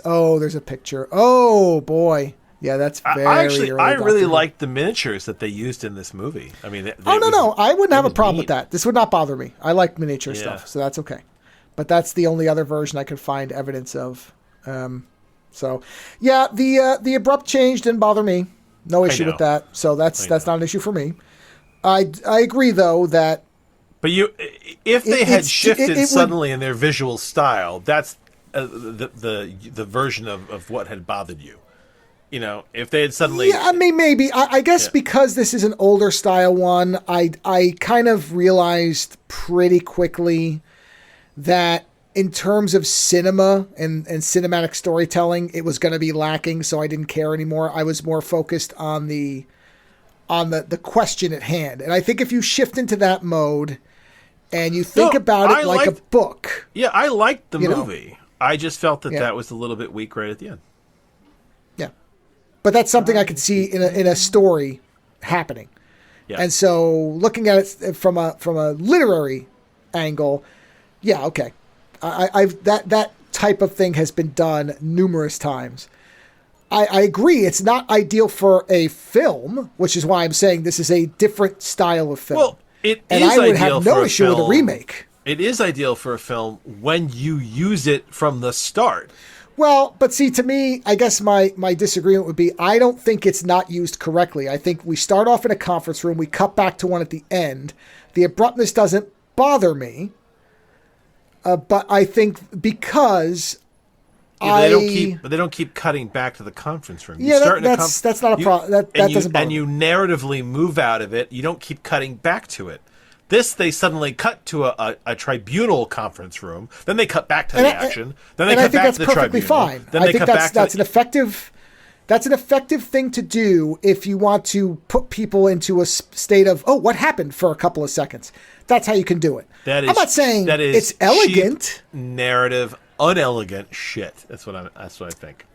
there's a picture. Oh boy. Yeah, that's very. I really liked the miniatures that they used in this movie. I mean, no, I wouldn't have a problem with that. This would not bother me. I like miniature stuff, so that's okay. But that's the only other version I could find evidence of. So, yeah, the abrupt change didn't bother me. No issue with that. So that's not an issue for me. I agree though that. But if they had shifted suddenly in their visual style, that's the version of what had bothered you. If they had suddenly... Yeah, I mean, maybe. I guess because this is an older style one, I kind of realized pretty quickly that in terms of cinema and cinematic storytelling, it was going to be lacking, so I didn't care anymore. I was more focused on the question at hand. And I think if you shift into that mode and you think about it like a book... Yeah, I liked the movie. I just felt that was a little bit weak right at the end. But that's something I could see in a story happening. Yeah. And so looking at it from a literary angle, yeah, okay. That type of thing has been done numerous times. I agree. It's not ideal for a film, which is why I'm saying this is a different style of film. Well, I would have no issue with a remake. It is ideal for a film when you use it from the start. Well, but see, to me, I guess my disagreement would be I don't think it's not used correctly. I think we start off in a conference room, we cut back to one at the end. The abruptness doesn't bother me, but I think because they don't keep cutting back to the conference room. That's not a problem. That doesn't bother me. And you narratively move out of it. You don't keep cutting back to it. This, they suddenly cut to a tribunal conference room. Then they cut back to the action. Then they cut back to the tribunal. I think that's perfectly fine. I think that's an effective thing to do if you want to put people into a state of, what happened for a couple of seconds. That's how you can do it. I'm not saying it's elegant. Cheap, narrative, unelegant shit. That's what I think.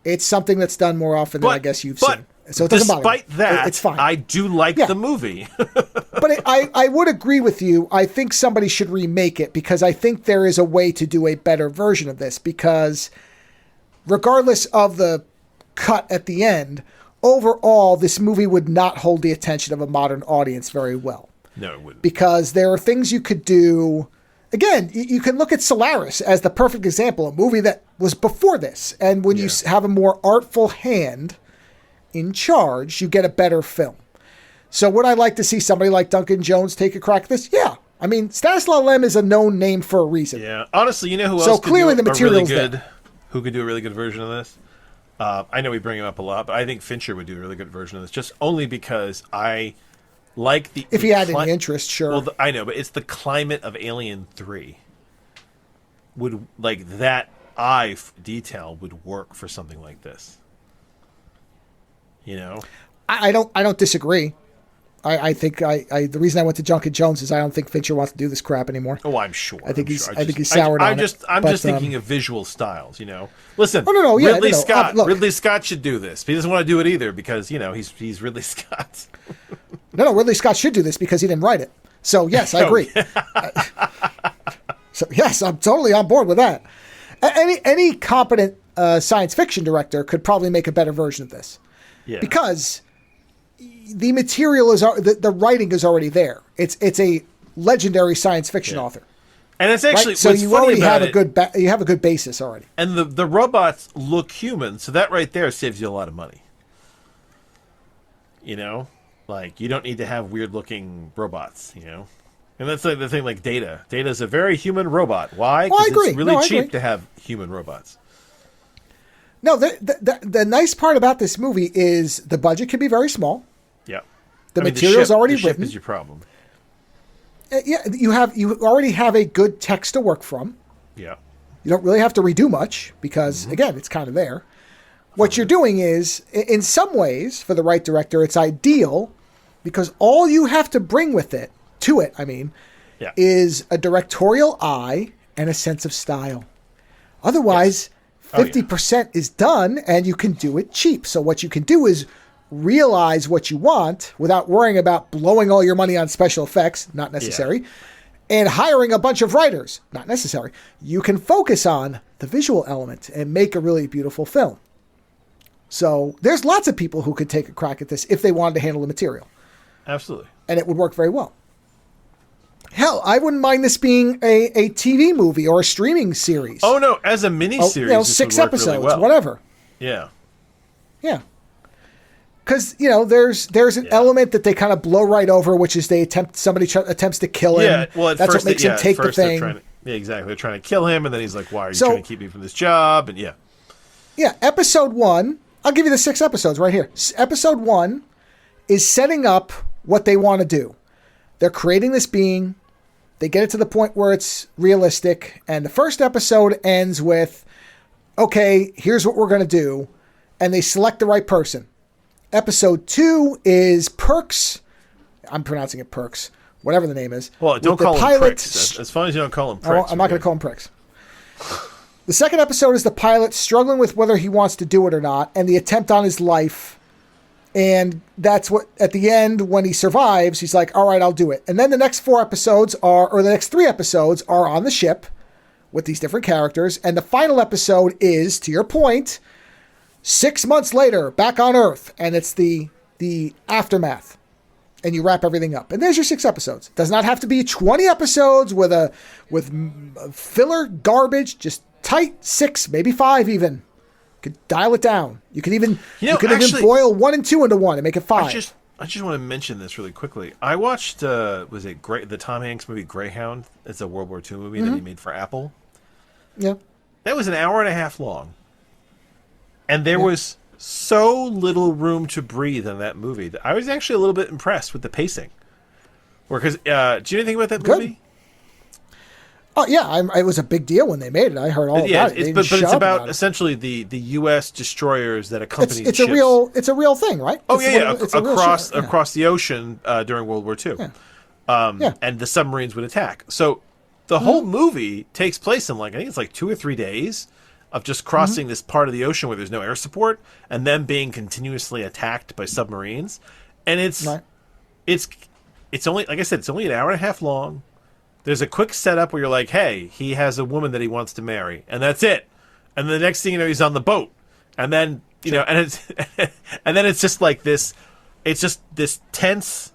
It's something that's done more often than I guess you've seen. So it doesn't bother me. Despite that, it's fine. I do like the movie. But I would agree with you. I think somebody should remake it because I think there is a way to do a better version of this because regardless of the cut at the end, overall, this movie would not hold the attention of a modern audience very well. No, it wouldn't. Because there are things you could do. Again, you can look at Solaris as the perfect example, a movie that was before this. And when you have a more artful hand in charge, you get a better film. So would I like to see somebody like Duncan Jones take a crack at this? Yeah. I mean, Stanislaw Lem is a known name for a reason. Yeah. Honestly, you know who else so clearly the material's who could do a really good version of this? I know we bring him up a lot, but I think Fincher would do a really good version of this, just only because I like the... If he had any interest, sure. Well, I know, but it's the climate of Alien 3. Would, like, that eye detail would work for something like this. You know? I don't disagree. I think the reason I went to Duncan Jones is I don't think Fincher wants to do this crap anymore. Oh, I'm sure. I think he's soured on it. I'm just thinking of visual styles, you know. Listen, Ridley Scott. Look, Ridley Scott should do this. He doesn't want to do it either because you know he's Ridley Scott. No, Ridley Scott should do this because he didn't write it. So yes, I agree. So yes, I'm totally on board with that. Any competent science fiction director could probably make a better version of this. Yeah. Because the material is the writing is already there. It's a legendary science fiction author, and it's actually right? So you already have a good you have a good basis already. And the robots look human, so that right there saves you a lot of money. You know, like you don't need to have weird looking robots. You know, and that's like the thing. Like Data is a very human robot. Why? Well, I agree. It's really cheap to have human robots. No, the nice part about this movie is the budget can be very small. Yeah. The material's already written. The written. ship is your problem. Yeah, you already have a good text to work from. Yeah. You don't really have to redo much because, again, it's kind of there. What you're doing is, in some ways, for the right director, it's ideal because all you have to bring with it, is a directorial eye and a sense of style. Otherwise, 50% is done and you can do it cheap. So what you can do is realize what you want without worrying about blowing all your money on special effects, not necessary, and hiring a bunch of writers, not necessary. You can focus on the visual element and make a really beautiful film. So there's lots of people who could take a crack at this if they wanted to handle the material. Absolutely. And it would work very well. Hell, I wouldn't mind this being a TV movie or a streaming series. Oh, no, as a miniseries, 6 episodes, really well. whatever. Yeah. Yeah. Because, there's an element that they kind of blow right over, which is somebody attempts to kill him. Yeah, well, that's what makes him take the thing. Exactly. They're trying to kill him, and then he's like, why are you trying to keep me from this job? And Yeah, episode 1, I'll give you the 6 episodes right here. Episode 1 is setting up what they want to do. They're creating this being. They get it to the point where it's realistic. And the first episode ends with, okay, here's what we're going to do. And they select the right person. Episode 2 is Perks. I'm pronouncing it Perks. Whatever the name is. Well, don't call him Pricks. As long as you don't call him Pricks. I'm not going to call him Pricks. The second episode is the pilot struggling with whether he wants to do it or not. And the attempt on his life. And that's what, at the end, when he survives, he's like, all right, I'll do it. And then the next 3 episodes are on the ship with these different characters. And the final episode is, to your point, 6 months later, back on Earth. And it's the aftermath. And you wrap everything up. And there's your 6 episodes. Does not have to be 20 episodes with filler garbage. Just tight 6, maybe 5 even. Could dial it down. You could even even boil 1 and 2 into 1 and make it 5. I just want to mention this really quickly. I watched the Tom Hanks movie Greyhound. It's a World War II movie that he made for Apple. Yeah. That was an hour and a half long. And there was so little room to breathe in that movie that I was actually a little bit impressed with the pacing. Because do you know anything about that movie? Oh yeah, it was a big deal when they made it. I heard all about it. But it's about essentially the U.S. destroyers that accompany it's ships. It's a real thing, right? Oh across the ocean during World War II, and the submarines would attack. So the whole movie takes place in I think it's 2 or 3 days of just crossing this part of the ocean where there's no air support, and then being continuously attacked by submarines, and it's it's only, like I said, it's only an hour and a half long. There's a quick setup where you're like, hey, he has a woman that he wants to marry, and that's it. And the next thing you know, he's on the boat, and then and it's and then it's just like this. It's just this tense,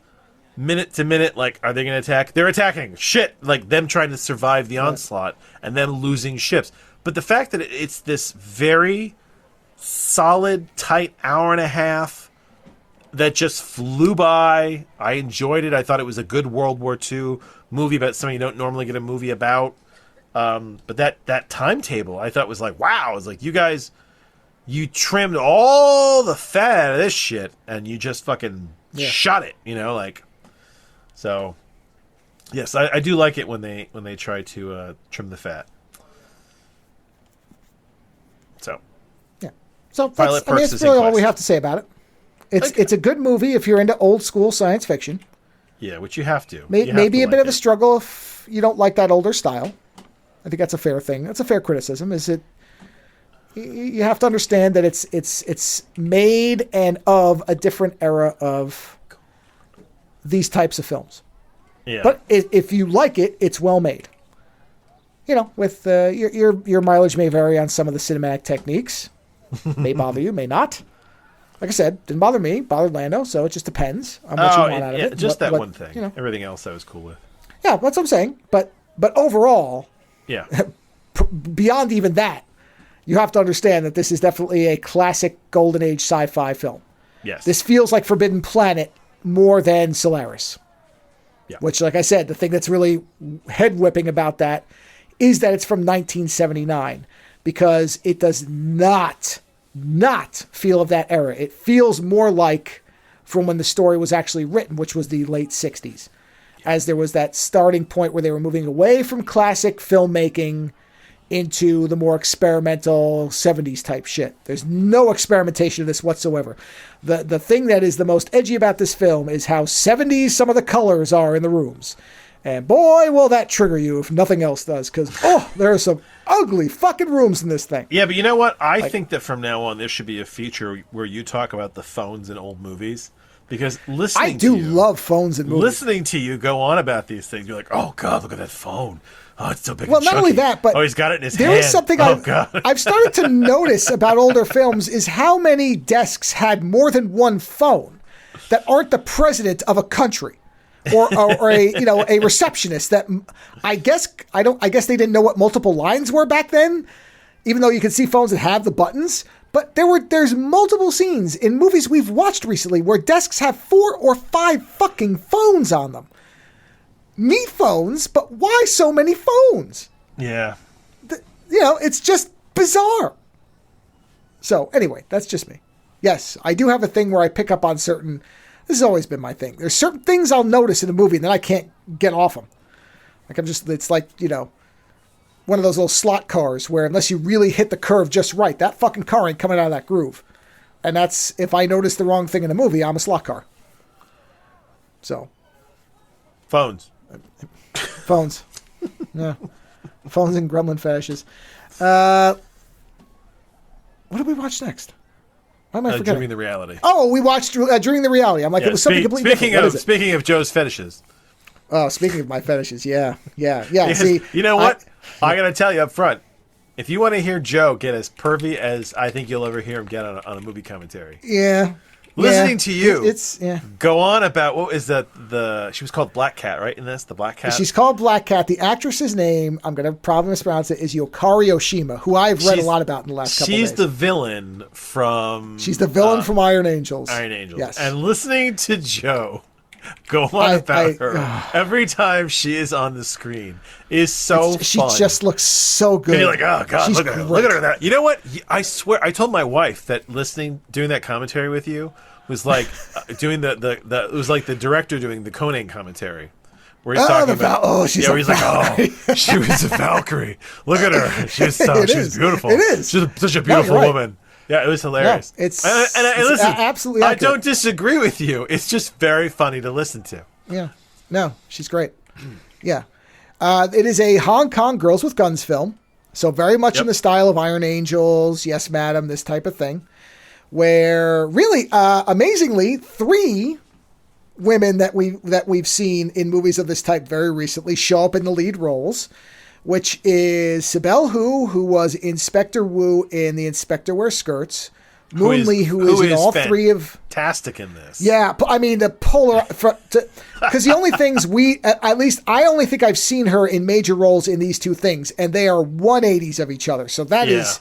minute to minute. Like, are they going to attack? They're attacking. Shit! Like them trying to survive the onslaught and then losing ships. But the fact that it's this very solid, tight hour and a half that just flew by. I enjoyed it. I thought it was a good World War II movie about something you don't normally get a movie about. But that timetable, I thought was like, wow. It's like, you guys, you trimmed all the fat out of this shit, and you just fucking shot it, like. So, yes, I do like it when they try to trim the fat. So, yeah. So that's really all we have to say about it. It's a good movie if you're into old school science fiction. Yeah, which you have to. Maybe a bit of a struggle if you don't like that older style. I think that's a fair thing. That's a fair criticism. You have to understand that it's made and of a different era of these types of films. Yeah. But if you like it, it's well made. With your mileage may vary on some of the cinematic techniques. May bother you, may not. Like I said, didn't bother me, bothered Lando, so it just depends on what you want out of it. Just that one thing. Everything else I was cool with. Yeah, that's what I'm saying. But overall, yeah, beyond even that, you have to understand that this is definitely a classic golden age sci-fi film. Yes. This feels like Forbidden Planet more than Solaris. Yeah. Which, like I said, the thing that's really head-whipping about that is that it's from 1979, because it does not feel of that era. It feels more like from when the story was actually written, which was the late 60s, as there was that starting point where they were moving away from classic filmmaking into the more experimental 70s type shit. There's no experimentation of this whatsoever. The thing that is the most edgy about this film is how 70s some of the colors are in the rooms. And boy, will that trigger you if nothing else does, because, there are some ugly fucking rooms in this thing. Yeah, but you know what? I think that from now on, there should be a feature where you talk about the phones in old movies. Because listening to you... I do love phones in movies. Listening to you go on about these things, you're like, oh, God, look at that phone. Oh, it's so big. Well, not only that, but... Oh, he's got it in his hand. There is something I've started to notice about older films is how many desks had more than one phone that aren't the president of a country. or a receptionist that I guess they didn't know what multiple lines were back then, even though you can see phones that have the buttons. But there's multiple scenes in movies we've watched recently where desks have 4 or 5 fucking phones on them. Neat phones, but why so many phones? Yeah. It's just bizarre. So anyway, that's just me. Yes, I do have a thing where I pick up on certain... This has always been my thing. There's certain things I'll notice in a movie and then I can't get off them. It's like, one of those little slot cars where unless you really hit the curve just right, that fucking car ain't coming out of that groove. And that's, if I notice the wrong thing in a movie, I'm a slot car. So. Phones. Yeah. Phones and Gremlin Fetishes. What did we watch next? Why am I forgetting? Dreaming the Reality. Oh, we watched Dreaming the Reality. I'm like, it was something completely different. Speaking of Joe's fetishes. Oh, speaking of my fetishes, yeah. See, you know what? I got to tell you up front. If you want to hear Joe get as pervy as I think you'll ever hear him get on a movie commentary. Yeah. Listening to you, it's go on about what is the she was called Black Cat, right? In this, the Black Cat. She's called Black Cat. The actress's name, I'm going to probably mispronounce it, is Yokari Oshima, who I've read a lot about in the last couple of days. She's the villain from. She's the villain from Iron Angels. Iron Angels. Yes. And listening to Joe go on about her every time she is on the screen is so fun. She just looks so good. And you're like, oh God, look at her. You know what? I swear, I told my wife that doing that commentary with you was like doing it was like the director doing the Conan commentary. Where he's talking about, she's he's like, she was a Valkyrie. Look at her. She's beautiful. It is. She's such a beautiful woman. Yeah, it was hilarious. No, it's listen, absolutely accurate. I don't disagree with you. It's just very funny to listen to. Yeah. No, she's great. Yeah. It is a Hong Kong Girls with Guns film. So very much in the style of Iron Angels, Yes, Madam, this type of thing. Where really, amazingly, 3 women that we've seen in movies of this type very recently show up in the lead roles, which is Sibel who was Inspector Wu in The Inspector Wears Skirts, Moon Lee, who is in all three of... Fantastic in this. Yeah, I mean, the polar... Because the only things at least I only think I've seen her in major roles in these two things, and they are 180s of each other. So that is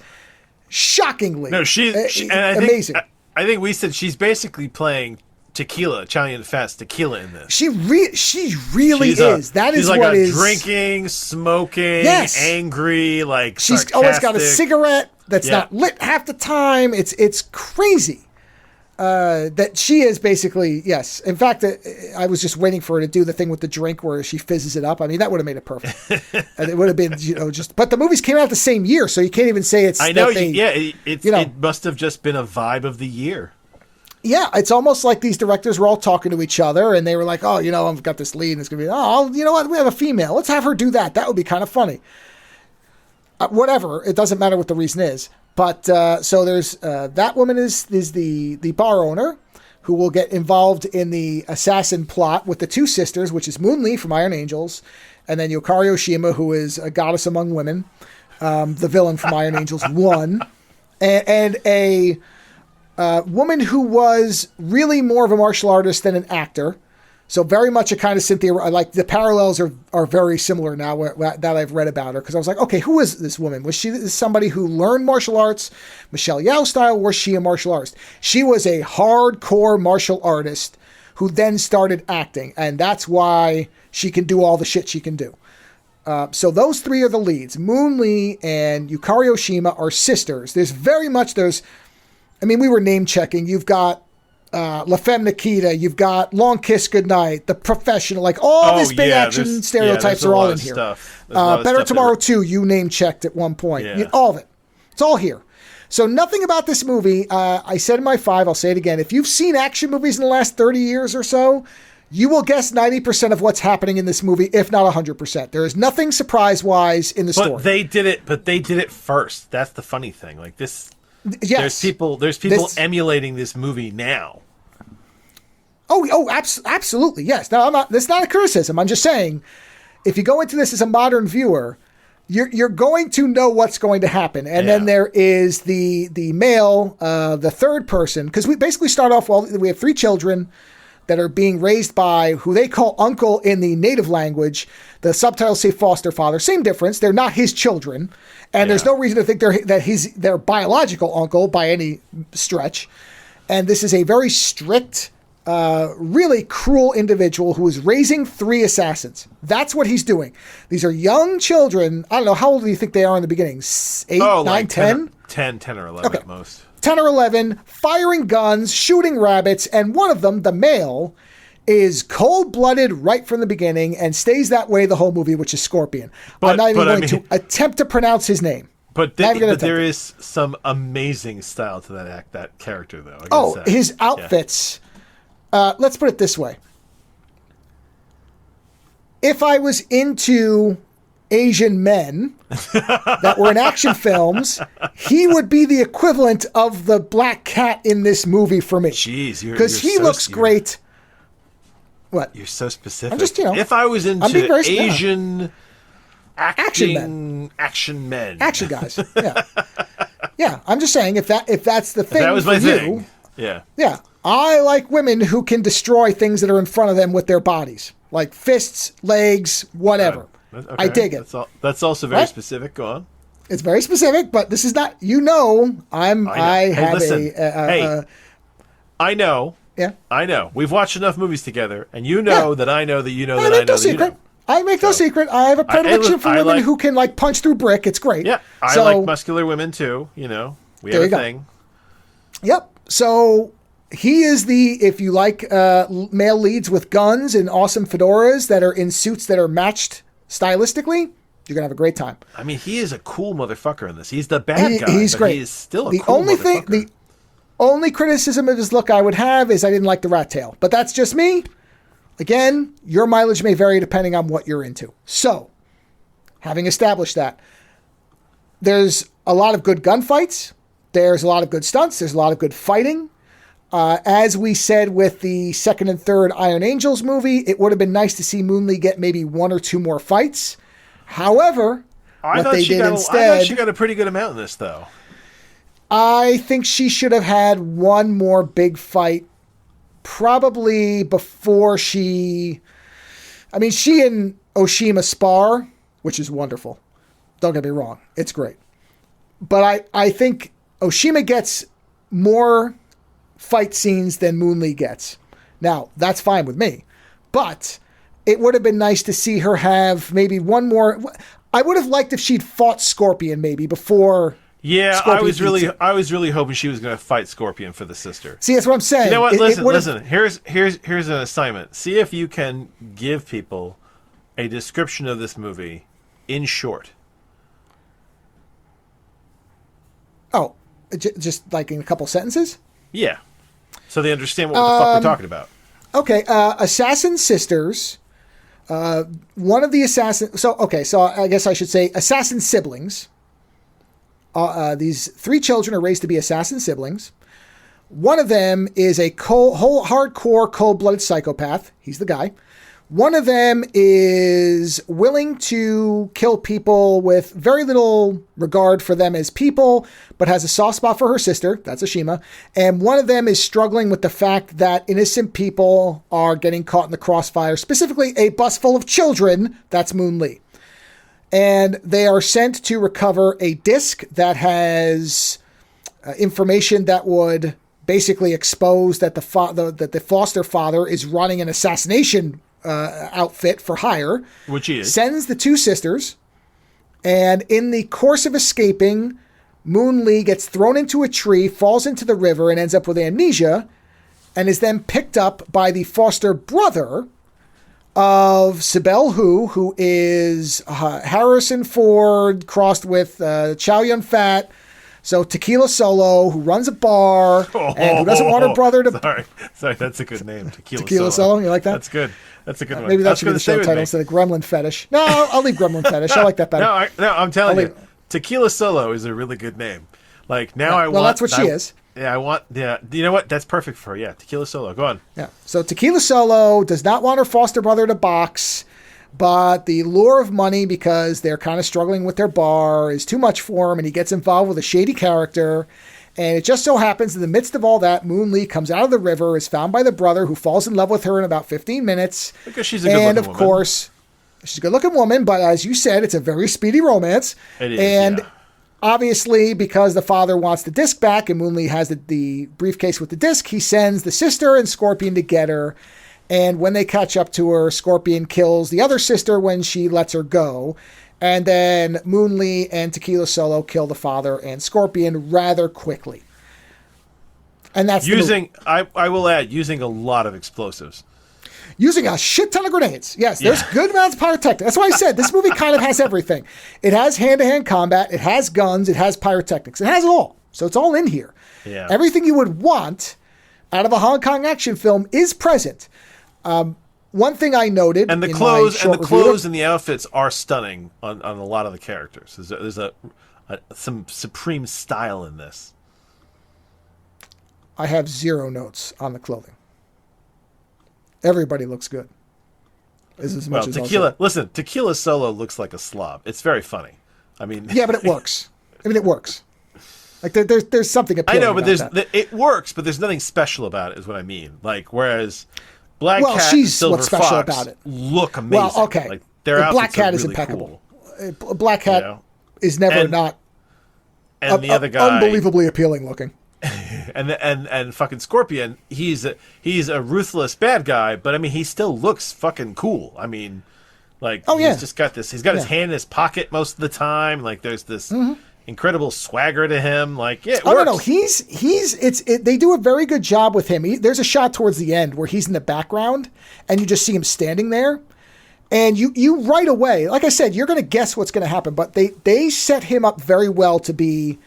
shockingly amazing. I think we said she's basically playing Tequila, Chow Yun-Fat's Tequila in this. She really is. That is like what is... drinking, smoking, angry, like she's sarcastic. always got a cigarette that's not lit half the time. It's crazy that she is basically, yes. In fact, I was just waiting for her to do the thing with the drink where she fizzes it up. I mean, that would have made it perfect. And it would have been, just... But the movies came out the same year, so you can't even say it's... I know, it must have just been a vibe of the year. Yeah, it's almost like these directors were all talking to each other, and they were like, oh, I've got this lead, and it's going to be, you know what, we have a female. Let's have her do that. That would be kind of funny. Whatever. It doesn't matter what the reason is. But so there's that woman is the bar owner who will get involved in the assassin plot with the two sisters, which is Moon Lee from Iron Angels, and then Yukari Oshima, who is a goddess among women, the villain from Iron Angels 1, and a woman who was really more of a martial artist than an actor. So very much a kind of Cynthia, like the parallels are very similar now that I've read about her. Because I was like, okay, who is this woman? Was she somebody who learned martial arts, Michelle Yeoh style, or was she a martial artist? She was a hardcore martial artist who then started acting. And that's why she can do all the shit she can do. So those three are the leads. Moon Lee and Yukari Oshima are sisters. We were name checking. You've got La Femme Nikita, you've got Long Kiss Goodnight, The Professional, like all these big action stereotypes are all in here. Better Tomorrow 2, you name checked at one point. Yeah. All of it. It's all here. So nothing about this movie, I said in my 5, I'll say it again. If you've seen action movies in the last 30 years or so, you will guess 90% of what's happening in this movie, if not 100%. There is nothing surprise-wise in the story. But they did it first. That's the funny thing. Like this... Yes. There's people emulating this movie now. Absolutely. Yes. Now, that's not a criticism. I'm just saying, if you go into this as a modern viewer, you're going to know what's going to happen. And then there is the male, the third person, because we basically start off, we have 3 children that are being raised by who they call uncle in the native language. The subtitles say foster father. Same difference. They're not his children. And there's no reason to think that he's their biological uncle by any stretch. And this is a very strict, really cruel individual who is raising 3 assassins. That's what he's doing. These are young children. I don't know. How old do you think they are in the beginning? 8, 9, 10? 10 or 11 at most. 10 or 11, firing guns, shooting rabbits, and one of them, the male, is cold-blooded right from the beginning and stays that way the whole movie, which is Scorpion. I'm not even going to attempt to pronounce his name. But there is some amazing style to that character, though. His outfits. Yeah. Let's put it this way. If I was into Asian men that were in action films, he would be the equivalent of the black cat in this movie for me. Jeez, because he looks great. What? You're so specific. I'm just, if I was into Asian action men, action guys, yeah. I'm just saying if that's the thing. That was my thing. Yeah. I like women who can destroy things that are in front of them with their bodies, like fists, legs, whatever. Okay. I dig it. That's also very specific. Go on. It's very specific, but this is not. I know. Yeah. I know. We've watched enough movies together, and that I know that you know that I know that you know. I make no secret. I have a predilection for women who can punch through brick. It's great. Yeah. I like muscular women too. We have a thing. Yep. So he is if you like male leads with guns and awesome fedoras that are in suits that are matched stylistically, you're gonna have a great time. I mean, he is a cool motherfucker in this. He's the bad guy. He's great. He is still a cool motherfucker. The only criticism of his look I would have is I didn't like the rat tail, but that's just me. Again, your mileage may vary depending on what you're into. So, having established that, there's a lot of good gunfights. There's a lot of good stunts. There's a lot of good fighting. As we said with the second and third Iron Angels movie, it would have been nice to see Moon Lee get maybe 1 or 2 more fights. However, I thought she got a pretty good amount in this, though. I think she should have had one more big fight, probably before she... I mean, she and Oshima spar, which is wonderful. Don't get me wrong. It's great. But I think Oshima gets more fight scenes than Moon Lee gets. Now, that's fine with me. But it would have been nice to see her have maybe one more... I would have liked if she'd fought Scorpion maybe before... Yeah, Scorpion I was really hoping she was going to fight Scorpion for the sister. See, that's what I'm saying. You know what? Listen. Here's an assignment. See if you can give people a description of this movie in short. Oh, just like in a couple sentences? Yeah, so they understand what the fuck we're talking about. Okay, assassin sisters. One of the assassin. So I guess I should say assassin siblings. These 3 children are raised to be assassin siblings. One of them is a hardcore, cold-blooded psychopath. He's the guy. One of them is willing to kill people with very little regard for them as people, but has a soft spot for her sister. That's Oshima. And one of them is struggling with the fact that innocent people are getting caught in the crossfire, specifically a bus full of children. That's Moon Lee. And they are sent to recover a disc that has information that would basically expose that the foster father is running an assassination outfit for hire. Which he is. Sends the 2 sisters. And in the course of escaping, Moon Lee gets thrown into a tree, falls into the river, and ends up with amnesia. And is then picked up by the foster brother of Sibel who is Harrison Ford crossed with Chow Yun-fat. So Tequila Solo, who runs a bar and who doesn't want her brother to... Sorry, that's a good name. Tequila Solo, you like that? That's good. That's a good one. Maybe that should be the show title instead of Gremlin Fetish. No, I'll leave Gremlin Fetish. I like that better. No, I'm telling you, Tequila Solo is a really good name. Like, now I want... Well, that's what she is. Yeah, you know what? That's perfect for her. Yeah, Tequila Solo. Go on. Yeah. So Tequila Solo does not want her foster brother to box, but the lure of money, because they're kind of struggling with their bar, is too much for him, and he gets involved with a shady character. And it just so happens, in the midst of all that, Moon Lee comes out of the river, is found by the brother, who falls in love with her in about 15 minutes. Because she's a good-looking woman. And, of course, she's a good-looking woman, but as you said, it's a very speedy romance. It is, and obviously, because the father wants the disc back and Moon Lee has the briefcase with the disc, he sends the sister and Scorpion to get her. And when they catch up to her, Scorpion kills the other sister when she lets her go. And then Moon Lee and Tequila Solo kill the father and Scorpion rather quickly. And that's I will add, using a lot of explosives. Using a shit ton of grenades. Yes, there's good amounts of pyrotechnics. That's why I said this movie kind of has everything. It has hand-to-hand combat. It has guns. It has pyrotechnics. It has it all. So it's all in here. Yeah. Everything you would want out of a Hong Kong action film is present. One thing I noted, and the clothes and the outfits are stunning on a lot of the characters. There's some supreme style in this. I have 0 notes on the clothing. Everybody looks good. Tequila Solo looks like a slob. It's very funny. I mean, yeah, but it works. It works. Like there's something appealing. I know, but about it works, but there's nothing special about it. Is what I mean. Like whereas Black Cat and Silver what's special Fox about it. Look amazing. Well, okay. Like their outfits Black Cat are is really impeccable. Cool. Black Cat is never not. And the other guy, unbelievably appealing looking. and fucking Scorpion, he's a ruthless bad guy, but I mean he still looks fucking cool. I mean, like he's just got this. He's got his hand in his pocket most of the time. Like there's this incredible swagger to him. Like it works. No. They do a very good job with him. There's a shot towards the end where he's in the background and you just see him standing there, and you right away, like I said, you're going to guess what's going to happen. But they set him up very well to be.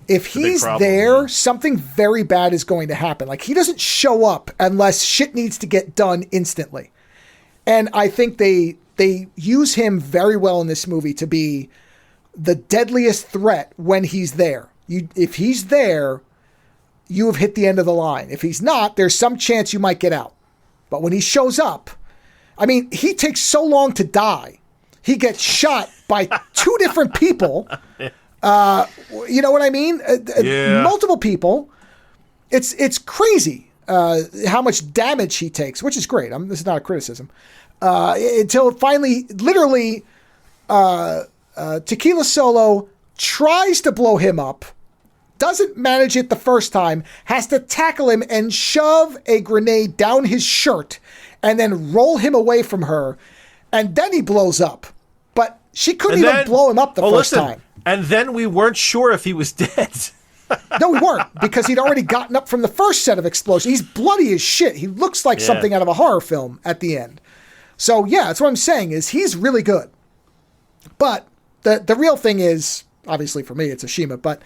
If he's there, something very bad is going to happen. Like, he doesn't show up unless shit needs to get done instantly. And I think they use him very well in this movie to be the deadliest threat when he's there. If he's there, you have hit the end of the line. If he's not, there's some chance you might get out. But when he shows up, I mean, he takes so long to die. He gets shot by 2 different people. You know what I mean? Multiple people. It's crazy how much damage he takes, which is great. This is not a criticism. Until finally, literally, Tequila Solo tries to blow him up, doesn't manage it the first time, has to tackle him and shove a grenade down his shirt and then roll him away from her. And then he blows up. But she couldn't even blow him up the first time. And then we weren't sure if he was dead. No, we weren't, because he'd already gotten up from the first set of explosions. He's bloody as shit. He looks like something out of a horror film at the end. So, yeah, that's what I'm saying, is he's really good. But the real thing is, obviously for me, it's Ashima, but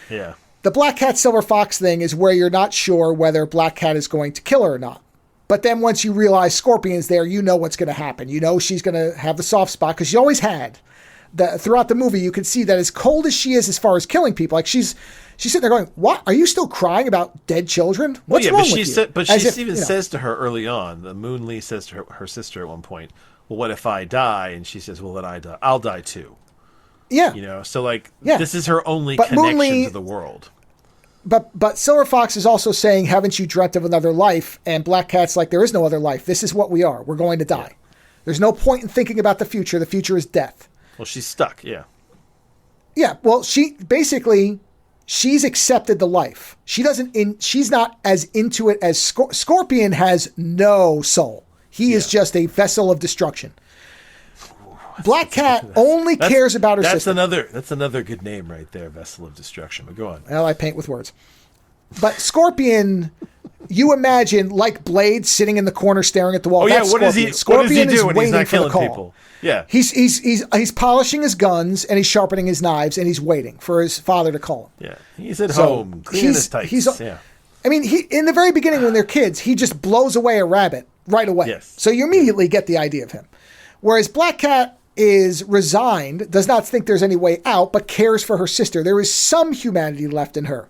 the Black Cat Silver Fox thing is where you're not sure whether Black Cat is going to kill her or not. But then once you realize Scorpion's there, you know what's going to happen. You know she's going to have the soft spot, because she always had. Throughout the movie, you can see that as cold as she is as far as killing people, like she's sitting there going, "What? Are you still crying about dead children? What's wrong with you?" But she says to her early on, the Moon Lee says to her sister at one point, "Well, what if I die?" And she says, "Well, then I'll die too." Yeah. You know, so this is her only connection to the world. But Silver Fox is also saying, "Haven't you dreamt of another life?" And Black Cat's like, "There is no other life. This is what we are. We're going to die. There's no point in thinking about the future. The future is death." Well, she's stuck. Yeah. Yeah. Well, she's accepted the life. She's not as into it as Scorpion has no soul. He is just a vessel of destruction. Black Cat only cares about her sister. That's another good name right there, Vessel of Destruction. But go on. Well, I paint with words. But Scorpion, you imagine, like Blade sitting in the corner staring at the wall. Oh, That's yeah, what does he do when he's not killing people? Yeah. He's polishing his guns and he's sharpening his knives and he's waiting for his father to call him. Yeah. He's at home, cleaning his tights. I mean, in the very beginning when they're kids, he just blows away a rabbit right away. Yes. So you immediately get the idea of him. Whereas Black Cat is resigned, does not think there's any way out, but cares for her sister. There is some humanity left in her.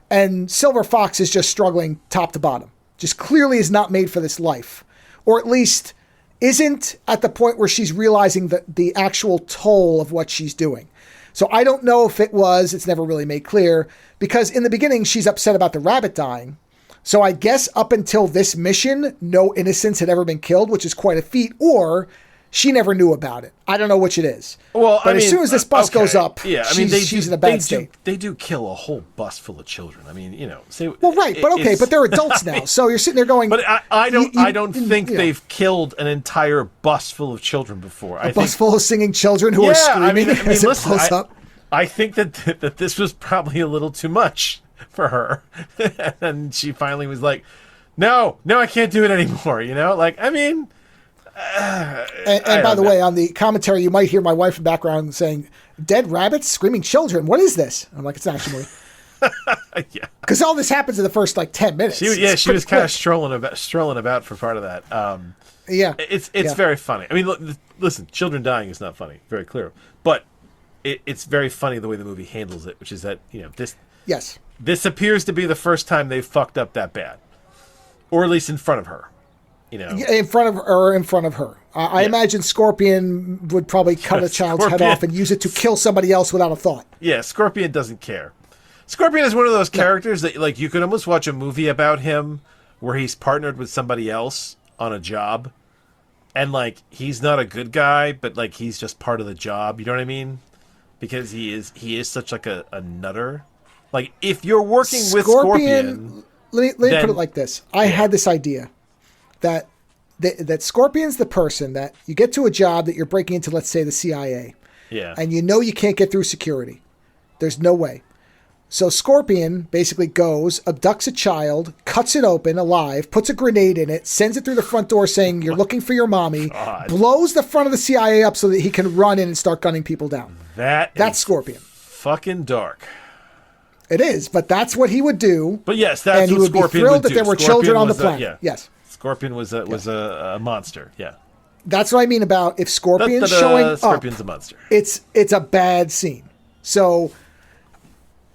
And Silver Fox is just struggling top to bottom. Just clearly is not made for this life. Or at least isn't at the point where she's realizing the actual toll of what she's doing. So I don't know if it's never really made clear, because in the beginning she's upset about the rabbit dying. So I guess up until this mission, no innocents had ever been killed, which is quite a feat, or she never knew about it. I don't know which it is. Well, but as soon as this bus goes up, she's in a bad state. They do kill a whole bus full of children. I mean, you know. But they're adults now. So you're sitting there going. But I don't think they've killed an entire bus full of children before. A bus full of singing children who are screaming as it blows up. I think that this was probably a little too much for her, and she finally was like, "No, I can't do it anymore." You know, like I mean. And by the way, on the commentary, you might hear my wife in the background saying, "Dead rabbits, screaming children. What is this?" I'm like, "It's an action movie." Yeah, because all this happens in the first 10 minutes. She was kind of strolling about for part of that. It's very funny. I mean, listen, children dying is not funny, very clear, but it's very funny the way the movie handles it, which is that this appears to be the first time they've fucked up that bad, or at least in front of her. You know. In front of her. I imagine Scorpion would probably cut a child's head off and use it to kill somebody else without a thought. Yeah, Scorpion doesn't care. Scorpion is one of those characters that like you could almost watch a movie about him where he's partnered with somebody else on a job, and like he's not a good guy, but like he's just part of the job. You know what I mean? Because he is such like a nutter. Like if you're working with Scorpion, let me put it like this: I had this idea. That Scorpion's the person that you get to a job that you're breaking into, let's say, the CIA. Yeah. And you know you can't get through security. There's no way. So Scorpion basically goes, abducts a child, cuts it open alive, puts a grenade in it, sends it through the front door saying, "You're looking for your mommy," blows the front of the CIA up so that he can run in and start gunning people down. That's Scorpion. Fucking dark. It is, but that's what he would do. But yes, that's and he what would be thrilled that there were children on the planet. Yes. Scorpion was a monster. Yeah. That's what I mean about if Scorpion's showing up. Scorpion's a monster. It's a bad scene. So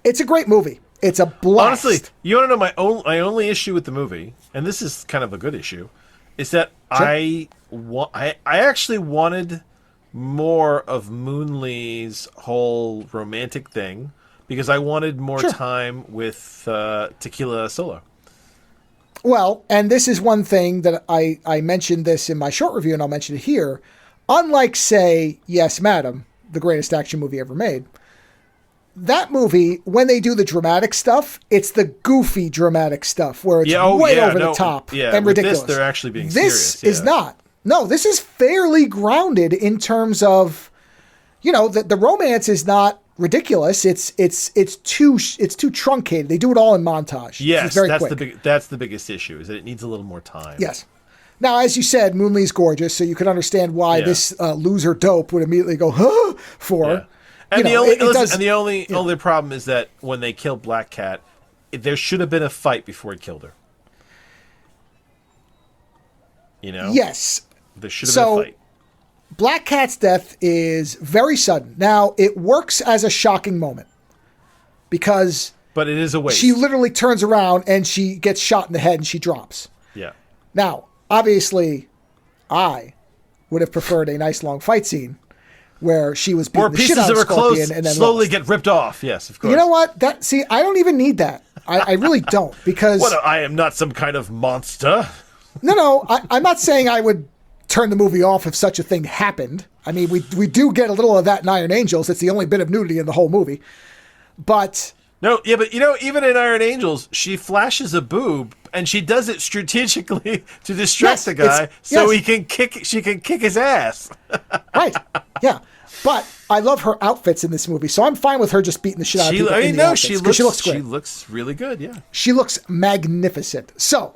it's a great movie. It's a blast. Honestly, you want to know my only issue with the movie, and this is kind of a good issue, is that I actually wanted more of Moonlee's whole romantic thing because I wanted more time with Tequila Solo. Well, and this is one thing that I mentioned this in my short review, and I'll mention it here. Unlike, say, Yes, Madam, the greatest action movie ever made, that movie, when they do the dramatic stuff, it's the goofy dramatic stuff where it's way over the top and ridiculous. They're actually being serious. This is not. No, this is fairly grounded in terms of, the romance is not ridiculous. It's too truncated. They do it all in montage. Yes, that's the biggest issue is that it needs a little more time. Yes. Now, as you said, Moonlee's gorgeous, so you can understand why this loser dope would immediately go for her. And the only problem is that when they kill Black Cat, there should have been a fight before he killed her. Yes. There should have been a fight. Black Cat's death is very sudden. Now, it works as a shocking moment because... But it is a waste. She literally turns around and she gets shot in the head and she drops. Yeah. Now, obviously, I would have preferred a nice long fight scene where she was beating the shit out of Scorpion and then slowly get ripped off. Yes, of course. You know what? I don't even need that. I really don't because... I am not some kind of monster. No, I'm not saying I would turn the movie off if such a thing happened. I mean, we do get a little of that in Iron Angels. It's the only bit of nudity in the whole movie. But... No, yeah, but even in Iron Angels, she flashes a boob, and she does it strategically to distract the guy so she can kick his ass. Right, yeah. But I love her outfits in this movie, so I'm fine with her just beating the shit out of people in the outfits. She looks great. She looks really good, yeah. She looks magnificent. So...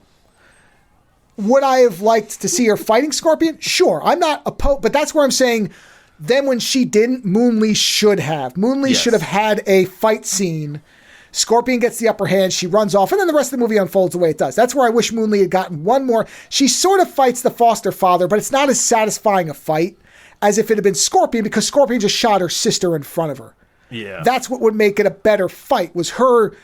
would I have liked to see her fighting Scorpion? Sure. I'm not opposed, but that's where I'm saying then when she didn't, Moonlee should have. Moonlee should have had a fight scene. Scorpion gets the upper hand, she runs off, and then the rest of the movie unfolds the way it does. That's where I wish Moonlee had gotten one more. She sort of fights the foster father, but it's not as satisfying a fight as if it had been Scorpion because Scorpion just shot her sister in front of her. Yeah. That's what would make it a better fight, was her...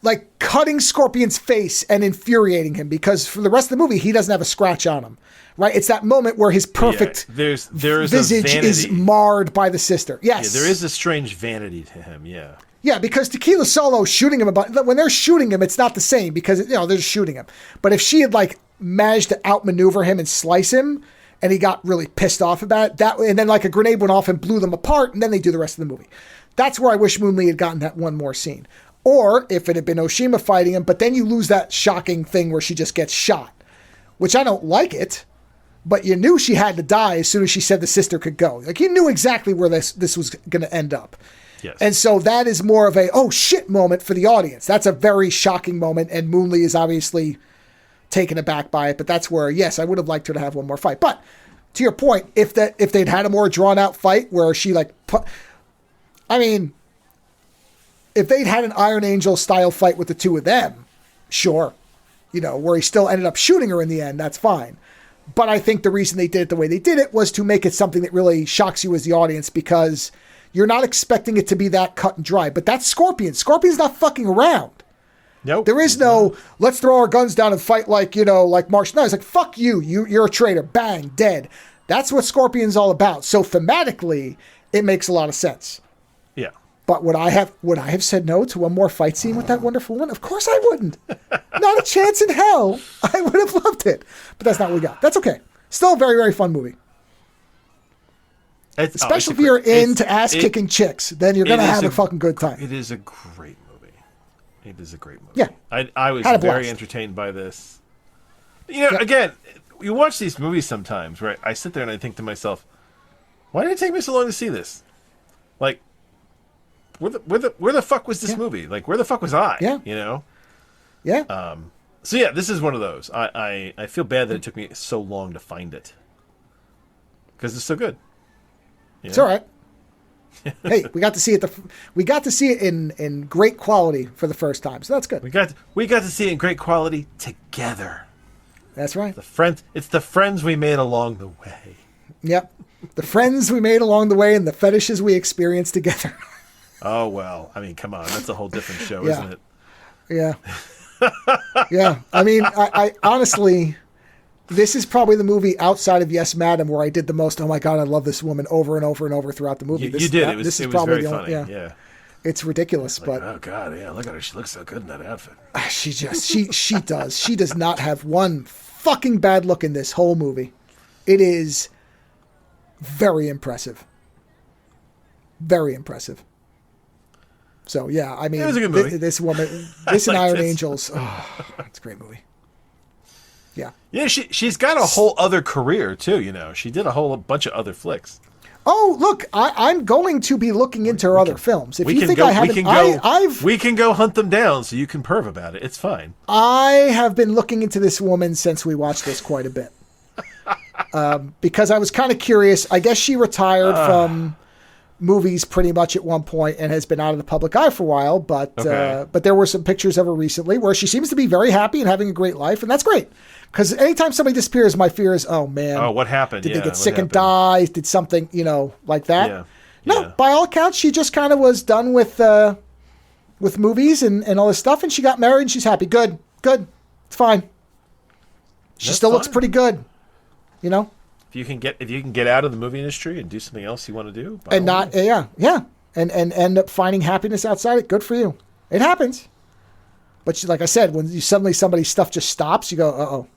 like cutting Scorpion's face and infuriating him because for the rest of the movie, he doesn't have a scratch on him, right? It's that moment where his perfect visage is marred by the sister. Yes. Yeah, there is a strange vanity to him. Yeah. Yeah, because Tequila Solo shooting him when they're shooting him, it's not the same because, they're just shooting him. But if she had managed to outmaneuver him and slice him and he got really pissed off about it, and then a grenade went off and blew them apart and then they do the rest of the movie. That's where I wish Moonlee had gotten that one more scene. Or if it had been Oshima fighting him, but then you lose that shocking thing where she just gets shot, which I don't like it, but you knew she had to die as soon as she said the sister could go. You knew exactly where this was going to end up. Yes. And so that is more of a, oh shit moment for the audience. That's a very shocking moment. And Moonlee is obviously taken aback by it, but that's where, yes, I would have liked her to have one more fight. But to your point, if they'd had a more drawn out fight where she if they'd had an Iron Angel style fight with the two of them, sure, where he still ended up shooting her in the end, that's fine. But I think the reason they did it the way they did it was to make it something that really shocks you as the audience because you're not expecting it to be that cut and dry. But that's Scorpion. Scorpion's not fucking around. Nope. There is no, let's throw our guns down and fight like Martian. No, it's like, fuck you. You're a traitor. Bang, dead. That's what Scorpion's all about. So thematically, it makes a lot of sense. Yeah. But would I have said no to one more fight scene with that wonderful woman? Of course I wouldn't. Not a chance in hell. I would have loved it. But that's not what we got. That's okay. Still a very, very fun movie. Especially if you're into ass-kicking chicks. Then you're going to have a fucking good time. It is a great movie. It is a great movie. Yeah. I was very entertained by this. Again, you watch these movies sometimes, right? I sit there and I think to myself, why did it take me so long to see this? Where the fuck was this movie? Where the fuck was I? Yeah. Yeah. So yeah, this is one of those. I feel bad that it took me so long to find it because it's so good. It's all right. Hey, we got to see it. We got to see it in great quality for the first time, so that's good. We got to see it in great quality together. That's right. It's the friends we made along the way. Yep, the friends we made along the way and the fetishes we experienced together. Oh, well. I mean, come on. That's a whole different show, Yeah. isn't it? Yeah. Yeah. I mean, I honestly, this is probably the movie outside of Yes, Madam where I did the most, oh my God, I love this woman over and over and over throughout the movie. You did. It was very the funny. only, Yeah. It's ridiculous, but Oh, God. Yeah. Look at her. She looks so good in that outfit. she does. She does not have one fucking bad look in this whole movie. It is very impressive. Very impressive. So, yeah, I mean, It was a good movie. This woman, this and like Iron this. Angels, it's a great movie. Yeah. Yeah, she's got a whole other career, too, you know. She did a whole bunch of other flicks. Oh, look, I'm going to be looking into her other films. If you think I haven't, we can go hunt them down so you can perv about it. It's fine. I have been looking into this woman since we watched this quite a bit. Because I was kind of curious. I guess she retired from movies pretty much at one point and has been out of the public eye for a while. But there were some pictures of her recently where she seems to be very happy and having a great life, and that's great. Because anytime somebody disappears, my fear is, oh man, what happened? Did they get sick and die? Did something, like that? Yeah. No, by all accounts, she just kind of was done with movies and all this stuff, and she got married and she's happy. Good, it's fine. She That's still looks fine. pretty good, If you can get out of the movie industry and do something else you want to do, by and all not means. and end up finding happiness outside it. Good for you. It happens. But like I said, when suddenly somebody's stuff just stops, you go, uh-oh.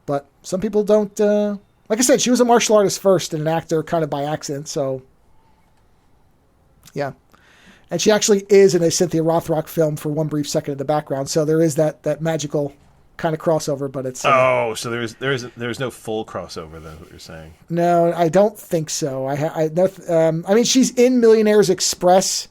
But some people don't. Like I said, she was a martial artist first and an actor kind of by accident. So, yeah. And she actually is in a Cynthia Rothrock film for one brief second in the background. So there is that magical kind of crossover, but it's... so there's no full crossover, then, what you're saying. No, I don't think so. I mean, she's in Millionaires Express,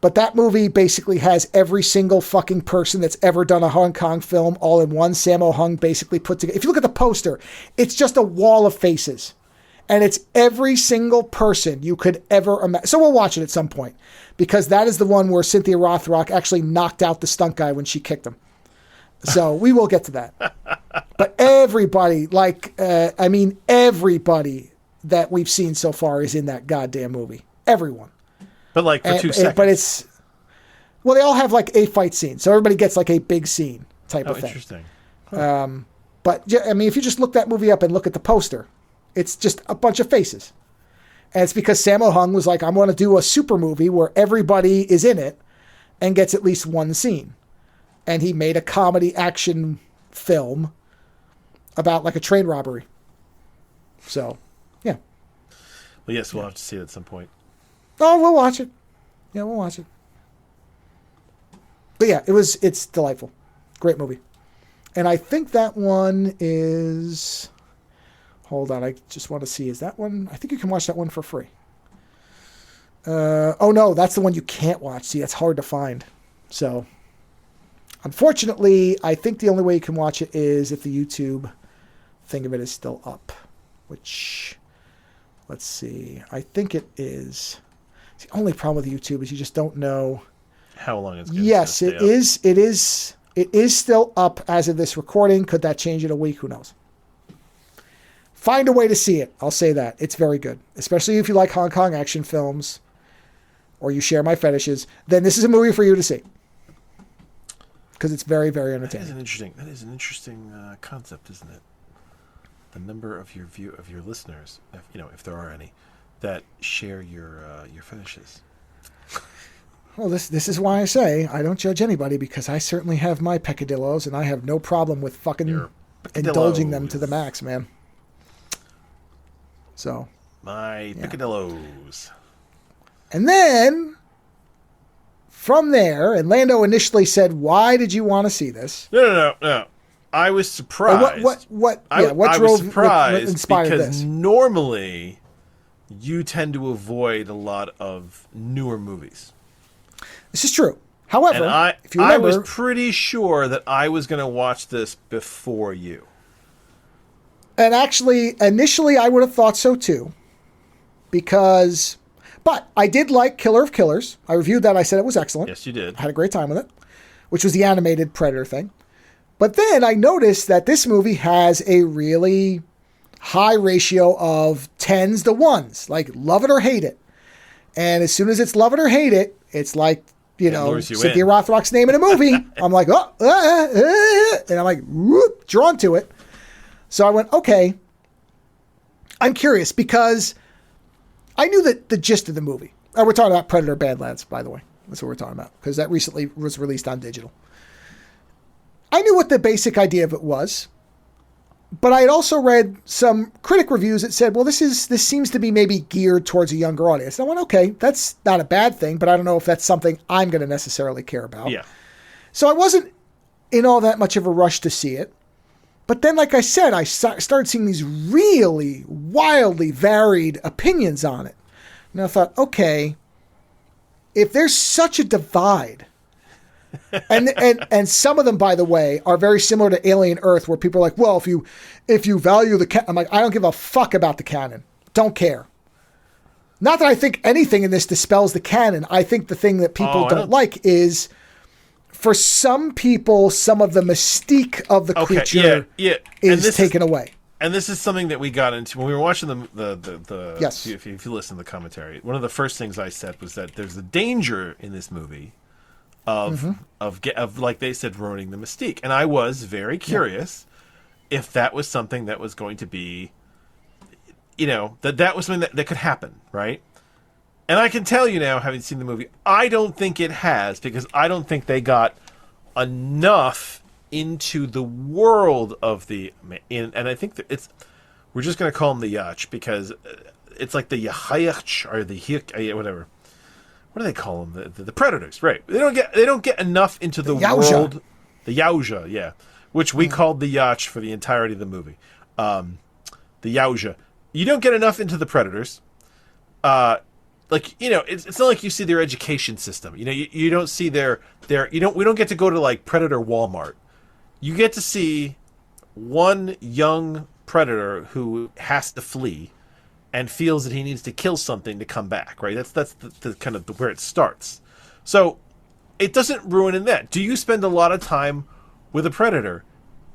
but that movie basically has every single fucking person that's ever done a Hong Kong film all in one. Sammo Hung basically put together. If you look at the poster, it's just a wall of faces. And it's every single person you could ever imagine. So we'll watch it at some point, because that is the one where Cynthia Rothrock actually knocked out the stunt guy when she kicked him. So we will get to that. But everybody, everybody that we've seen so far is in that goddamn movie. Everyone. But for 2 seconds. But they all have like a fight scene. So everybody gets like a big scene type of thing. Interesting. But I mean, if you just look that movie up and look at the poster, it's just a bunch of faces. And it's because Sammo Hung was like, I'm going to do a super movie where everybody is in it and gets at least one scene. And he made a comedy action film about like a train robbery. So, yeah. Well, yes, we'll have to see it at some point. Oh, we'll watch it. Yeah, we'll watch it. But yeah, it's delightful. Great movie. And I think that one is... Hold on, I just want to see. Is that one? I think you can watch that one for free. Oh, no, that's the one you can't watch. See, that's hard to find. So, unfortunately, I think the only way you can watch it is if the YouTube thing of it is still up. Which, let's see. I think it is. The only problem with YouTube is you just don't know how long it's going Yes, to it is. It is still up as of this recording. Could that change in a week? Who knows? Find a way to see it. I'll say that. It's very good. Especially if you like Hong Kong action films or you share my fetishes, then this is a movie for you to see. Because it's very, very entertaining. That is an interesting concept, isn't it? The number of your listeners, if there are any, that share your fetishes. Well, this is why I say I don't judge anybody, because I certainly have my peccadillos and I have no problem with fucking indulging them to the max, man. So my picadillos. And then from there, and Lando initially said, "Why did you want to see this?" No. I was surprised. I was surprised inspired because this? normally you tend to avoid a lot of newer movies. This is true. However, and if you remember, I was pretty sure that I was going to watch this before you. And actually, initially, I would have thought so too, but I did like Killer of Killers. I reviewed that. I said it was excellent. Yes, you did. I had a great time with it, which was the animated Predator thing. But then I noticed that this movie has a really high ratio of 10s to 1s, like love it or hate it. And as soon as it's love it or hate it, it's like, lures you Cynthia in. Rothrock's name in a movie. I'm like, and I'm like, whoop, drawn to it. So I went, okay. I'm curious because I knew that the gist of the movie. We're talking about Predator Badlands, by the way. That's what we're talking about because that recently was released on digital. I knew what the basic idea of it was, but I had also read some critic reviews that said, well, this seems to be maybe geared towards a younger audience. And I went, okay, that's not a bad thing, but I don't know if that's something I'm going to necessarily care about. Yeah. So I wasn't in all that much of a rush to see it. But then, like I said, I started seeing these really wildly varied opinions on it. And I thought, okay, if there's such a divide, and some of them, by the way, are very similar to Alien Earth, where people are like, well, if you value the canon, I'm like, I don't give a fuck about the canon. Don't care. Not that I think anything in this dispels the canon. I think the thing that people don't like is, for some people, some of the mystique of the creature is taken away. And this is something that we got into when we were watching the yes. If you listen to the commentary, one of the first things I said was that there's a danger in this movie of like they said, ruining the mystique. And I was very curious if that was something that was going to be, that was something that could happen, right? And I can tell you now, having seen the movie, I don't think it has, because I don't think they got enough into the world of and I think that we're just going to call them the Yacht, because it's like the Yahayach or the whatever. What do they call them? The Predators, right? They don't get enough into the world. The Yauja, yeah, which we called the Yacht for the entirety of the movie. The Yauja. You don't get enough into the Predators. It's not like you see their education system. You don't see we don't get to go to like Predator Walmart. You get to see one young predator who has to flee and feels that he needs to kill something to come back, right? That's the kind of where it starts. So it doesn't ruin in that. Do you spend a lot of time with a predator?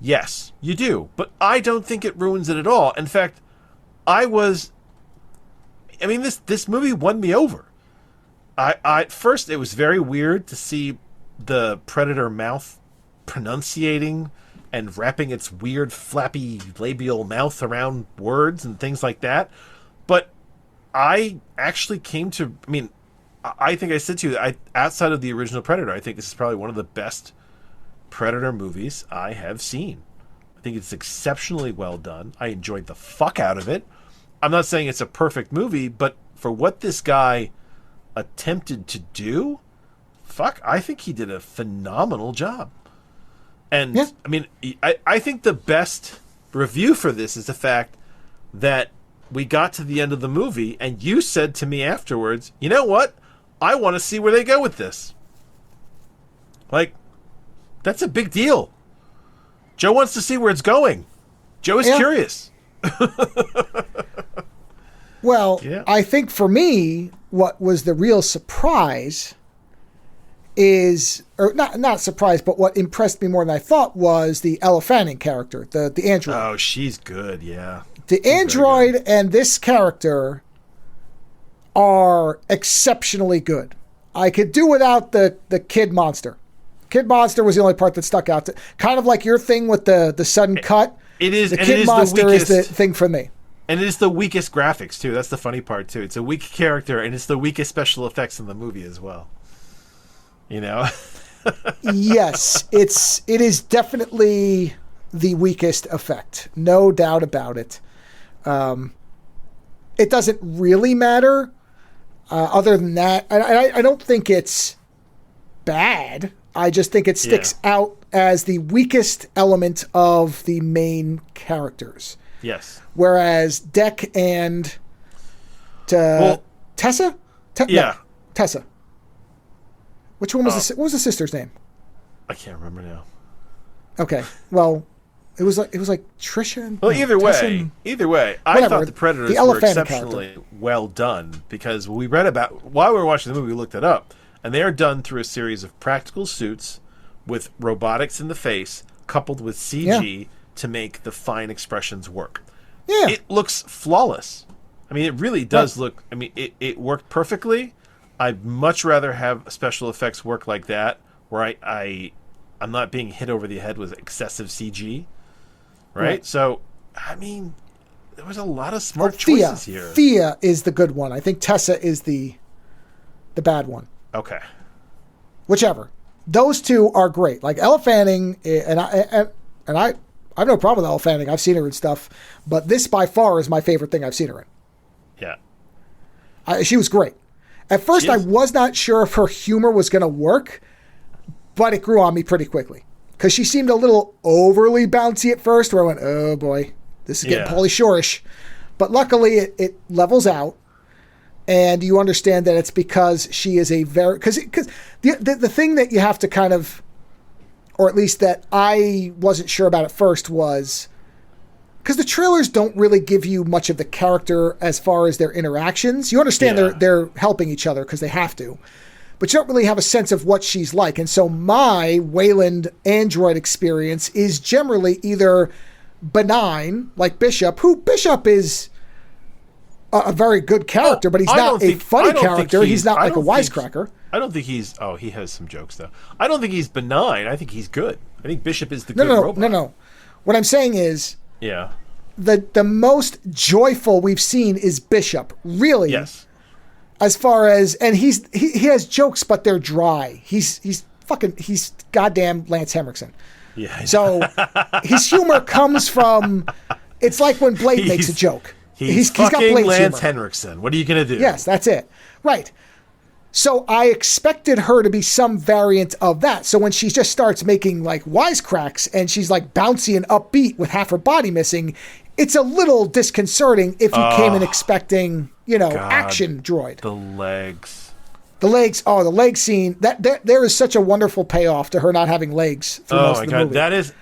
Yes, you do. But I don't think it ruins it at all. In fact, this movie won me over. At first, it was very weird to see the predator mouth pronunciating and wrapping its weird flappy labial mouth around words and things like that. But I actually came to, I think I said to you, outside of the original Predator, I think this is probably one of the best Predator movies I have seen. I think it's exceptionally well done. I enjoyed the fuck out of it. I'm not saying it's a perfect movie, but for what this guy attempted to do, I think he did a phenomenal job. And, I think the best review for this is the fact that we got to the end of the movie, and you said to me afterwards, you know what? I want to see where they go with this. Like, that's a big deal. Joe wants to see where it's going. Joe is curious. Well, I think for me, what was the real surprise is, or not surprise, but what impressed me more than I thought was the Ella Fanning character, the android. Oh, she's good, yeah. The android and this character are exceptionally good. I could do without the kid monster. Kid monster was the only part that stuck out. Kind of like your thing with the sudden cut. It is. The kid monster is the thing for me. And it is the weakest graphics, too. That's the funny part, too. It's a weak character, and it's the weakest special effects in the movie as well. Yes, it is definitely the weakest effect. No doubt about it. It doesn't really matter. Other than that, I don't think it's bad. I just think it sticks out as the weakest element of the main characters. Yes. Whereas Deck and Tessa? No, Tessa. Which one was what was the sister's name? I can't remember now. Okay. Well, it was like Trisha and either way, I thought the Predators were exceptionally character. well done, because we read about, while we were watching the movie, we looked it up, and they are done through a series of practical suits with robotics in the face coupled with CG to make the fine expressions work. Yeah. It looks flawless. I mean, it really does look. I mean, it worked perfectly. I'd much rather have special effects work like that, where I'm not being hit over the head with excessive CG, right? So, I mean, there was a lot of smart choices here. Thea is the good one. I think Tessa is the bad one. Okay. Whichever. Those two are great. Like Ella Fanning, and I have no problem with Ella Fanning. I've seen her in stuff, but this by far is my favorite thing I've seen her in. Yeah. She was great. At first, I was not sure if her humor was going to work, but it grew on me pretty quickly. Because she seemed a little overly bouncy at first, where I went, oh boy, this is getting Pauly Shore-ish. But luckily, it levels out, and you understand that it's because she is a very... Because the thing that you have to kind of... Or at least that I wasn't sure about at first was... Because the trailers don't really give you much of the character as far as their interactions. You understand they're helping each other because they have to. But you don't really have a sense of what she's like. And so my Wayland android experience is generally either benign, like Bishop, who Bishop is a very good character, but he's not a funny character. He's not like a wisecracker. I don't think he's... Oh, he has some jokes, though. I don't think he's benign. I think he's good. I think Bishop is the good robot. No. What I'm saying is... Yeah. The most joyful we've seen is Bishop, really. Yes. As far as, and he has jokes, but they're dry. He's goddamn Lance Henriksen. Yeah. So his humor comes from, it's like when Blade makes a joke. He's got fucking Blade's Lance humor. Henriksen. What are you gonna do? Yes, that's it. Right. So I expected her to be some variant of that. So when she just starts making like wisecracks and she's like bouncy and upbeat with half her body missing, it's a little disconcerting if you came in expecting, action droid. The legs. The leg scene. There is such a wonderful payoff to her not having legs through most of the movie.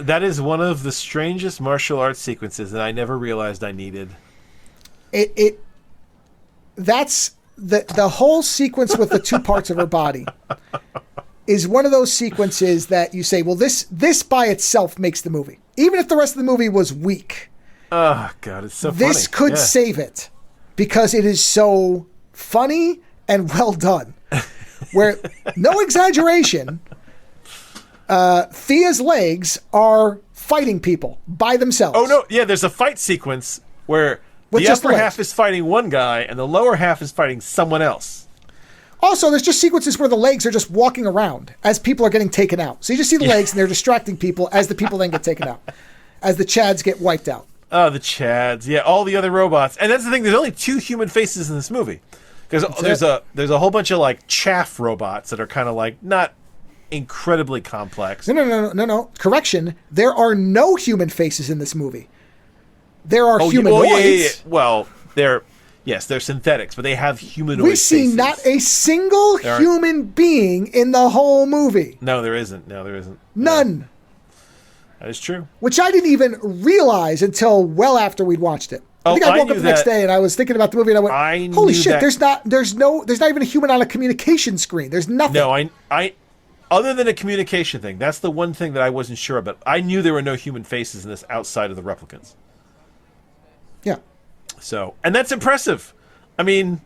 That is one of the strangest martial arts sequences that I never realized I needed. That's the whole sequence with the two parts of her body is one of those sequences that you say, well, this by itself makes the movie. Even if the rest of the movie was weak. Oh, God, it's so funny. This could save it because it is so funny and well done. Where, no exaggeration, Thea's legs are fighting people by themselves. Oh, no. Yeah, there's a fight sequence where the upper half is fighting one guy and the lower half is fighting someone else. Also, there's just sequences where the legs are just walking around as people are getting taken out. So you just see the legs and they're distracting people as the people then get taken out. As the Chads get wiped out. Oh, the Chads. Yeah, all the other robots. And that's the thing. There's only 2 human faces in this movie. Because there's a whole bunch of like chaff robots that are kind of like not incredibly complex. No. Correction. There are no human faces in this movie. There are humanoids. Yeah. Well, they're synthetics, but they have humanoid we see faces. Not a single human being in the whole movie. No, there isn't. None. Yeah. That is true. Which I didn't even realize until well after we'd watched it. I think I woke up the next day and I was thinking about the movie and I went, holy shit, there's not even a human on a communication screen. There's nothing. No, I other than a communication thing, that's the one thing that I wasn't sure about. I knew there were no human faces in this outside of the replicants. Yeah. So, and that's impressive. I mean,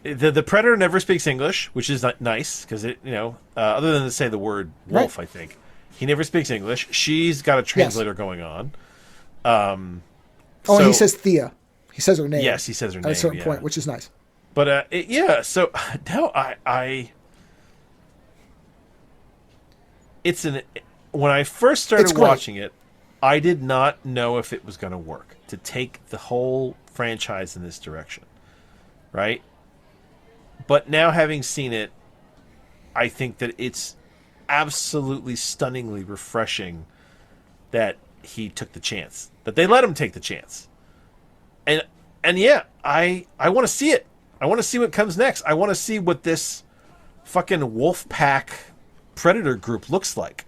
the Predator never speaks English, which is nice because other than to say the word wolf, right. I think he never speaks English. She's got a translator going on. And he says Thea. He says her name. Yes, he says her name at a certain point, which is nice. But so no, when I first started watching it, I did not know if it was going to work to take the whole franchise in this direction, right? But now having seen it, I think that it's absolutely stunningly refreshing that he took the chance, that they let him take the chance. And yeah, I want to see it. I want to see what comes next. I want to see what this fucking wolf pack Predator group looks like.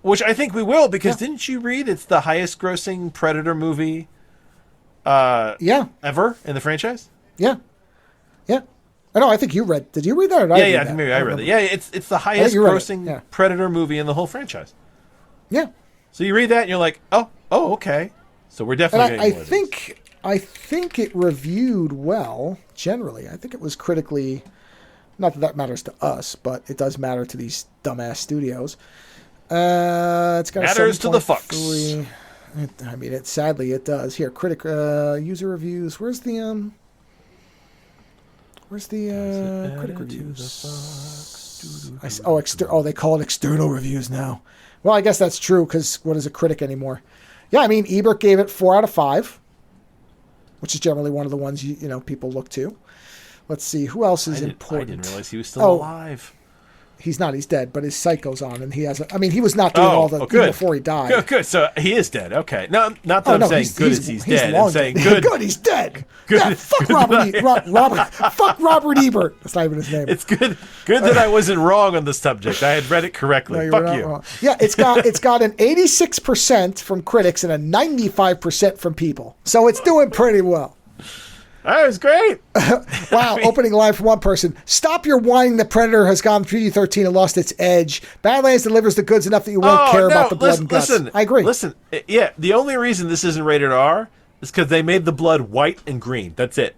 Which I think we will, because didn't you read it's the highest grossing Predator movie ever in the franchise? Yeah. I know, I think you read. Did you read that or not? Yeah, I think maybe I read it. Yeah, it's the highest grossing Predator movie in the whole franchise. Yeah. So you read that and you're like, oh, okay. So we're definitely I think I think it reviewed well, generally. I think it was critically... Not that matters to us, but it does matter to these dumbass studios. It's got matters a to the fucks. I mean, sadly, it does. Here, user reviews. Where's the critic reviews? They call it external reviews now. Well, I guess that's true, because what is a critic anymore? Yeah, I mean, Ebert gave it 4 out of 5, which is generally one of the ones people look to. Let's see, who else is important? I didn't realize he was still alive. He's not. He's dead, but his site goes on, and he has. He was not doing all the before he died. Good. So he is dead. Okay. No, not that I'm saying he's dead. I'm saying good. Good. He's dead. Good. Yeah, fuck fuck Robert Ebert. That's not even his name. It's good. Good that I wasn't wrong on the subject. I had read it correctly. No, fuck you. Wrong. Yeah, it's got an 86% from critics and a 95% from people. So it's doing pretty well. That was great. Wow, opening line from one person. Stop your whining. The Predator has gone PG-13 and lost its edge. Badlands delivers the goods enough that you won't care about the blood and guts. I agree. Listen, yeah, the only reason this isn't rated R is because they made the blood white and green. That's it.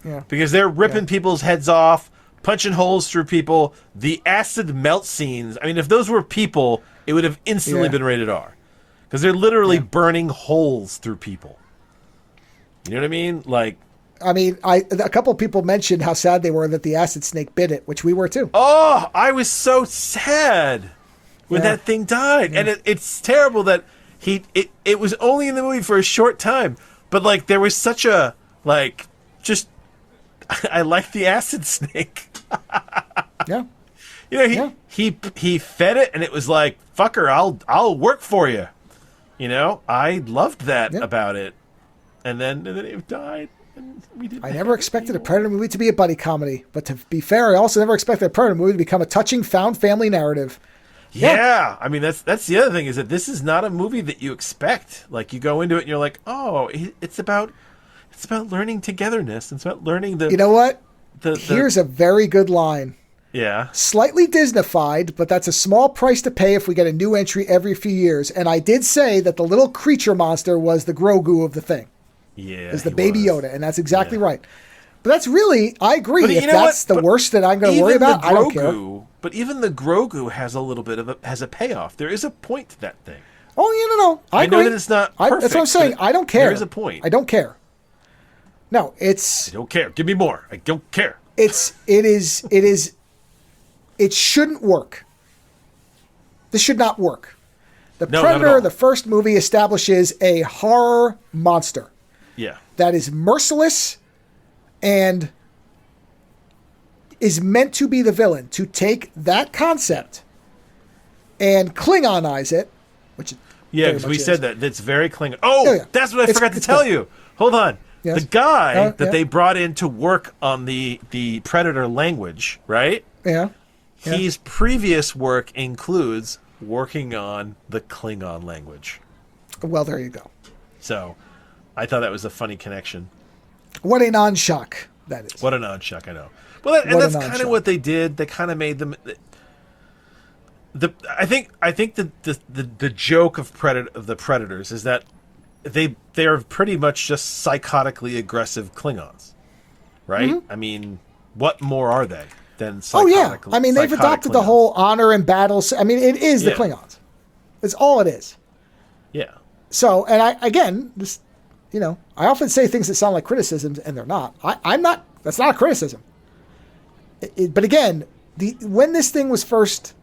Yeah. Because they're ripping people's heads off, punching holes through people. The acid melt scenes, I mean, if those were people, it would have instantly been rated R. Because they're literally burning holes through people. You know what I mean? Like... I mean, a couple of people mentioned how sad they were that the acid snake bit it, which we were too. Oh, I was so sad when that thing died. And it's terrible that it was only in the movie for a short time. But, like, there was such a, like, just, I like the acid snake. Yeah. He fed it, and it was like, fucker, I'll work for you. I loved that about it. And then it died. I never expected a Predator movie to be a buddy comedy, but to be fair, I also never expected a Predator movie to become a touching found family narrative. Yeah. I mean, that's the other thing, is that this is not a movie that you expect. Like, you go into it and you're like, oh, it's about learning togetherness. It's about learning the... You know what? Here's a very good line. Yeah. Slightly Disneyfied, but that's a small price to pay if we get a new entry every few years. And I did say that the little creature monster was the Grogu of the thing. Yeah, is the Baby Yoda, and that's exactly right. But that's really, I agree. If that's the worst that I'm going to worry about, I don't care. But even the Grogu has a little bit of a payoff. There is a point to that thing. Oh, no. I agree. know that it's not perfect. That's what I'm saying. I don't care. There is a point. I don't care. No, it's... I don't care. Give me more. I don't care. It shouldn't work. This should not work. The Predator, the first movie, establishes a horror monster. Yeah. That is merciless and is meant to be the villain. To take that concept and Klingonize it, which because we said that. That's very Klingon. Oh, that's what I forgot to tell you. Hold on. Yes. The guy that they brought in to work on the Predator language, right? Yeah. His previous work includes working on the Klingon language. Well, there you go. So... I thought that was a funny connection. What a non-shock that is. What a non-shock, I know. Well, that's kind of what they did. They kind of made them. I think the joke of the Predators is that they are pretty much just psychotically aggressive Klingons, right? Mm-hmm. I mean, what more are they than psychotic? Oh yeah, I mean they've adopted the whole honor and battle. I mean, it is the Klingons. It's all it is. Yeah. So, and I often say things that sound like criticisms, and they're not. I'm not. That's not a criticism. But again, when this thing was first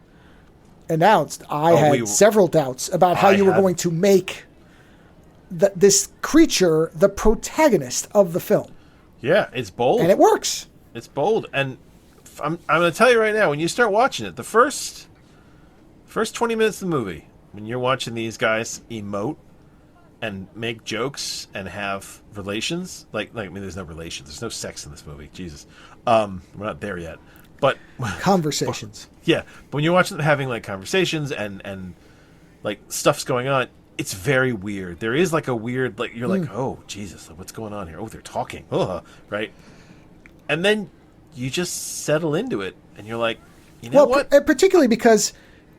announced, I had several doubts about how you were going to make this creature the protagonist of the film. Yeah, it's bold, and it works. It's bold, and I'm going to tell you right now, when you start watching it, the first 20 minutes of the movie, when you're watching these guys emote and make jokes and have relations, I mean, there's no relations, there's no sex in this movie. Jesus, we're not there yet. But conversations. But when you're watching them having like conversations and like stuff's going on, it's very weird. There is like a weird, like you're like, oh Jesus, what's going on here? Oh, they're talking, right? And then you just settle into it, and you're like, you know what? Particularly because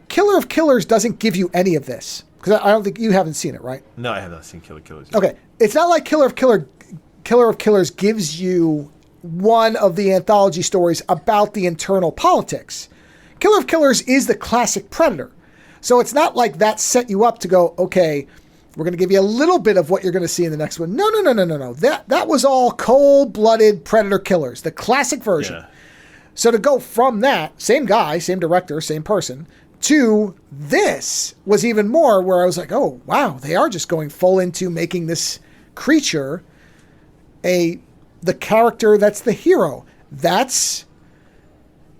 Killer of Killers doesn't give you any of this. Because I don't think you haven't seen it, right? No, I have not seen Killer of Killers yet. Okay. It's not like Killer of Killers Killer of Killers gives you one of the anthology stories about the internal politics. Killer of Killers is the classic Predator. So it's not like that set you up to go, okay, we're going to give you a little bit of what you're going to see in the next one. No. That was all cold-blooded Predator killers, the classic version. Yeah. So to go from that, same guy, same director, same person, to this was even more where I was like, oh, wow, they are just going full into making this creature the character that's the hero. It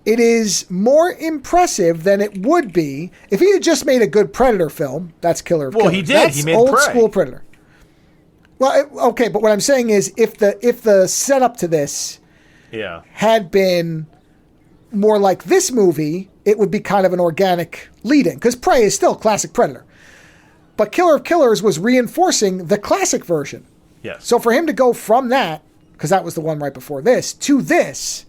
is more impressive than it would be if he had just made a good Predator film. That's Killer of Killers. Well, he did. That's he made old Prey. School Predator. Well, okay, but what I'm saying is if the setup to this had been more like this movie, it would be kind of an organic lead-in, because Prey is still classic Predator. But Killer of Killers was reinforcing the classic version. Yes. So for him to go from that, because that was the one right before this, to this,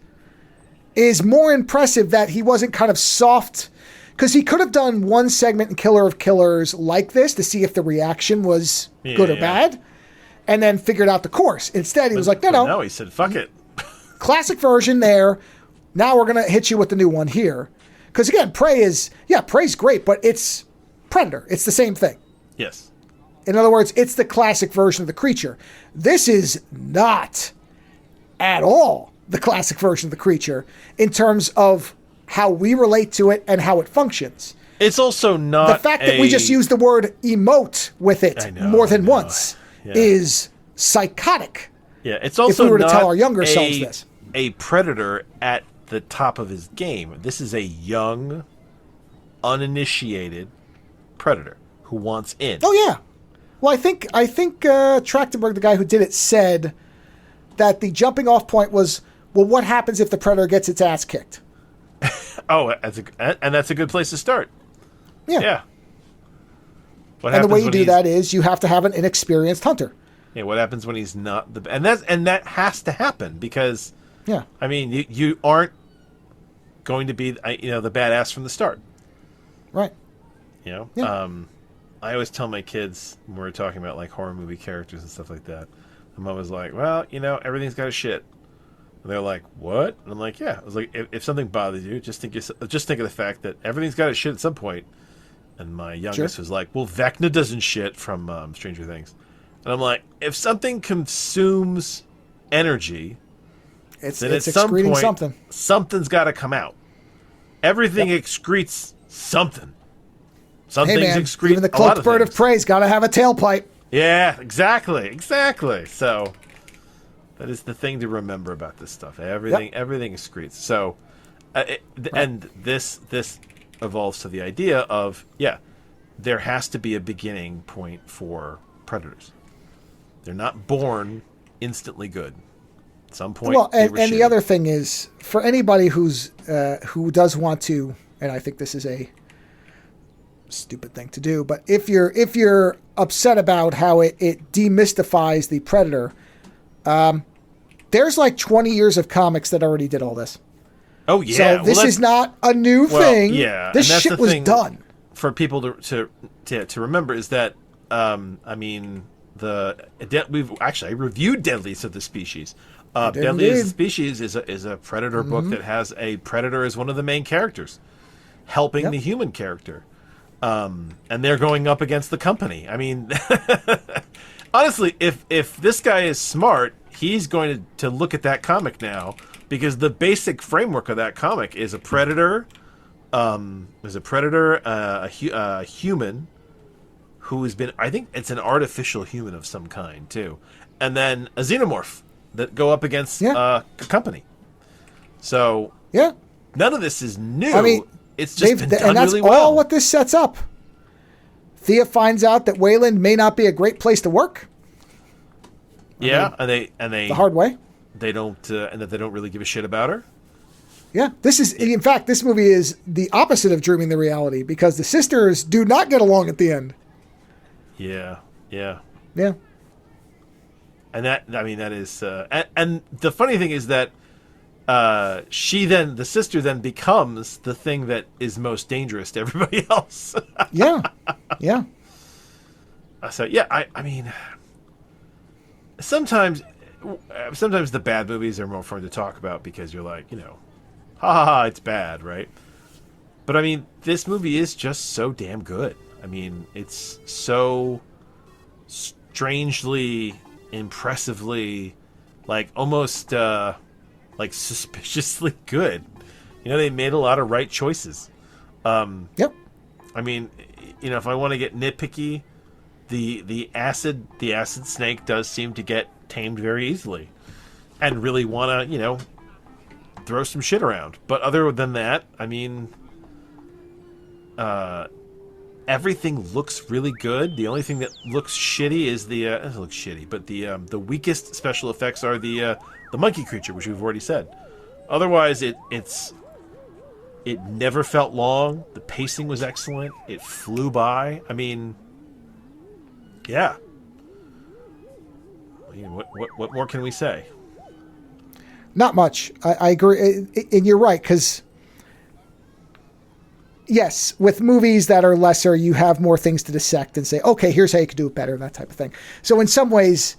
is more impressive that he wasn't kind of soft, because he could have done one segment in Killer of Killers like this to see if the reaction was good or bad, and then figured out the course. Instead, he was like, no. No, he said, fuck it. Classic version there. Now we're going to hit you with the new one here. Because again, Prey's great, but it's Predator. It's the same thing. Yes. In other words, it's the classic version of the creature. This is not at all the classic version of the creature in terms of how we relate to it and how it functions. It's also not the fact that we just use the word emote with it more than once is psychotic. Yeah, it's also if we were to not tell our younger selves this. A Predator at the top of his game. This is a young, uninitiated Predator who wants in. Oh yeah. Well, I think Trachtenberg, the guy who did it, said that the jumping off point was, well, what happens if the Predator gets its ass kicked? That's a good place to start. Yeah. And the way you do that is you have to have an inexperienced hunter. Yeah. What happens when he's not and that has to happen because I mean you aren't going to be the badass from the start. Right. I always tell my kids when we're talking about like horror movie characters and stuff like that. I'm always like, well, everything's got a shit. And they're like, what? And I'm like, yeah. I was like, if something bothers you, just think of the fact that everything's got to shit at some point. And my youngest was like, well, Vecna doesn't shit from Stranger Things. And I'm like, if something consumes energy, it's at some excreting point, something. Something's got to come out. Everything excretes something. Something's excreting even the cloaked bird of prey's got to have a tailpipe. Yeah, exactly. So that is the thing to remember about this stuff. Everything excretes. So, and this evolves to the idea of there has to be a beginning point for predators. They're not born instantly good. At some point, well, and the other thing is for anybody who does want to, and I think this is a stupid thing to do, but if you're upset about how it demystifies the predator, there's like 20 years of comics that already did all this. Oh yeah, so this is not a new thing. Yeah, this shit was done. For people to remember is that I reviewed Deadliest of the Species. Deadliest of the Species is a predator book that has a predator as one of the main characters, helping the human character. And they're going up against the company. I mean, honestly, if this guy is smart, he's going to look at that comic now, because the basic framework of that comic is a predator, a human who has been, I think it's an artificial human of some kind too, and then a xenomorph that go up against a company. So none of this is new. I mean, it's just been done and that's really well. All what this sets up. Thea finds out that Wayland may not be a great place to work. And they the hard way. They don't, and that they don't really give a shit about her. Yeah, in fact, this movie is the opposite of Dreaming the Reality, because the sisters do not get along at the end. Yeah. And that is, and the funny thing is that the sister then becomes the thing that is most dangerous to everybody else. Yeah. So I mean, sometimes sometimes the bad movies are more fun to talk about because you're like, ha ha ha, it's bad, right? But I mean, this movie is just so damn good. I mean, it's so strangely, impressively, like almost like suspiciously good. They made a lot of right choices. Yep. I mean, if I want to get nitpicky, the acid snake does seem to get tamed very easily, and really want to throw some shit around. But other than that, I mean, everything looks really good. The only thing that looks shitty is it looks shitty, but the weakest special effects are the monkey creature, which we've already said. Otherwise, it never felt long. The pacing was excellent. It flew by. I mean, yeah. What more can we say? Not much. I agree, and you're right, because yes, with movies that are lesser, you have more things to dissect and say, okay, here's how you could do it better, and that type of thing. So in some ways,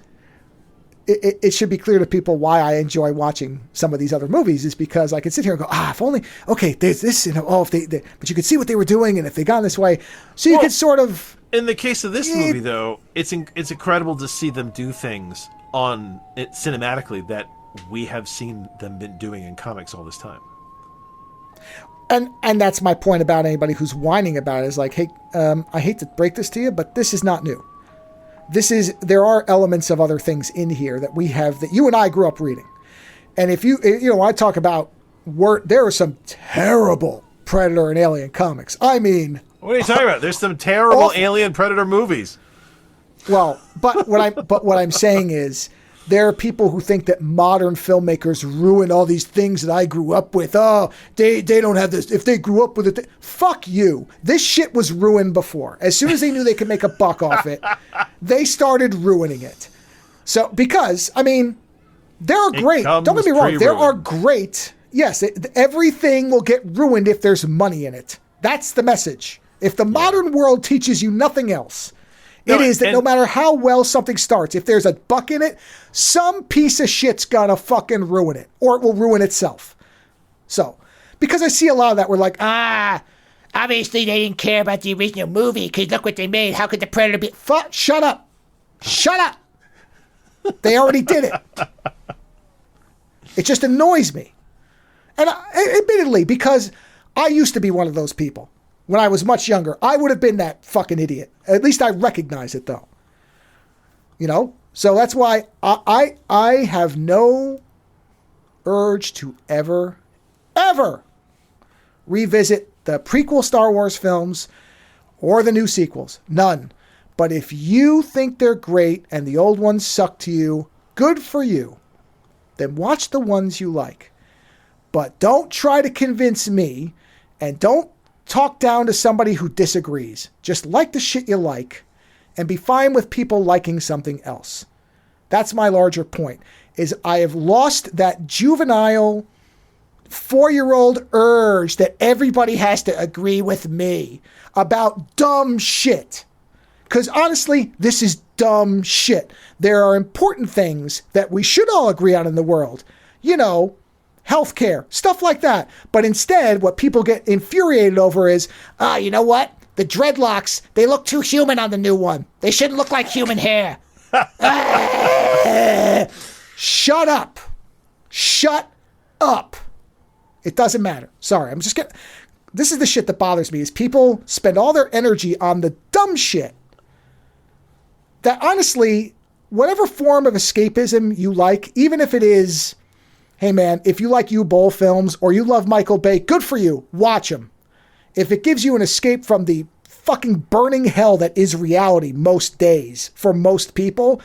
it should be clear to people why I enjoy watching some of these other movies, is because I could sit here and go, if only, okay, there's this, if they but you could see what they were doing, and if they got this way, so you could sort of. In the case of this movie, though, it's incredible to see them do things on it cinematically that we have seen them been doing in comics all this time. And that's my point about anybody who's whining about it, is like, hey, I hate to break this to you, but this is not new. There are elements of other things in here that we have, that you and I grew up reading. And if I talk about there are some terrible Predator and Alien comics. I mean, what are you talking about? There's some terrible Alien Predator movies. Well, but what I'm saying is, there are people who think that modern filmmakers ruin all these things that I grew up with. Oh, they don't have this. If they grew up with it, fuck you. This shit was ruined before. As soon as they knew they could make a buck off it, they started ruining it. So, because, I mean, there are great. Don't get me wrong. There are great. Yes, everything will get ruined if there's money in it. That's the message. If the modern world teaches you nothing else, it is that no matter how well something starts, if there's a buck in it, some piece of shit's gonna fucking ruin it, or it will ruin itself. So, because I see a lot of that, we're like, obviously they didn't care about the original movie, because look what they made. How could the Predator be? Shut up. Shut up. They already did it. It just annoys me. And admittedly, because I used to be one of those people. When I was much younger, I would have been that fucking idiot. At least I recognize it, though. So that's why I have no urge to ever revisit the prequel Star Wars films or the new sequels. None. But if you think they're great and the old ones suck to you, good for you. Then watch the ones you like. But don't try to convince me, and don't talk down to somebody who disagrees. Just like the shit you like, and be fine with people liking something else. That's my larger point, is I have lost that juvenile 4-year-old urge that everybody has to agree with me about dumb shit. Because honestly, this is dumb shit. There are important things that we should all agree on in the world. Healthcare, stuff like that. But instead, what people get infuriated over is, you know what? The dreadlocks, they look too human on the new one. They shouldn't look like human hair. Shut up. Shut up. It doesn't matter. Sorry, this is the shit that bothers me, is people spend all their energy on the dumb shit that honestly, whatever form of escapism you like, even if it is, hey man, if you like U-Bowl films or you love Michael Bay, good for you. Watch them. If it gives you an escape from the fucking burning hell that is reality most days for most people,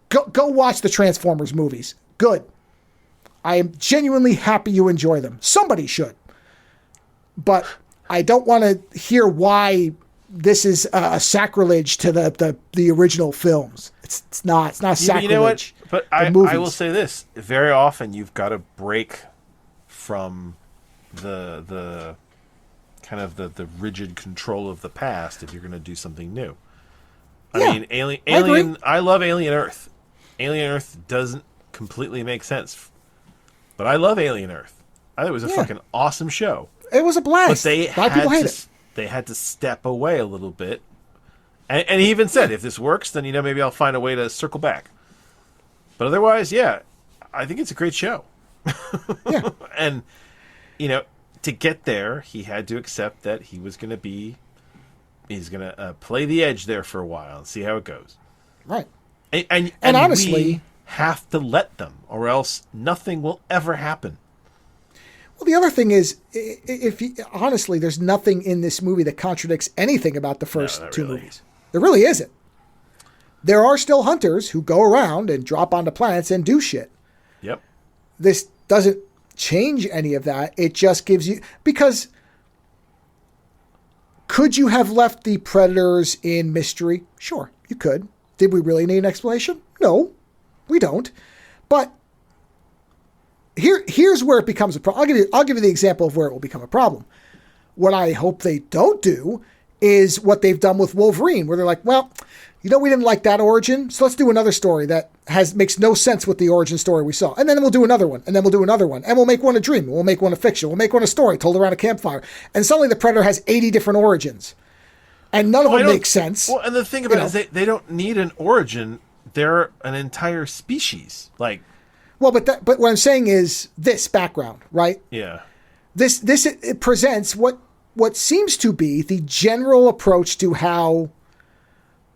go watch the Transformers movies. Good. I am genuinely happy you enjoy them. Somebody should. But I don't want to hear why this is a sacrilege to the original films. It's not sacrilege. You know what? But I will say this: very often you've got to break from the kind of the rigid control of the past if you're going to do something new. I mean, Alien. I love Alien Earth, Alien Earth doesn't completely make sense. But I love Alien Earth. I thought it was a fucking awesome show. It was a blast. But a lot of people hate it. They had to step away a little bit. And he even said, if this works, then, maybe I'll find a way to circle back. But otherwise, yeah, I think it's a great show. Yeah. And, to get there, he had to accept that he was going to he's going to play the edge there for a while and see how it goes. Right. And honestly, we have to let them, or else nothing will ever happen. Well, the other thing is, honestly, there's nothing in this movie that contradicts anything about the first two movies. There really isn't. There are still hunters who go around and drop onto planets and do shit. Yep. This doesn't change any of that. It just gives you... Because could you have left the predators in mystery? Sure, you could. Did we really need an explanation? No, we don't. But here's where it becomes a problem. I'll give you the example of where it will become a problem. What I hope they don't do is what they've done with Wolverine, where they're like, well, we didn't like that origin, so let's do another story that makes no sense with the origin story we saw. And then we'll do another one, and then we'll do another one. And we'll make one a dream, and we'll make one a fiction, we'll make one a story told around a campfire. And suddenly the Predator has 80 different origins. And none of them make sense. Well, and the thing about it is they don't need an origin. They're an entire species. Well, but what I'm saying is this background, right? Yeah. It presents what seems to be the general approach to how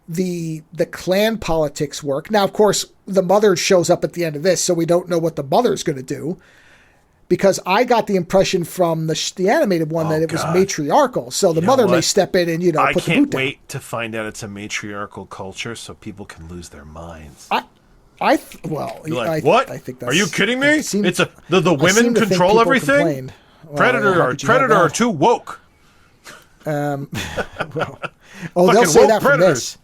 the clan politics work. Now, of course, the mother shows up at the end of this, so we don't know what the mother's going to do. Because I got the impression from the animated one that it was matriarchal. So the mother may step in and, put the boot down. I can't wait to find out it's a matriarchal culture so people can lose their minds. What? I think that's... Are you kidding me? The women control everything? Predator are too woke. They'll say that from this.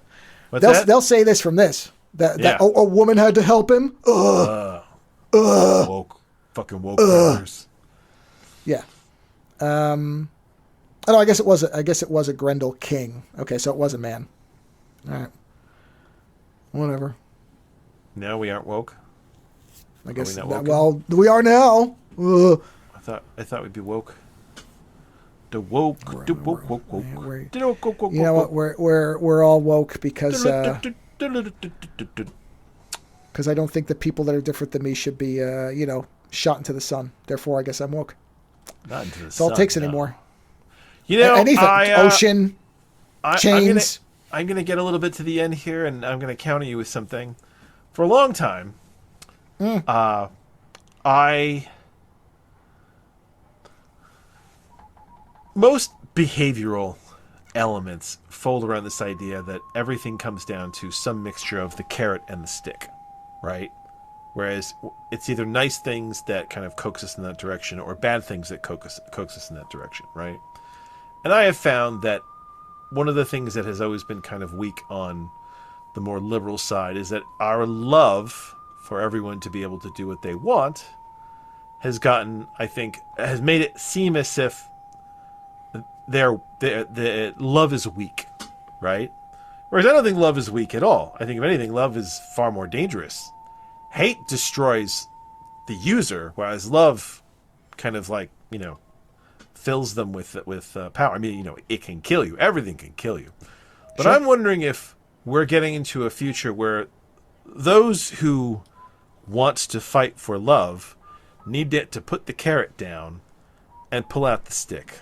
They'll say this from this. That a woman had to help him? Woke. Fucking woke predators. Yeah. I guess it was a Grendel king. Okay, so it was a man. All right. Whatever. Now we aren't woke. I guess. We are now. I thought we'd be woke. The woke. The woke. You know what? We're all woke because I don't think the people that are different than me should be shot into the sun. Therefore, I guess I'm woke. Not into the That's all it takes anymore. Anything. Ocean, chains. I'm gonna get a little bit to the end here, and I'm gonna counter you with something. For a long time, most behavioral elements fold around this idea that everything comes down to some mixture of the carrot and the stick, right? Whereas it's either nice things that kind of coax us in that direction or bad things that coax us in that direction, right? And I have found that one of the things that has always been kind of weak on the more liberal side is that our love for everyone to be able to do what they want has made it seem as if their love is weak, right? Whereas I don't think love is weak at all. I think if anything, love is far more dangerous. Hate destroys the user, whereas love kind of fills them with power. I mean, it can kill you. Everything can kill you. But sure. I'm wondering if we're getting into a future where those who want to fight for love need to put the carrot down and pull out the stick.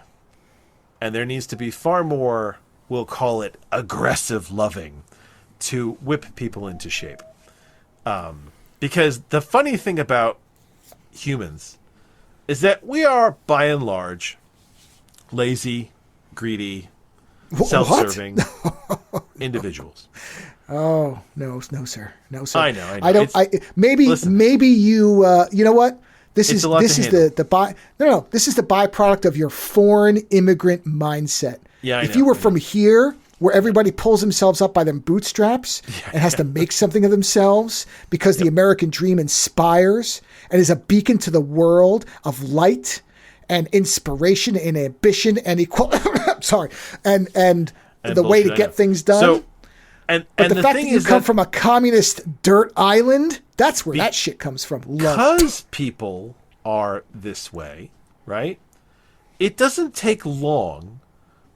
And there needs to be far more, we'll call it aggressive loving, to whip people into shape. Because the funny thing about humans is that we are, by and large, lazy, greedy, self-serving individuals. Oh, no, sir. No, sir. I know. Maybe you, you know what? This is this is the byproduct of your foreign immigrant mindset. Yeah, if you were from here, where everybody pulls themselves up by them bootstraps and has to make something of themselves because the American dream inspires and is a beacon to the world of light and inspiration and ambition and equality. Sorry, and the way to get things done. And But and the fact that thing you is come that from a communist dirt island, that's where that shit comes from. Love. because people are this way, right? It doesn't take long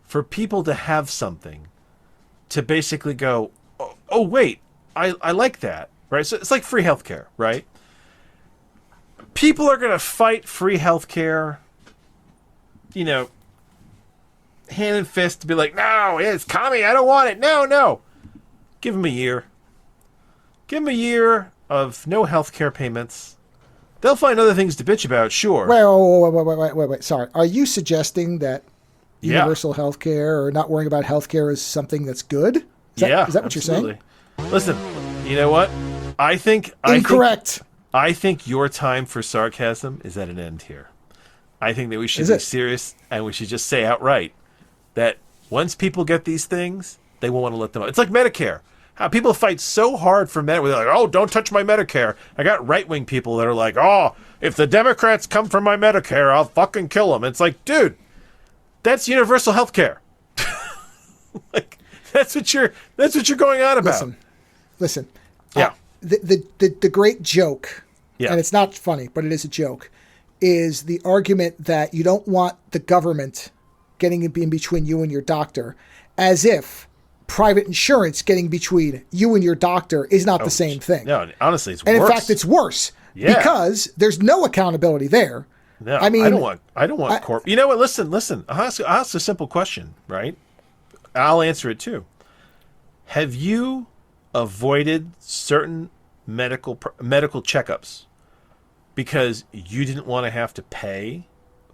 for people to have something to basically go, oh wait, I like that, right? So it's like free healthcare, right? People are going to fight free healthcare, hand and fist to be like, no, it's commie, I don't want it. No. Give them a year. Give them a year of no healthcare payments. They'll find other things to bitch about, sure. Wait. Sorry. Are you suggesting that universal health care or not worrying about health care is something that's good? Is that what you're saying? Listen, you know what? I think Incorrect. I think your time for sarcasm is at an end here. I think that we should be serious and we should just say outright that once people get these things, they won't want to let them out. It's like Medicare. How people fight so hard for Medicare. They're like, oh, don't touch my Medicare. I got right-wing people that are like, oh, if the Democrats come for my Medicare, I'll fucking kill them. It's like, dude, that's universal health care. Like, that's what you're going on about. Listen. Yeah. The great joke, yeah. and it's not funny, but it is a joke, is the argument that you don't want the government getting in between you and your doctor, as if private insurance getting between you and your doctor is not the same thing. No, honestly, it's worse. And worse. in fact, it's worse because there's no accountability there. No, I mean, I don't want corp. You know what? Listen. I'll ask a simple question, right? I'll answer it too. Have you avoided certain medical checkups because you didn't want to have to pay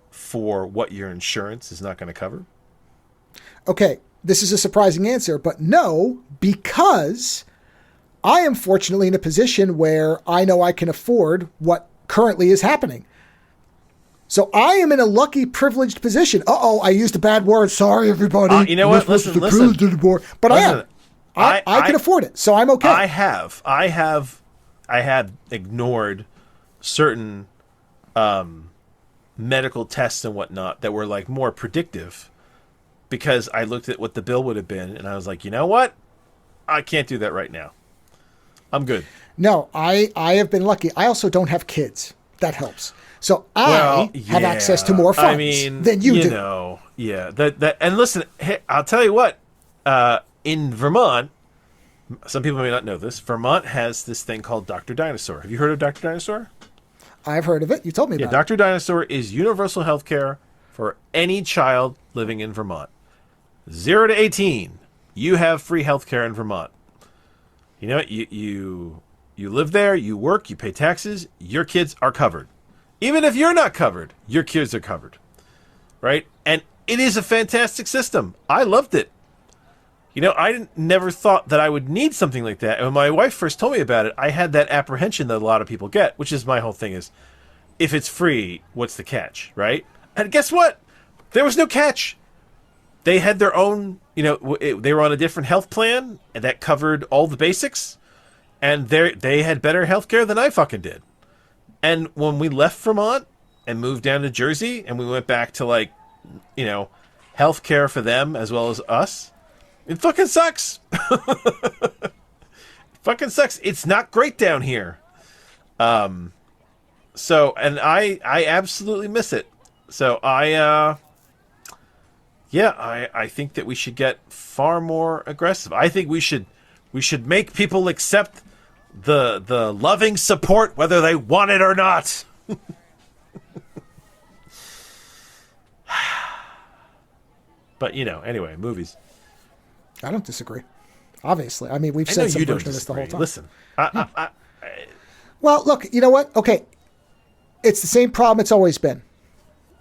for what your insurance is not going to cover? Okay, this is a surprising answer, but no, because I am fortunately in a position where I know I can afford what currently is happening. So I am in a lucky, privileged position. I used a bad word. Sorry, everybody. You know what? Listen. But I am. I can afford it, so I'm okay. I have ignored certain medical tests and whatnot that were like more predictive because I looked at what the bill would have been and I was like, you know what? I can't do that right now. I'm good. No, I have been lucky. I also don't have kids. That helps. So I have access to more funds than you do. And listen, hey, I'll tell you what. In Vermont, some people may not know this, Vermont has this thing called Dr. Dinosaur. Have you heard of Dr. Dinosaur? I've heard of it. You told me about it. Dr. Dinosaur is universal health care for any child living in Vermont. 0 to 18, you have free health care in Vermont. You know what? You live there, you work, you pay taxes, your kids are covered. Even if you're not covered, your kids are covered. Right? And it is a fantastic system. I loved it. I never thought that I would need something like that. And when my wife first told me about it, I had that apprehension that a lot of people get, which is my whole thing is, if it's free, what's the catch, right? And guess what? There was no catch. They had their own, they were on a different health plan and that covered all the basics. And they had better health care than I fucking did. And when we left Vermont and moved down to Jersey and we went back to health care for them as well as us, it fucking sucks. It fucking sucks. It's not great down here. So, and I absolutely miss it. So I think that we should get far more aggressive. I think we should make people accept the loving support whether they want it or not. But anyway, movies. I don't disagree. Obviously. I mean, we've said some version of this the whole time. Listen. Well, look, you know what? Okay. It's the same problem it's always been.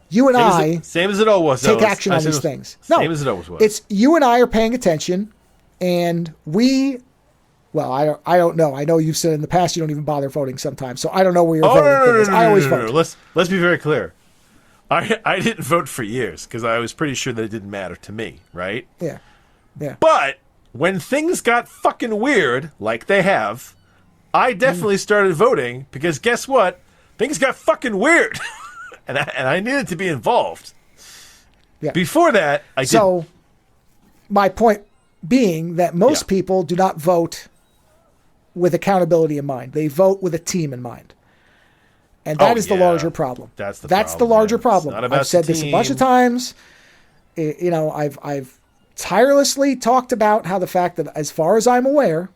You and same as it always take action on these things. Same as it always was. It's you and I are paying attention, and I don't know. I know you've said in the past you don't even bother voting sometimes, so I don't know where you're voting. I always vote. Let's be very clear. I didn't vote for years because I was pretty sure that it didn't matter to me, right? Yeah. But when things got fucking weird, like they have, I definitely started voting because guess what? Things got fucking weird, and I needed to be involved. Yeah. Before that, I didn't. So, my point being that most people do not vote with accountability in mind. They vote with a team in mind. And that is the larger problem. That's the larger problem. I've said this a bunch of times. You know, I've tirelessly talked about how the fact that as far as I'm aware,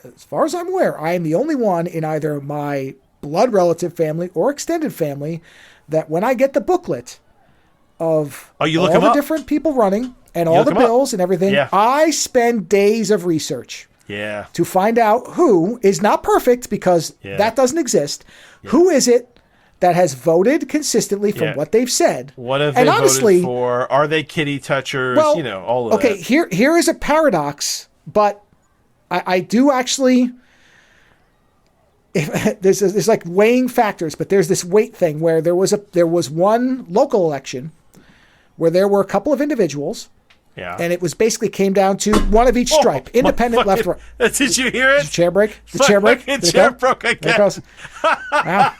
I am the only one in either my blood relative family or extended family that when I get the booklet of all the different people running and all the bills and everything, I spend days of research to find out who is not perfect, because that doesn't exist. Who is it that has voted consistently from what they've said? What have they voted for? Are they kitty touchers? Well, you know, all of that. Okay, here is a paradox, but I do actually... There's like weighing factors, but there's this weight thing where there was one local election where there were a couple of individuals. Yeah. And it was basically came down to one of each stripe. Independent, left, right. Did you hear it? The chair break? The chair break? The chair broke again. There it goes. Wow.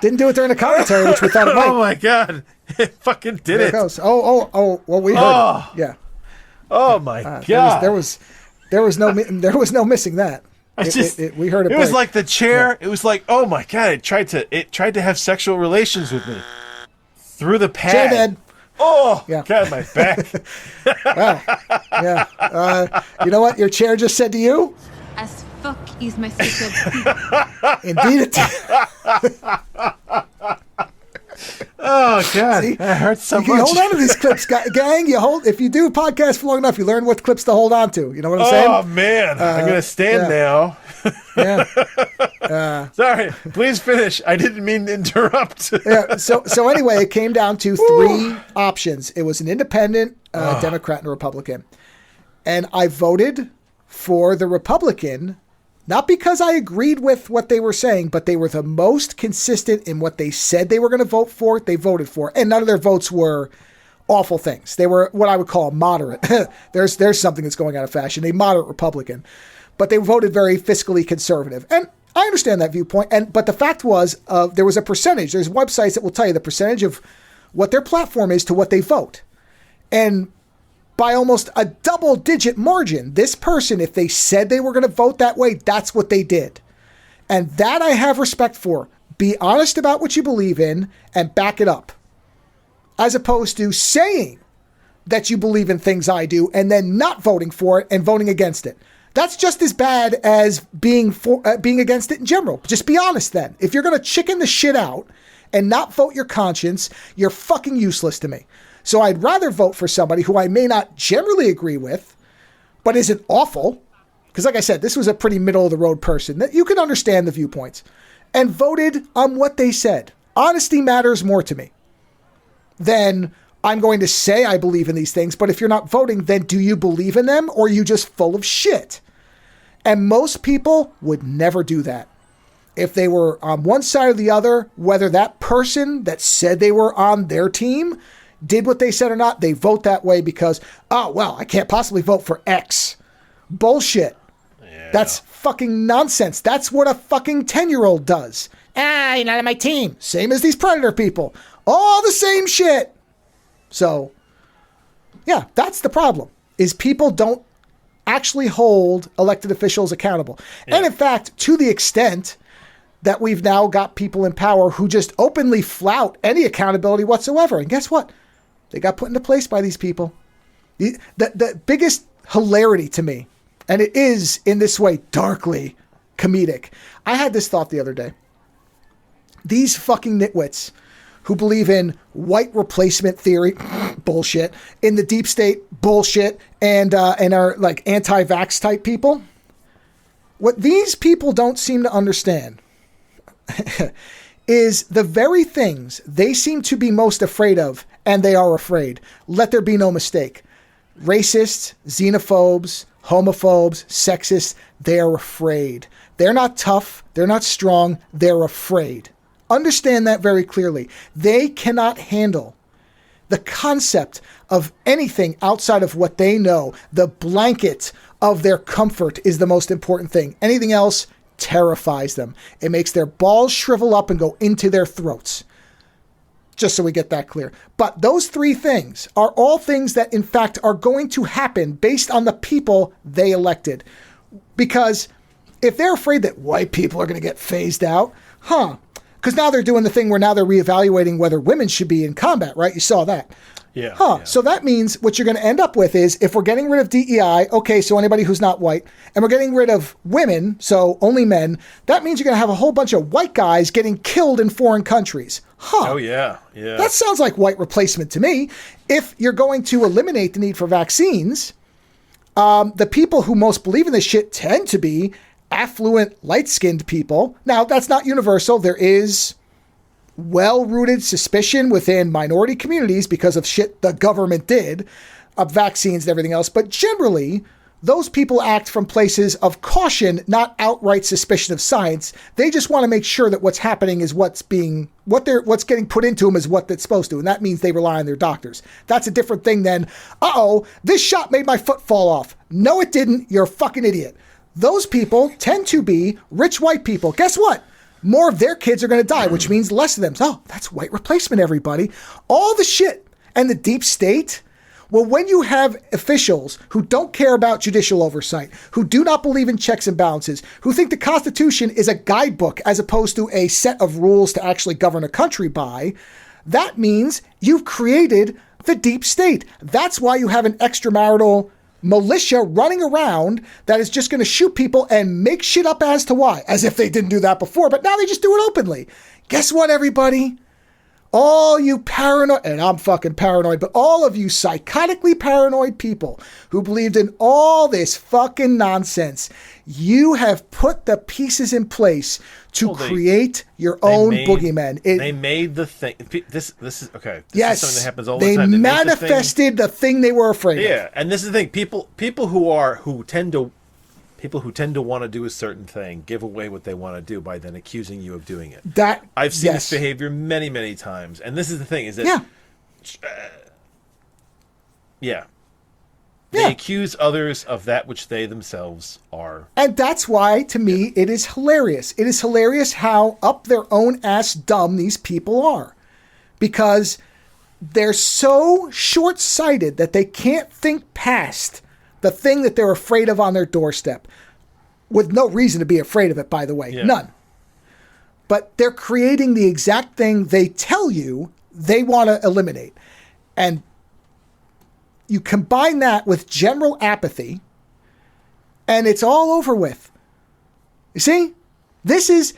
Didn't do it during the commentary, which we thought it might. Oh, my God. It fucking did there it. There it goes. Oh, well, we heard it. Yeah. Oh, my God. There was no missing that. We heard it. It was like the chair. Yeah. It was like, oh, my God. It tried to have sexual relations with me through the pad. Chair bed. Oh, God, my back. Wow. Yeah. You know what your chair just said to you? As fuck is my sister. Indeed it did. Oh, God. See? That hurts so much. You hold on to these clips, gang. If you do podcasts for long enough, you learn what clips to hold on to. You know what I'm saying? Oh, man. I'm going to stand now. Yeah. Sorry. Please finish. I didn't mean to interrupt. Yeah. So anyway, it came down to three options. It was an independent, Democrat, and a Republican. And I voted for the Republican, not because I agreed with what they were saying, but they were the most consistent in what they said they were going to vote for. They voted for, and none of their votes were awful things. They were what I would call moderate. There's something that's going out of fashion. A moderate Republican, but they voted very fiscally conservative. And I understand that viewpoint. But the fact was, there was a percentage. There's websites that will tell you the percentage of what their platform is to what they vote, and by almost a double-digit margin, this person, if they said they were going to vote that way, that's what they did. And that I have respect for. Be honest about what you believe in and back it up. As opposed to saying that you believe in things I do and then not voting for it and voting against it. That's just as bad as being against it in general. Just be honest then. If you're going to chicken the shit out and not vote your conscience, you're fucking useless to me. So I'd rather vote for somebody who I may not generally agree with, but isn't awful. Because like I said, this was a pretty middle-of-the-road person that you can understand the viewpoints. And voted on what they said. Honesty matters more to me than I'm going to say I believe in these things. But if you're not voting, then do you believe in them, or are you just full of shit? And most people would never do that. If they were on one side or the other, whether that person that said they were on their team did what they said or not, they vote that way because, oh, well, I can't possibly vote for X. Bullshit. Yeah. That's fucking nonsense. That's what a fucking 10-year-old does. You're not on my team. Same as these Predator people. All the same shit. So, yeah, that's the problem, is people don't actually hold elected officials accountable. Yeah. And in fact, to the extent that we've now got people in power who just openly flout any accountability whatsoever. And guess what? They got put into place by these people. The biggest hilarity to me, and it is in this way darkly comedic. I had this thought the other day. These fucking nitwits who believe in white replacement theory, bullshit, in the deep state, bullshit, and are like anti-vax type people. What these people don't seem to understand is the very things they seem to be most afraid of, and they are afraid. Let there be no mistake. Racists, xenophobes, homophobes, sexists, they are afraid. They're not tough. They're not strong. They're afraid. Understand that very clearly. They cannot handle the concept of anything outside of what they know. The blanket of their comfort is the most important thing. Anything else terrifies them. It makes their balls shrivel up and go into their throats. Just so we get that clear. But those three things are all things that, in fact, are going to happen based on the people they elected. Because if they're afraid that white people are going to get phased out, because now they're doing the thing where now they're reevaluating whether women should be in combat, right? You saw that. Yeah. Yeah. So that means what you're going to end up with is, if we're getting rid of DEI, okay, so anybody who's not white, and we're getting rid of women, so only men, that means you're going to have a whole bunch of white guys getting killed in foreign countries. Oh, yeah. Yeah. That sounds like white replacement to me. If you're going to eliminate the need for vaccines, the people who most believe in this shit tend to be affluent, light-skinned people. Now, that's not universal. There is well-rooted suspicion within minority communities because of shit the government did, of vaccines and everything else. But generally, those people act from places of caution, not outright suspicion of science. They just want to make sure that what's happening is what's getting put into them is what it's supposed to. And that means they rely on their doctors. That's a different thing than, this shot made my foot fall off. No, it didn't. You're a fucking idiot. Those people tend to be rich white people. Guess what? More of their kids are going to die, which means less of them. So, that's white replacement, everybody. All the shit and the deep state. Well, when you have officials who don't care about judicial oversight, who do not believe in checks and balances, who think the Constitution is a guidebook as opposed to a set of rules to actually govern a country by, that means you've created the deep state. That's why you have an extramarital militia running around that is just going to shoot people and make shit up as to why, as if they didn't do that before, but now they just do it openly. Guess what, everybody? All you paranoid, and I'm fucking paranoid, but all of you psychotically paranoid people who believed in all this fucking nonsense, you have put the pieces in place to create your own boogeyman. They made the thing. This is okay. This is something that happens all the time. They manifested the thing they were afraid of. Yeah, and this is the thing. People who tend to want to do a certain thing give away what they want to do by then accusing you of doing it. I've seen this behavior many, many times, and this is the thing: is that they accuse others of that which they themselves are. And that's why, to me, it is hilarious. It is hilarious how up their own ass dumb these people are. Because they're so short-sighted that they can't think past the thing that they're afraid of on their doorstep. With no reason to be afraid of it, by the way. Yeah. None. But they're creating the exact thing they tell you they want to eliminate. And you combine that with general apathy, and it's all over with. You see? This is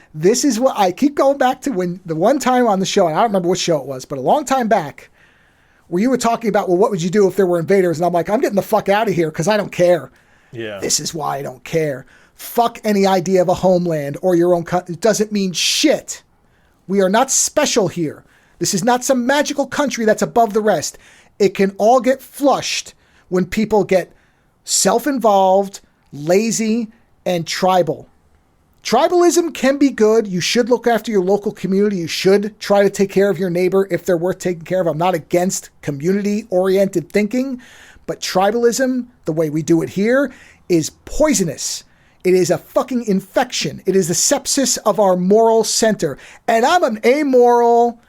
what I keep going back to, when the one time on the show, and I don't remember what show it was, but a long time back, where you were talking about, well, what would you do if there were invaders? And I'm like, I'm getting the fuck out of here because I don't care. Yeah. This is why I don't care. Fuck any idea of a homeland or your own country. It doesn't mean shit. We are not special here. This is not some magical country that's above the rest. It can all get flushed when people get self-involved, lazy, and tribal. Tribalism can be good. You should look after your local community. You should try to take care of your neighbor if they're worth taking care of. I'm not against community-oriented thinking, but tribalism, the way we do it here, is poisonous. It is a fucking infection. It is the sepsis of our moral center. And I'm an amoral,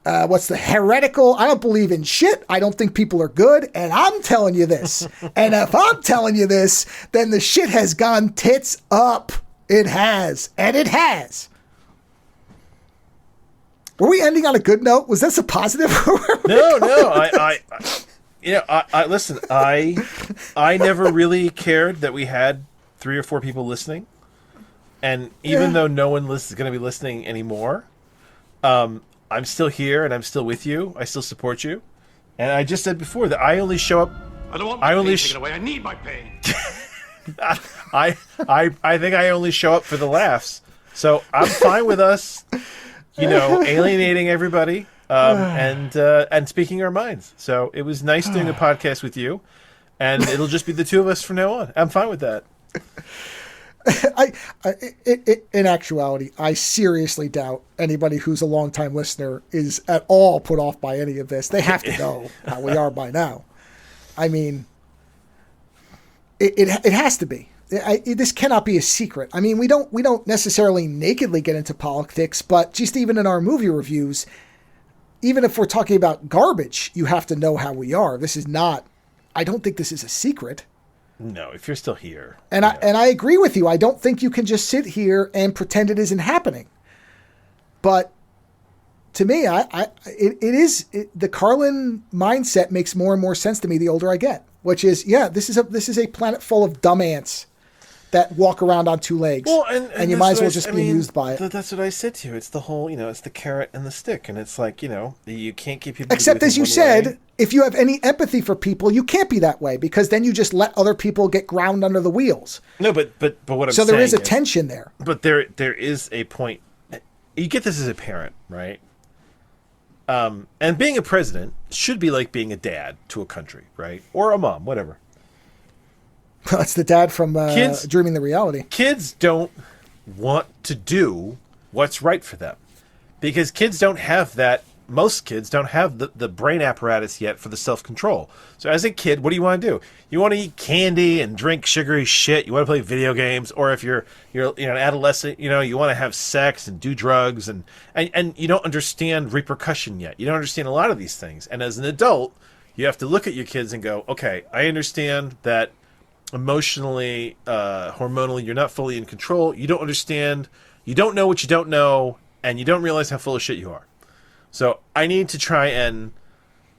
heretical, I don't believe in shit. I don't think people are good. And I'm telling you this. And if I'm telling you this, then the shit has gone tits up. It has. And it has. Were we ending on a good note? Was this a positive? No. Listen, I never really cared that we had 3 or 4 people listening. And even though no one is going to be listening anymore, I'm still here and I'm still with you. I still support you. And I just said before that I only show up. I don't want my pain taken away. I need my pain. I think I only show up for the laughs. So I'm fine with us, alienating everybody and speaking our minds. So it was nice doing a podcast with you, and it'll just be the two of us from now on. I'm fine with that. In actuality, I seriously doubt anybody who's a longtime listener is at all put off by any of this. They have to know how we are by now. I mean, it has to be. This cannot be a secret. I mean, we don't necessarily nakedly get into politics, but just even in our movie reviews, even if we're talking about garbage, you have to know how we are. This is not, I don't think this is a secret. No, if you're still here. And I agree with you. I don't think you can just sit here and pretend it isn't happening. But to me, the Carlin mindset makes more and more sense to me the older I get, which is, this is a planet full of dumb ants that walk around on two legs. Well, and you might as well just be amused by it. That's what I said to you. It's the whole, it's the carrot and the stick. And it's like, you can't keep people... Except as you said, if you have any empathy for people, you can't be that way, because then you just let other people get ground under the wheels. No, but what I'm saying So there is a tension there. But there is a point. You get this as a parent, right? And being a president should be like being a dad to a country, right? Or a mom, whatever. That's the dad from Dreaming the Reality. Kids don't want to do what's right for them, because kids don't have that. Most kids don't have the brain apparatus yet for the self-control. So as a kid, what do you want to do? You want to eat candy and drink sugary shit. You want to play video games. Or if you're an adolescent, you want to have sex and do drugs, and you don't understand repercussion yet. You don't understand a lot of these things. And as an adult, you have to look at your kids and go, okay, I understand that emotionally, hormonally, you're not fully in control. You don't understand. You don't know what you don't know, and you don't realize how full of shit you are. So I need to try and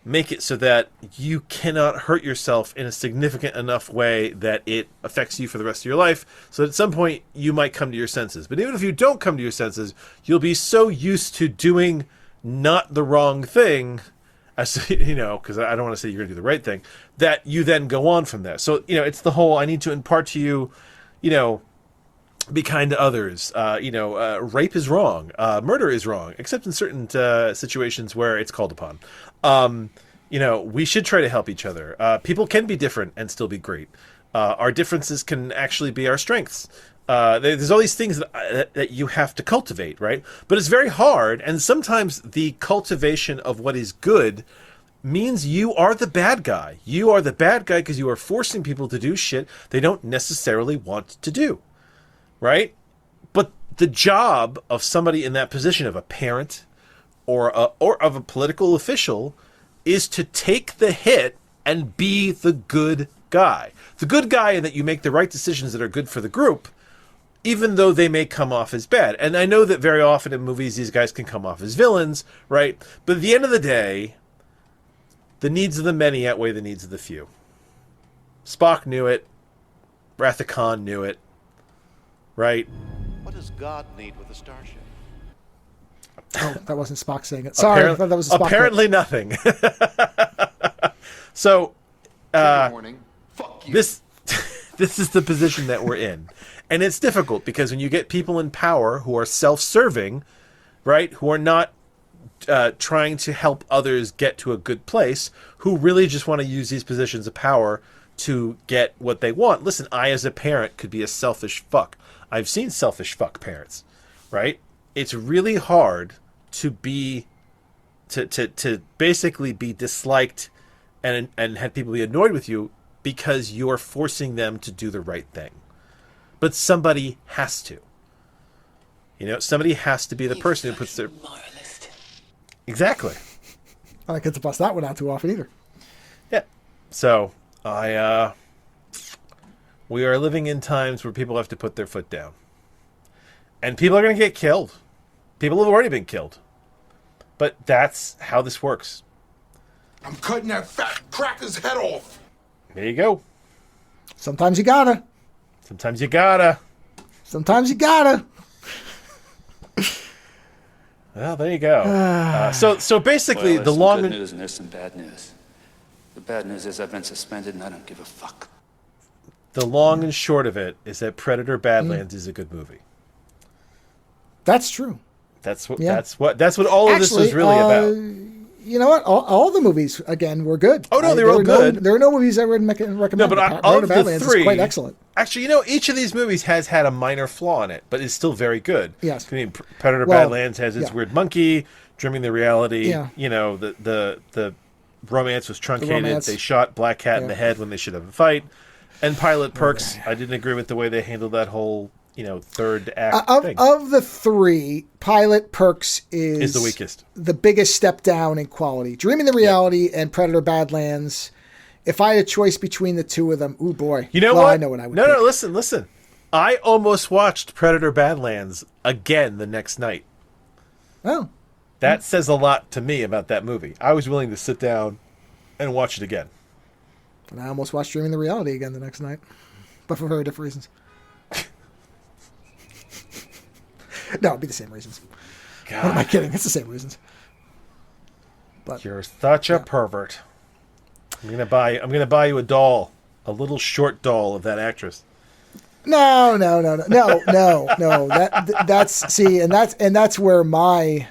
make it so that you cannot hurt yourself in a significant enough way that it affects you for the rest of your life. So at some point you might come to your senses. But even if you don't come to your senses, you'll be so used to doing not the wrong thing, as because I don't want to say you're going to do the right thing, that you then go on from there. So, it's the whole, I need to impart to you, be kind to others. Rape is wrong. Murder is wrong, except in certain situations where it's called upon. We should try to help each other. People can be different and still be great. Our differences can actually be our strengths. There's all these things that you have to cultivate, right? But it's very hard, and sometimes the cultivation of what is good means you are the bad guy. You are the bad guy because you are forcing people to do shit they don't necessarily want to do. Right? But the job of somebody in that position, of a parent or of a political official, is to take the hit and be the good guy. The good guy in that you make the right decisions that are good for the group, even though they may come off as bad. And I know that very often in movies these guys can come off as villains, right? But at the end of the day, the needs of the many outweigh the needs of the few. Spock knew it. Wrath of Khan knew it. Right? What does God need with a starship? Oh, that wasn't Spock saying it. Sorry, I thought that was a Spock. Apparently quote. Nothing. So, Warning. Fuck you. this is the position that we're in. And it's difficult because when you get people in power who are self-serving, right, who are not trying to help others get to a good place, who really just want to use these positions of power to get what they want. Listen, I as a parent could be a selfish fuck. I've seen selfish fuck parents, right? It's really hard to be, to basically be disliked and have people be annoyed with you because you're forcing them to do the right thing. But somebody has to. Somebody has to be the person who puts their... Moralist. Exactly. I don't get to bust that one out too often either. Yeah. So, we are living in times where people have to put their foot down. And people are going to get killed. People have already been killed. But that's how this works. I'm cutting that fat cracker's head off. There you go. Sometimes you gotta. Sometimes you gotta. Sometimes you gotta. Well, there you go. So basically, Well, the there's some long good news and there's some bad news. The bad news is I've been suspended and I don't give a fuck. The long and short of it is that Predator Badlands is a good movie. That's true. That's what Yeah. that's what all of this is really about. You know what? All the movies again were good. Oh no, they were all good. There are no movies I would recommend. No, but Predator of the Badlands three, is quite excellent. Actually, each of these movies has had a minor flaw in it, but is still very good. Yes. I mean, Predator Badlands has its weird monkey, Dreaming the Reality. Yeah. The romance was truncated. romance. They shot Black Cat in the head when they should have a fight. And Pilot Perks, I didn't agree with the way they handled that whole third act thing. Of the three, Pilot Perks is the weakest. The biggest step down in quality. Dreaming the Reality and Predator Badlands. If I had a choice between the two of them, ooh boy. You know what? I know what I would pick. No, listen. I almost watched Predator Badlands again the next night. Oh. That says a lot to me about that movie. I was willing to sit down and watch it again. And I almost watched Dreaming the Reality again the next night. But for very different reasons. No, it'd be the same reasons. God. What am I kidding? It's the same reasons. But You're such a pervert. I'm gonna buy you a doll, a little short doll of that actress. No. That's see, and that's where my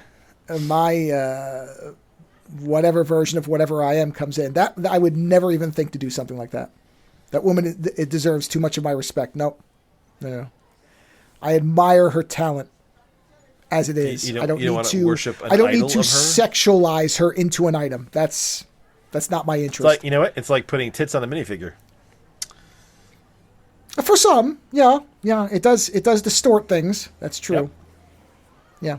whatever version of whatever I am comes in. That I would never even think to do something like that. That woman, it deserves too much of my respect. No. I admire her talent as it is. I don't need to worship an I don't idol need to of her? sexualize her into an item. That's not my interest. It's like, you know what? It's like putting tits on a minifigure. For some, yeah, it does distort things. That's true. Yep. Yeah,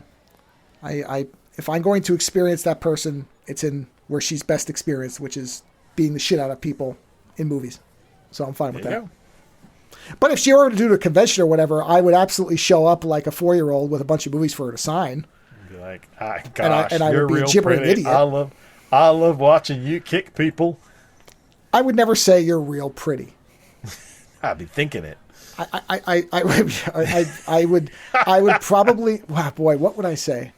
I if I'm going to experience that person, it's in where she's best experienced, which is being the shit out of people in movies. So I'm fine with that. Go. But if she were to do the convention or whatever, I would absolutely show up like a 4-year-old with a bunch of movies for her to sign. Be like, gosh, and I you're would be a real gibbering pretty. idiot. I love watching you kick people. I would never say you're real pretty. I'd be thinking it. I would probably. Wow, boy, what would I say?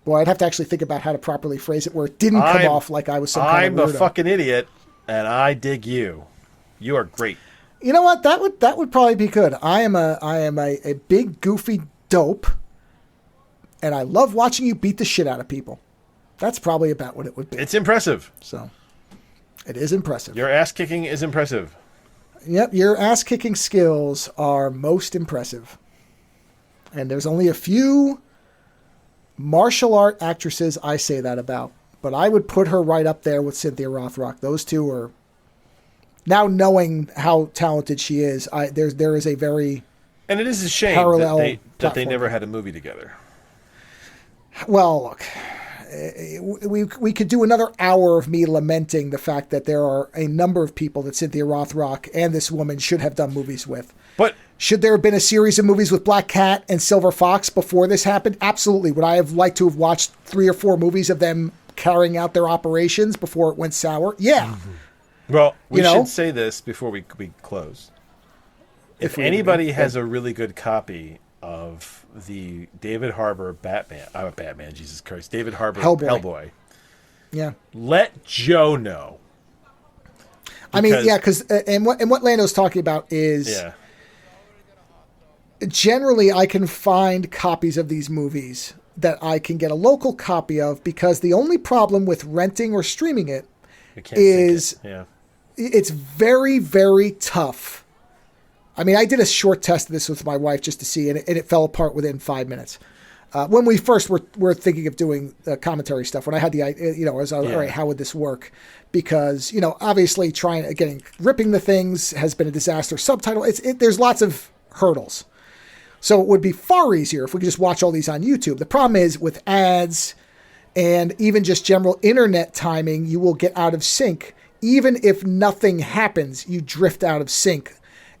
Boy, I'd have to actually think about how to properly phrase it where it didn't come off like I was some kind of weirdo. I'm a fucking idiot, and I dig you. You are great. You know what? That would probably be good. I am a big goofy dope, and I love watching you beat the shit out of people. That's probably about what it would be. It's impressive. So, it is impressive. Your ass kicking is impressive. Yep, your ass kicking skills are most impressive. And there's only a few martial art actresses I say that about, but I would put her right up there with Cynthia Rothrock. Those two are. Now knowing how talented she is, there is a very and it is a shame that they never had a movie together. Well, look, we could do another hour of me lamenting the fact that there are a number of people that Cynthia Rothrock and this woman should have done movies with. But should there have been a series of movies with Black Cat and Silver Fox before this happened? Absolutely. Would I have liked to have watched 3 or 4 movies of them carrying out their operations before it went sour? Yeah. Mm-hmm. Well, we should say this before we close. If anybody has a really good copy of the David Harbour Batman, Jesus Christ, David Harbour Hellboy. Yeah. Let Joe know. I mean, yeah, because and what Lando's talking about is generally I can find copies of these movies that I can get a local copy of, because the only problem with renting or streaming it is it's very, very tough. I mean, I did a short test of this with my wife just to see, and it fell apart within 5 minutes. When we first were thinking of doing commentary stuff, when I had the idea, I was all right, how would this work? Because, obviously ripping the things has been a disaster. Subtitle, there's lots of hurdles. So it would be far easier if we could just watch all these on YouTube. The problem is with ads and even just general internet timing, you will get out of sync. Even if nothing happens, you drift out of sync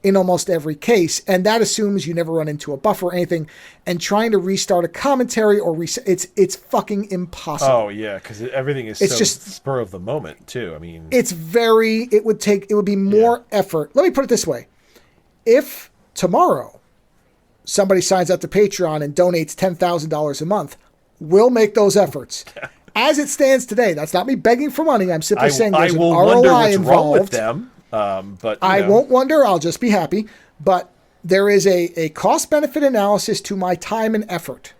in almost every case, and that assumes you never run into a buffer or anything. And trying to restart a commentary or it's fucking impossible. Oh yeah, because everything is just spur of the moment too. I mean, it would be more effort. Let me put it this way: if tomorrow somebody signs up to Patreon and donates $10,000 a month, we'll make those efforts. As it stands today, that's not me begging for money. I'm simply saying there's an ROI involved. Wrong with them. But I won't wonder. I'll just be happy. But there is a cost-benefit analysis to my time and effort.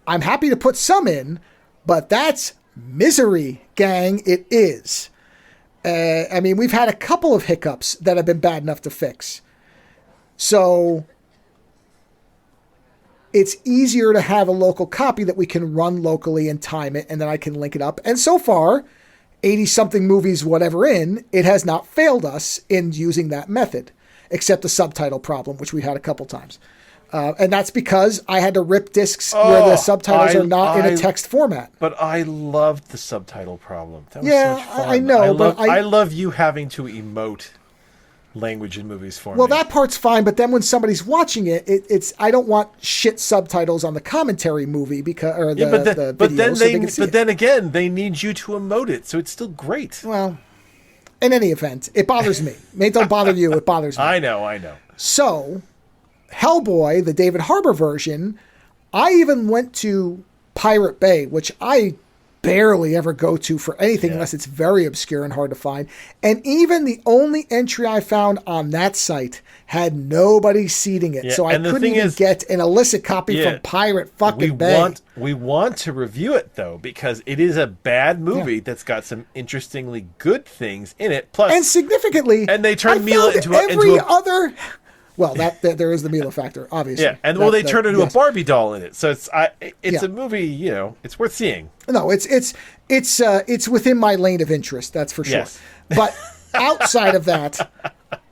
I'm happy to put some in, but that's misery, gang. It is. I mean, we've had a couple of hiccups that have been bad enough to fix. So it's easier to have a local copy that we can run locally and time it, and then I can link it up. And so far, 80-something movies, whatever it has not failed us in using that method, except the subtitle problem, which we had a couple times. And that's because I had to rip discs where the subtitles are not in a text format. But I loved the subtitle problem. That was Yeah, such fun. I know, I love you having to emote language in movies for me. Well, that part's fine, but then when somebody's watching it, it's I don't want shit subtitles on the commentary movie because or the, the video, then again, they need you to emote it, so it's still great. Well, in any event, it bothers me. It don't bother you. It bothers me. I know. So, Hellboy, the David Harbour version, I even went to Pirate Bay, which I barely ever go to for anything unless it's very obscure and hard to find. And even the only entry I found on that site had nobody seeding it. So I couldn't even get an illicit copy from Pirate fucking Bay. We want to review it, though, because it is a bad movie that's got some interestingly good things in it. Plus, and significantly, and they turned Mila into other... Well, that there is the Mila factor, obviously. Yeah, and they turned into a Barbie doll in it, so it's a movie. It's worth seeing. No, it's within my lane of interest, that's for sure. Yes. But outside of that,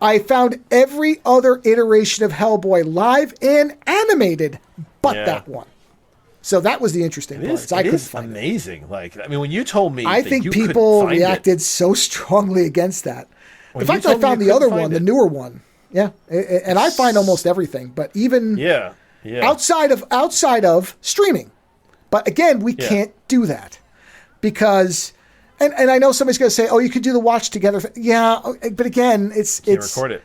I found every other iteration of Hellboy live and animated, but that one. So that was the interesting part. It is amazing. Like, I mean, when you told me, I think people reacted so strongly against that. The fact that I found the other one, the newer one. Yeah, and I find almost everything, but even outside of streaming. But again, we can't do that because, and I know somebody's going to say, "Oh, you could do the watch together." Yeah, but again, it's record it.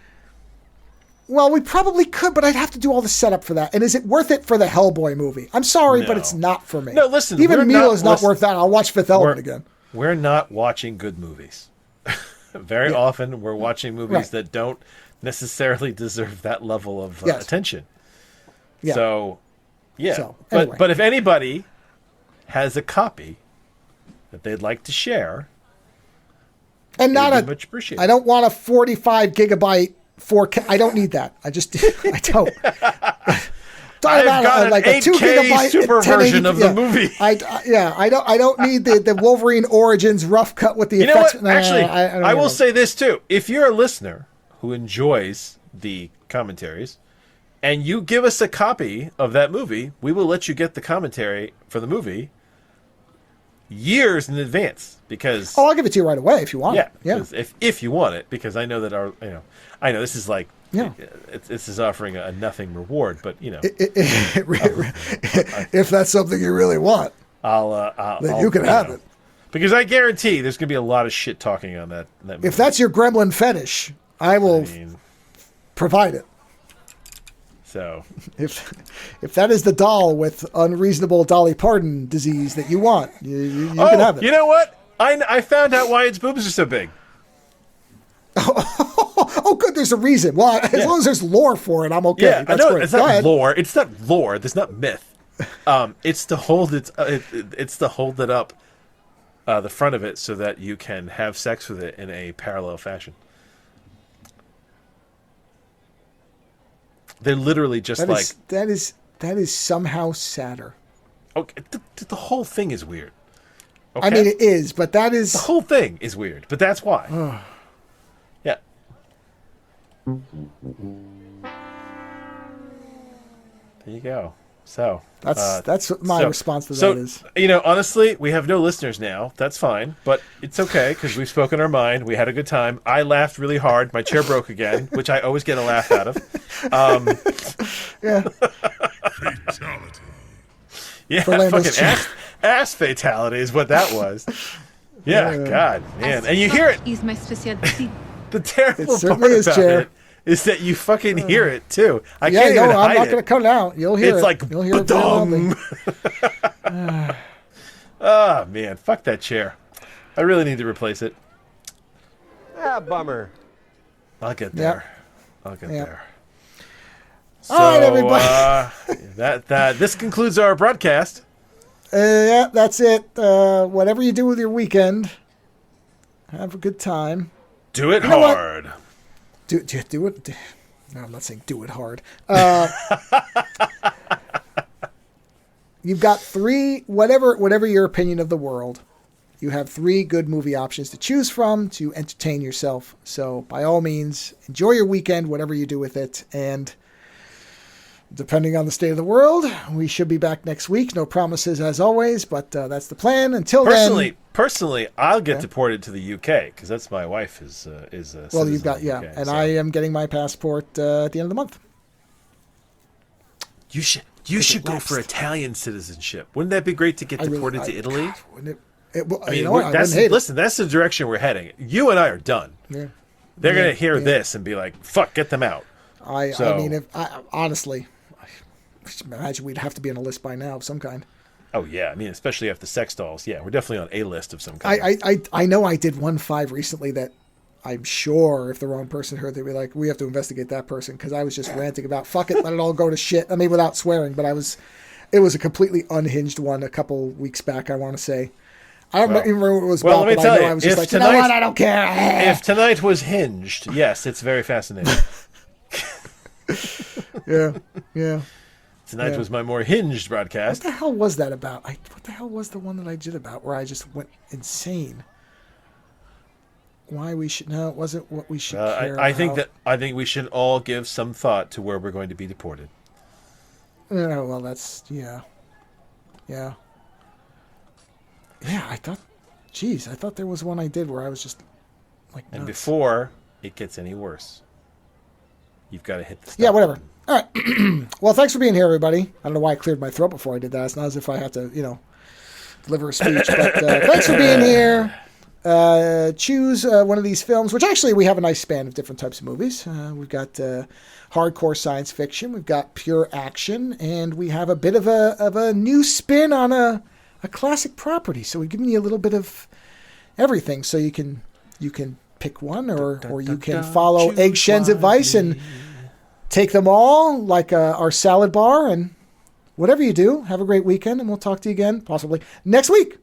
Well, we probably could, but I'd have to do all the setup for that. And is it worth it for the Hellboy movie? I'm sorry, but it's not for me. No, listen, even Mila's not worth that. I'll watch Fifth Element again. We're not watching good movies. Very often, we're watching movies that don't necessarily deserve that level of attention. Yeah. So, anyway. But if anybody has a copy that they'd like to share, and much appreciated. I don't want a 45 gigabyte 4K. I don't need that. I don't. I've got an 8K super version of the movie. I don't need the Wolverine Origins rough cut with the effects. You know what? Actually, I will say this too. If you're a listener who enjoys the commentaries and you give us a copy of that movie, we will let you get the commentary for the movie years in advance, because I'll give it to you right away if you want it. Yeah. If you want it, because I know that I know this is like this is offering a nothing reward, but if that's something you really want, then you can have it. Because I guarantee there's going to be a lot of shit talking on that movie. If that's your Gremlin fetish, I will provide it. So if that is the doll with unreasonable Dolly Parton disease that you want, you can have it. You know what? I found out why its boobs are so big. Oh, good. There's a reason. Well, as long as there's lore for it, I'm okay. Yeah, that's I know. great. It's not lore. It's not lore. There's not myth. It's to hold it up, the front of it, so that you can have sex with it in a parallel fashion. They're literally just that is somehow sadder. Okay, the whole thing is weird. Okay? I mean, it is, but that is the whole thing is weird. But that's why. Yeah. There you go. So that's what my response to that is. Honestly, we have no listeners now. That's fine, but it's okay because we've spoken our mind. We had a good time. I laughed really hard. My chair broke again, which I always get a laugh out of. Fatality. Yeah, fucking ass fatality is what that was. Yeah, God, man, and you hear it. Is my specialty. The terrible part is, about it is that you fucking hear it too. I can't even hide I'm not it. going to cut it out. You'll hear it's it. Like, you'll hear it. Oh man, fuck that chair. I really need to replace it. Bummer. I'll get there. I'll get there. So, all right, everybody. This concludes our broadcast. That's it. Whatever you do with your weekend, have a good time. Do it hard. What? Do it. No, I'm not saying do it hard. You've got 3, whatever your opinion of the world, you have 3 good movie options to choose from to entertain yourself. So by all means, enjoy your weekend, whatever you do with it. And depending on the state of the world. We should be back next week. No promises as always, but that's the plan. Until Personally, I'll get deported to the UK because that's my wife is a well, you've got UK, and so. I am getting my passport at the end of the month. You should go for Italian citizenship. Wouldn't that be great to get deported to Italy? God, wouldn't it, I mean, you know what? I wouldn't hate listen, that's the direction we're heading. You and I are done. Yeah. They're gonna hear this and be like, "Fuck, get them out." I mean, honestly, I imagine we'd have to be on a list by now of some kind. Oh yeah, I mean, especially after sex dolls. Yeah, we're definitely on a list of some kind. I know I did 1.5 recently that I'm sure if the wrong person heard, they'd be like, we have to investigate that person, because I was just ranting about fuck it, let it all go to shit. I mean, without swearing, but it was a completely unhinged one a couple weeks back, I want to say. I don't even remember what it was about. Let me tell you, I was just like, you know what, I don't care. If tonight was hinged, yes, it's very fascinating. Yeah. Tonight was my more hinged broadcast. What the hell was that about? What the hell was the one that I did about where I just went insane? Why we should... No, it wasn't what we should care about. I think we should all give some thought to where we're going to be deported. Yeah, well, that's... Yeah. Yeah, I thought there was one I did where I was just like nuts. And before it gets any worse, you've got to hit the stop. Yeah, whatever. All right. Well, thanks for being here, everybody. I don't know why I cleared my throat before I did that. It's not as if I have to, deliver a speech. But thanks for being here. Choose one of these films, which actually we have a nice span of different types of movies. We've got hardcore science fiction. We've got pure action. And we have a bit of a new spin on a classic property. So we're giving you a little bit of everything. So you can pick one or you can follow Egg Shen's advice and take them all like our salad bar. And whatever you do, have a great weekend. And we'll talk to you again possibly next week.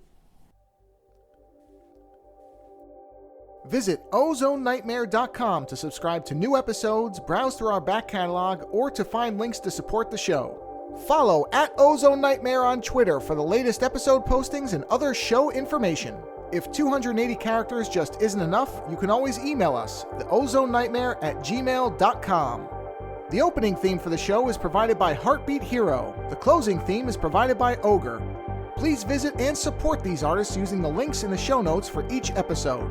Visit OzoneNightmare.com to subscribe to new episodes, browse through our back catalog, or to find links to support the show. Follow @OzoneNightmare on Twitter for the latest episode postings and other show information. If 280 characters just isn't enough, you can always email us, theozonenightmare@gmail.com. The opening theme for the show is provided by Heartbeat Hero. The closing theme is provided by Ogre. Please visit and support these artists using the links in the show notes for each episode.